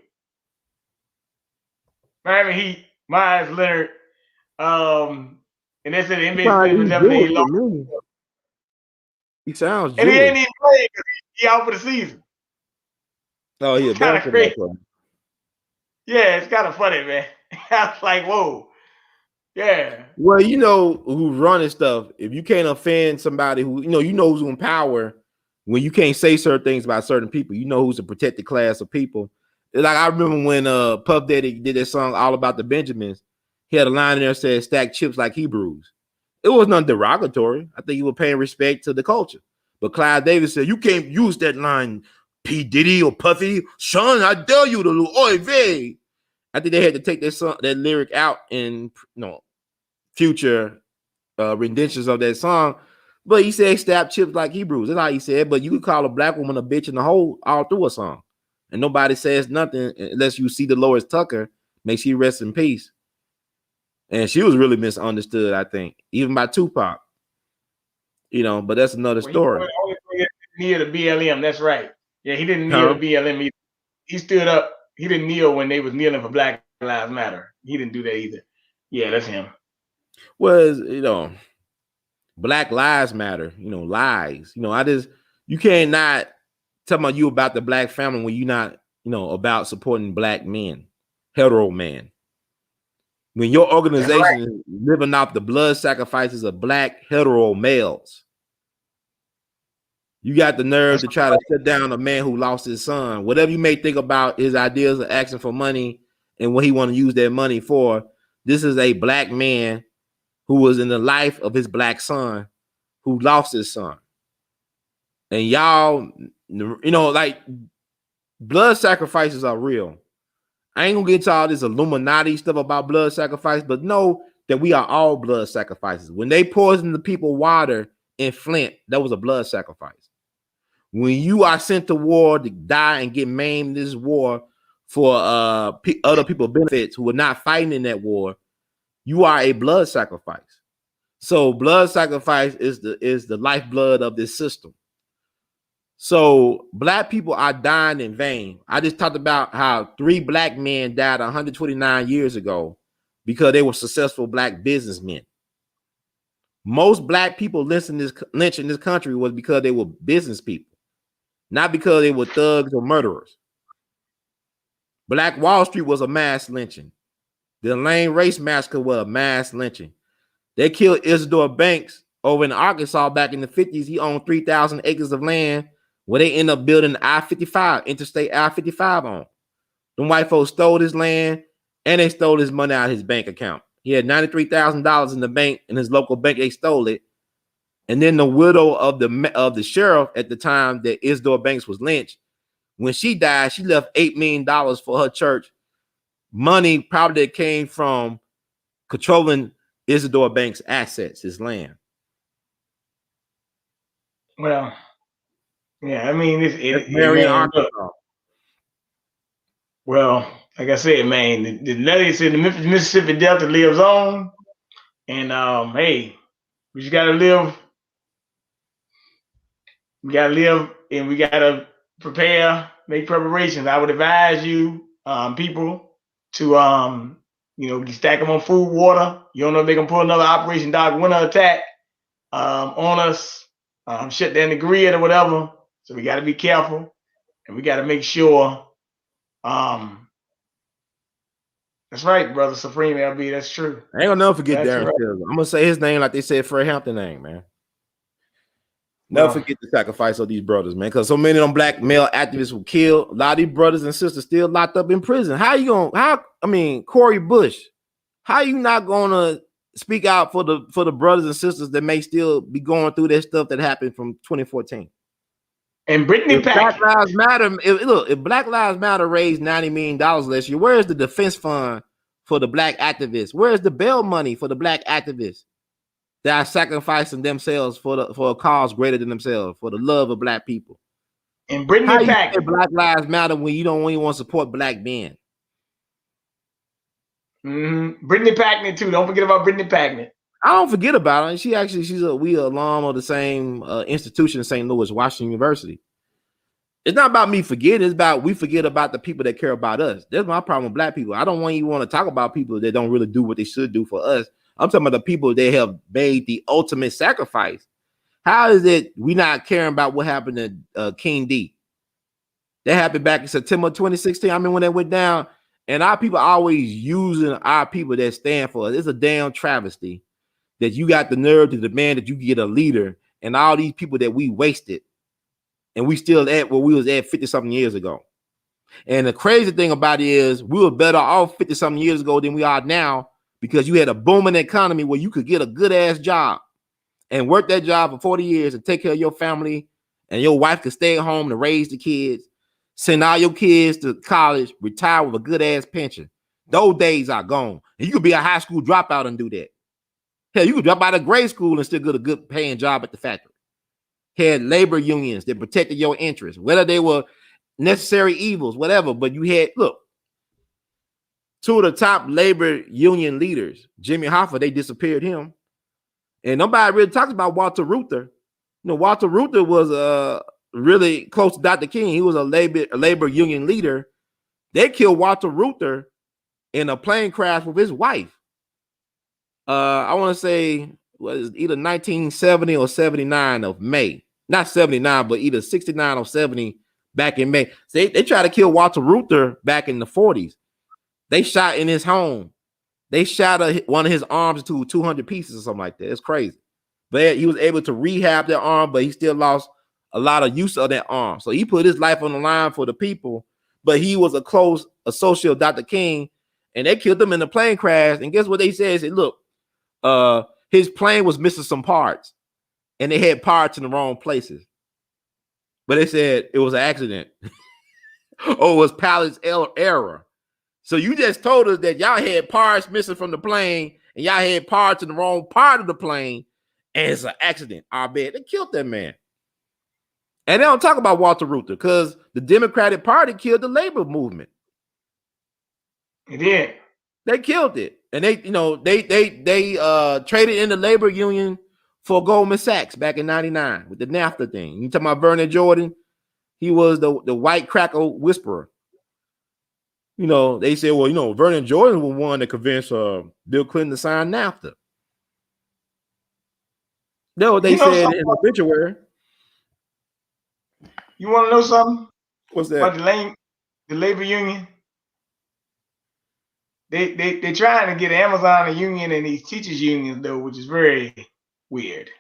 Miami Heat, Myers Leonard. And they said the NBA he sounds Jewish. And he ain't even playing because he out for the season. Oh, yeah. Kind of crazy. Yeah, it's kind of funny, man. I was like, whoa. Yeah. Well, who's running stuff. If you can't offend somebody who, who's in power, when you can't say certain things about certain people, who's a protected class of people. Like I remember when Puff Daddy did that song All About the Benjamins, he had a line in there that said stack chips like Hebrews. It was nothing derogatory. I think he was paying respect to the culture. But Clive Davis said, you can't use that line, P. Diddy or Puffy. Son, I dare you to do oy vey. I think they had to take that lyric out in future renditions of that song. But he said stab chips like Hebrews. That's how he said. But you could call a black woman a bitch in the hole all through a song. And nobody says nothing unless you see Dolores Tucker. May she rest in peace. And she was really misunderstood, I think, even by Tupac. But that's another story. He didn't kneel to BLM. That's right. Yeah, he didn't kneel to BLM either. He stood up. He didn't kneel when they was kneeling for Black Lives Matter. He didn't do that either. Yeah, that's him. Well, Black Lives Matter, lies. You can't not tell you about the black family when you're not about supporting black men, hetero men. When your organization is living off the blood sacrifices of black hetero males, you got the nerve to try to shut down a man who lost his son. Whatever you may think about his ideas of asking for money and what he want to use that money for, this is a black man who was in the life of his black son who lost his son. And y'all, like blood sacrifices are real. I ain't gonna get to all this Illuminati stuff about blood sacrifice, but know that we are all blood sacrifices. When they poisoned the people water in Flint, that was a blood sacrifice. When you are sent to war to die and get maimed in this war for other people's benefits who are not fighting in that war, you are a blood sacrifice. So blood sacrifice is the lifeblood of this system. So black people are dying in vain. I just talked about how 3 black men died 129 years ago because they were successful black businessmen. Most black people lynched in this country was because they were business people, not because they were thugs or murderers. Black Wall Street was a mass lynching. The Lane Race Massacre was a mass lynching. They killed Isidore Banks over in Arkansas back in the 50s. He owned 3,000 acres of land where they end up building I-55, Interstate I-55 on. Them white folks stole his land and they stole his money out of his bank account. He had $93,000 in the bank, in his local bank. They stole it. And then the widow of the sheriff at the time that Isidore Banks was lynched, when she died, she left $8 million for her church. Money probably that came from controlling Isidore Banks' assets, his land. Well, yeah, I mean, Arkansas. Well, like I said, man, the lady said the Memphis, Mississippi Delta lives on, and hey, we just gotta live. We gotta live, and we gotta prepare, make preparations. I would advise you, people, to stack them on food, water. You don't know if they can pull another Operation Dark Winter attack on us, shut down the grid or whatever. So we got to be careful, and we got to make sure. That's right, brother Supreme LB. That's true. I ain't gonna never forget Darren Stills. I'm gonna say his name like they said Fred Hampton name, man. Never forget the sacrifice of these brothers, man, because so many of them black male activists were killed. A lot of these brothers and sisters still locked up in prison. Corey Bush, how you not gonna speak out for the brothers and sisters that may still be going through that stuff that happened from 2014? And Brittany Black Lives Matter, if Black Lives Matter raised $90 million last year, where is the defense fund for the black activists? Where is the bail money for the black activists that are sacrificing themselves for a cause greater than themselves, for the love of black people? And Brittany Pack, Black Lives Matter when you don't even want to support black men. Brittany Packnett too. Don't forget about Brittany Packnett. I don't forget about her. We alum of the same institution in St. Louis, Washington University. It's not about me forgetting. It's about we forget about the people that care about us. That's my problem with black people. I don't want to talk about people that don't really do what they should do for us. I'm talking about the people that have made the ultimate sacrifice. How is it we not caring about what happened to King D? That happened back in September 2016. I mean, when that went down, and our people always using our people that stand for us. It's a damn travesty that you got the nerve to demand that you get a leader and all these people that we wasted, and we still at where we was at 50-something years ago. And the crazy thing about it is we were better off 50-something years ago than we are now because you had a booming economy where you could get a good-ass job and work that job for 40 years and take care of your family, and your wife could stay at home to raise the kids, send all your kids to college, retire with a good-ass pension. Those days are gone. And you could be a high school dropout and do that. Hell, you could drop out of grade school and still get a good paying job at the factory. Had labor unions that protected your interests, whether they were necessary evils, whatever. But you had, look, two of the top labor union leaders, Jimmy Hoffa, they disappeared him. And nobody really talks about Walter Reuther. Walter Reuther was really close to Dr. King. He was a labor union leader. They killed Walter Reuther in a plane crash with his wife. I want to say was either 1970 or 79 of May. Not 79, but either 69 or 70 back in May. They tried to kill Walter Reuther back in the 40s. They shot in his home. They shot one of his arms to 200 pieces or something like that. It's crazy. But he was able to rehab that arm, but he still lost a lot of use of that arm. So he put his life on the line for the people, but he was a close associate of Dr. King, and they killed him in a plane crash. And guess what they said? They said, look, his plane was missing some parts, and they had parts in the wrong places. But they said it was an accident. Or it was pilot's error. So you just told us that y'all had parts missing from the plane, and y'all had parts in the wrong part of the plane, and it's an accident. I bet they killed that man. And they don't talk about Walter Reuther because the Democratic Party killed the labor movement. It did. They killed it, and they traded in the labor union for Goldman Sachs back in '99 with the NAFTA thing. You talking about Vernon Jordan? He was the white cracker whisperer. They said, well, Vernon Jordan was one that convinced Bill Clinton to sign NAFTA. No, they said in the obituary. You want to know something? What's that? About the labor union? They're trying to get Amazon a union and these teachers unions though, which is very weird.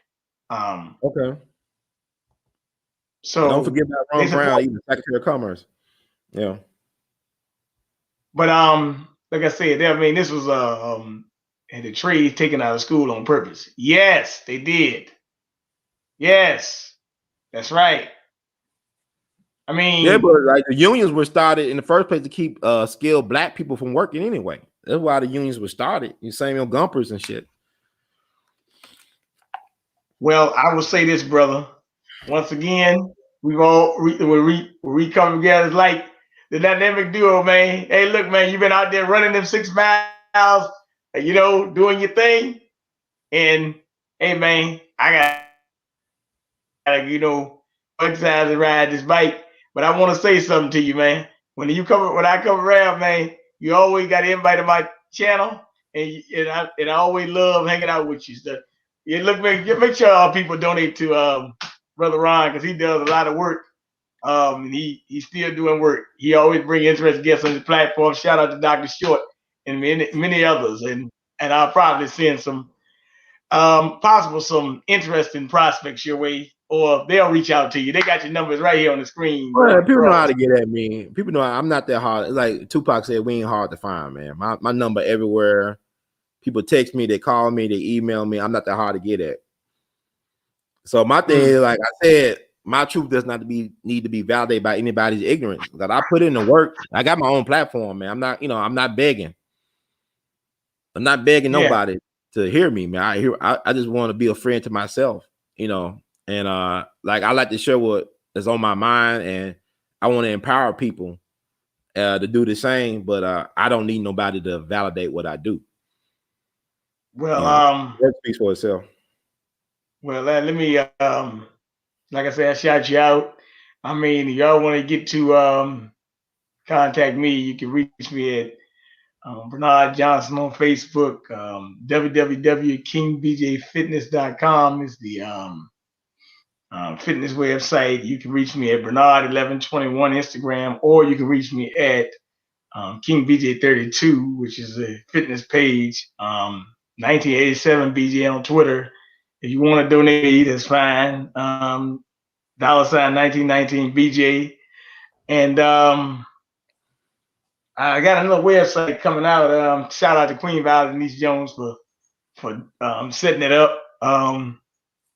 Okay. So don't forget about Ron Brown, even Secretary of Commerce. Yeah. But like I said, this was and the trade taken out of school on purpose. Yes, they did. Yes, that's right. Yeah, but like the unions were started in the first place to keep skilled black people from working anyway. That's why the unions were started. You Samuel Gompers and shit. Well, I will say this, brother. Once again, we've all we come together like the dynamic duo, man. Hey, look, man, you've been out there running them 6 miles, doing your thing. And hey, man, I gotta, exercise and ride this bike. But I want to say something to you, man. When I come around, man, you always got to invite to my channel, and I always love hanging out with you. So, make sure all people donate to Brother Ron because he does a lot of work. And he's still doing work. He always brings interesting guests on the platform. Shout out to Dr. Short and many others. And I'll probably send some some interesting prospects your way, or they'll reach out to you. They got your numbers right here on the screen. Well, people know how to get at me. People know I'm not that hard. Like Tupac said, we ain't hard to find, man. My number everywhere. People text me, they call me, they email me. I'm not that hard to get at. So my thing is, like I said, my truth does not need to be validated by anybody's ignorance. That I put in the work. I got my own platform, man. I'm not begging. I'm not begging nobody to hear me, man. I just want to be a friend to myself, and like I like to share what is on my mind, and I want to empower people to do the same, but I don't need nobody to validate what I do. Well, that speaks for itself. Well, let me like I said, I shout you out. I mean, if y'all want to get to contact me, you can reach me at Bernard Johnson on Facebook. www.kingbjfitness.com is the fitness website. You can reach me at Bernard1121 Instagram, or you can reach me at KingBJ32, which is a fitness page. 1987 BJ on Twitter. If you want to donate, that's fine. $1919 BJ. And I got another website coming out. Shout out to Queen Violet Denise Jones for setting it up.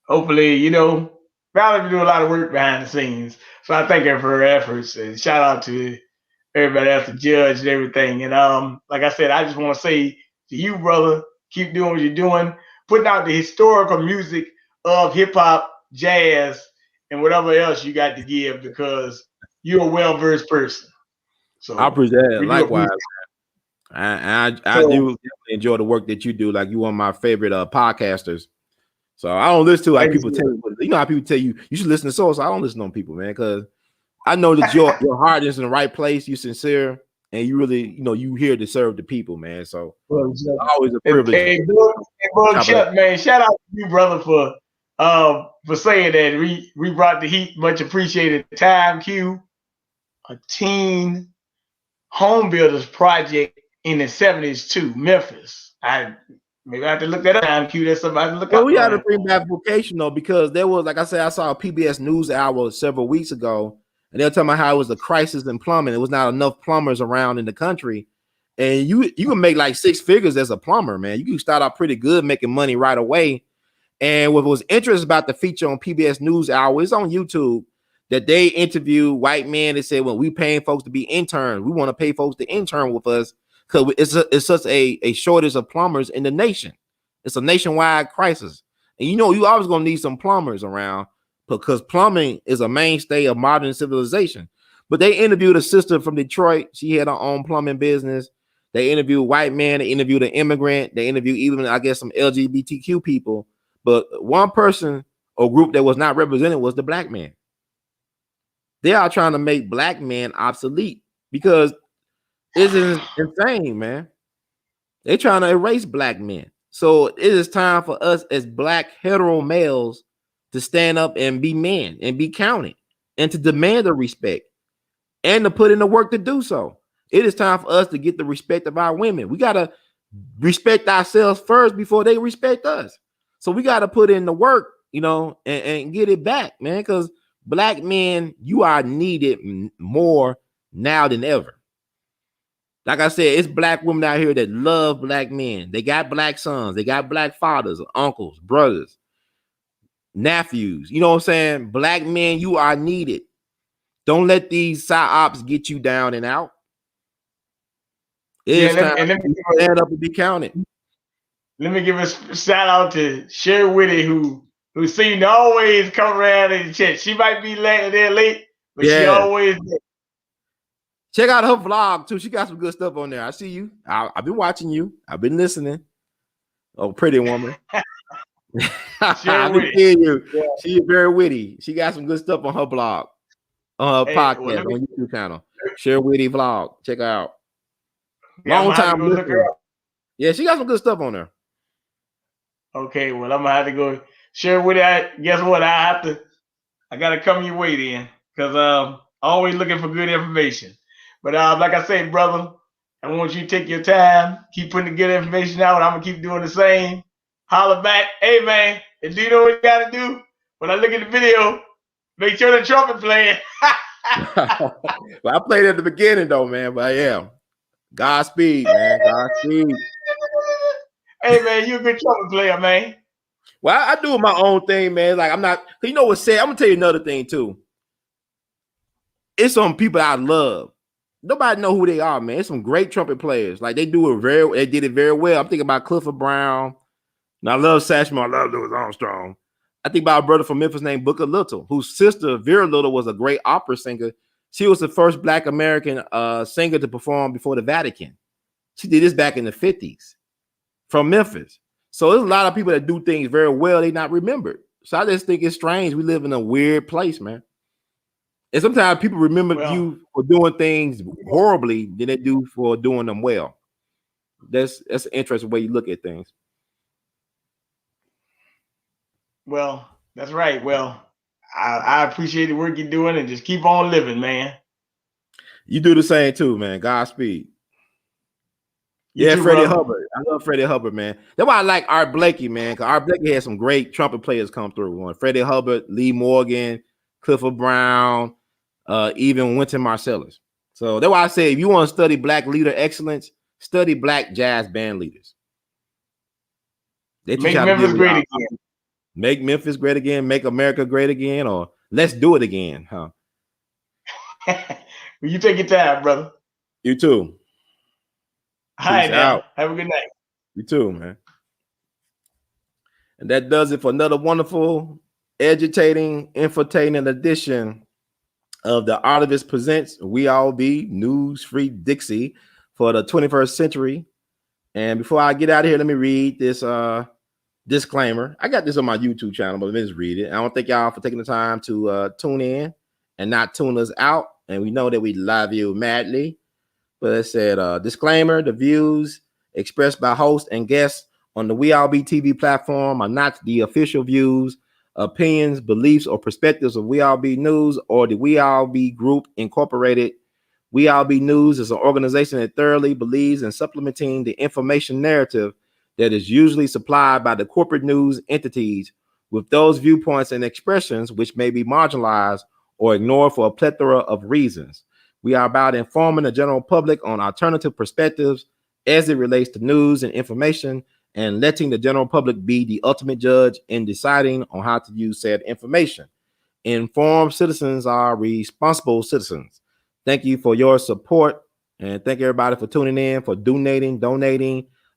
Hopefully, Violet do a lot of work behind the scenes. So I thank her for her efforts, and shout out to everybody else, the judge and everything. And like I said, I just want to say to you, brother, keep doing what you're doing, putting out the historical music of hip hop, jazz, and whatever else you got to give, because you're a well-versed person. So I appreciate that. Likewise. I do definitely enjoy the work that you do. Like, you one of my favorite podcasters. So I don't listen to like people tell you, how people tell you should listen to Soul. So I don't listen to people, man, because I know that your heart is in the right place. You're sincere, and you really, you here to serve the people, man. So always a privilege. Hey, Chuck, man, shout out to you, brother, for saying that. We brought the heat. Much appreciated. Time, Q. a teen home builders project in the 70s too, Memphis. Maybe I have to look that up. Q, that's somebody to look Well, up. we got to bring back vocation though, because there was, like I said, I saw a PBS News Hour several weeks ago, and they were talking about how it was a crisis in plumbing. There was not enough plumbers around in the country, and you can make like 6 figures as a plumber, man. You can start out pretty good, making money right away. And what was interesting about the feature on PBS News Hour is on YouTube that they interviewed white men and said, "Well, we paying folks to be interns. We want to pay folks to intern with us because it's such a shortage of plumbers in the nation. It's a nationwide crisis, and you always gonna need some plumbers around because plumbing is a mainstay of modern civilization." But they interviewed a sister from Detroit. She had her own plumbing business. They interviewed white men. They interviewed an immigrant. They interviewed even, I guess, some LGBTQ people. But one person or group that was not represented was the black man. They are trying to make black men obsolete because it's insane, man. They're trying to erase black men. So it is time for us as black hetero males to stand up and be men and be counted and to demand the respect and to put in the work to do so. It is time for us to get the respect of our women. We got to respect ourselves first before they respect us. So we got to put in the work, and get it back, man, because black men, you are needed more now than ever. Like I said, it's black women out here that love black men. They got black sons. They got black fathers, uncles, brothers, nephews. You know what I'm saying? Black men, you are needed. Don't let these psyops get you down and out. It's time to stand up and be counted. Let me give a shout out to Sherry Whitty, who seemed to always come around in the chat. She might be late, but she always there. Check out her vlog too. She got some good stuff on there. I see you. I've been watching you. I've been listening. Oh, pretty woman. I've been seeing you. Yeah. She is very witty. She got some good stuff on her blog, on her podcast, on YouTube channel. Share Witty vlog. Check her out. Long time listener. Yeah, she got some good stuff on there. Okay, well, I'm gonna have to go share with you. Guess what? I gotta come your way then, because always looking for good information. But like I said, brother, I want you to take your time, keep putting the good information out. I'm gonna keep doing the same. Holler back, hey man, and do you know what you gotta do? When I look at the video, make sure the trumpet playing. Well, I played at the beginning though, man. But yeah, Godspeed, man. Godspeed. Hey man, you a good trumpet player, man. Well, I do my own thing, man. Like I'm not, you know what's sad? I'm gonna tell you another thing too. It's some people I love. Nobody know who they are, man. It's some great trumpet players. Like they did it very well. I'm thinking about Clifford Brown. And I love Satchmo. I love Louis Armstrong. I think about a brother from Memphis named Booker Little, whose sister Vera Little was a great opera singer. She was the first Black American singer to perform before the Vatican. She did this back in the 50s from Memphis. So there's a lot of people that do things very well. They not remembered. So I just think it's strange. We live in a weird place, man. And sometimes people remember you for doing things horribly than they do for doing them well. That's an interesting way you look at things. Well, that's right. Well, I appreciate the work you're doing and just keep on living, man. You do the same too, man. Godspeed. Yeah, Freddie Hubbard. I love Freddie Hubbard, man. That's why I like Art Blakey, man. Because Art Blakey had some great trumpet players come through. Freddie Hubbard, Lee Morgan, Clifford Brown, even Wynton Marsalis. So that's why I say if you want to study Black leader excellence, study Black jazz band leaders. Make Memphis great again. Make Memphis great again. Make America great again. Or let's do it again, huh? Well, you take your time, brother. You too. Hi, now. Have a good night. You too, man. And that does it for another wonderful, agitating, infotainment edition of the Artivist Presents We All Be News Free Dixie for the 21st century. And before I get out of here, let me read this disclaimer. I got this on my YouTube channel, but let me just read it. I want to thank y'all for taking the time to tune in and not tune us out. And we know that we love you madly. But it said, disclaimer, the views expressed by hosts and guests on the We All Be TV platform are not the official views opinions, beliefs, or perspectives of We All Be News or the We All Be Group Incorporated. We All Be News is an organization that thoroughly believes in supplementing the information narrative that is usually supplied by the corporate news entities with those viewpoints and expressions which may be marginalized or ignored for a plethora of reasons. We are about informing the general public on alternative perspectives as it relates to news and information, and letting the general public be the ultimate judge in deciding on how to use said information. Informed citizens are responsible citizens. Thank you for your support, and thank everybody for tuning in, for donating,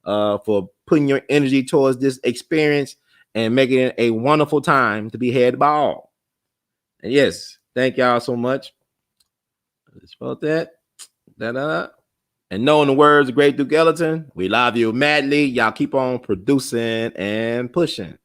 for putting your energy towards this experience and making it a wonderful time to be had by all. And yes, thank y'all so much. Let's vote that. And knowing the words of Great Duke Ellington, we love you madly. Y'all keep on producing and pushing.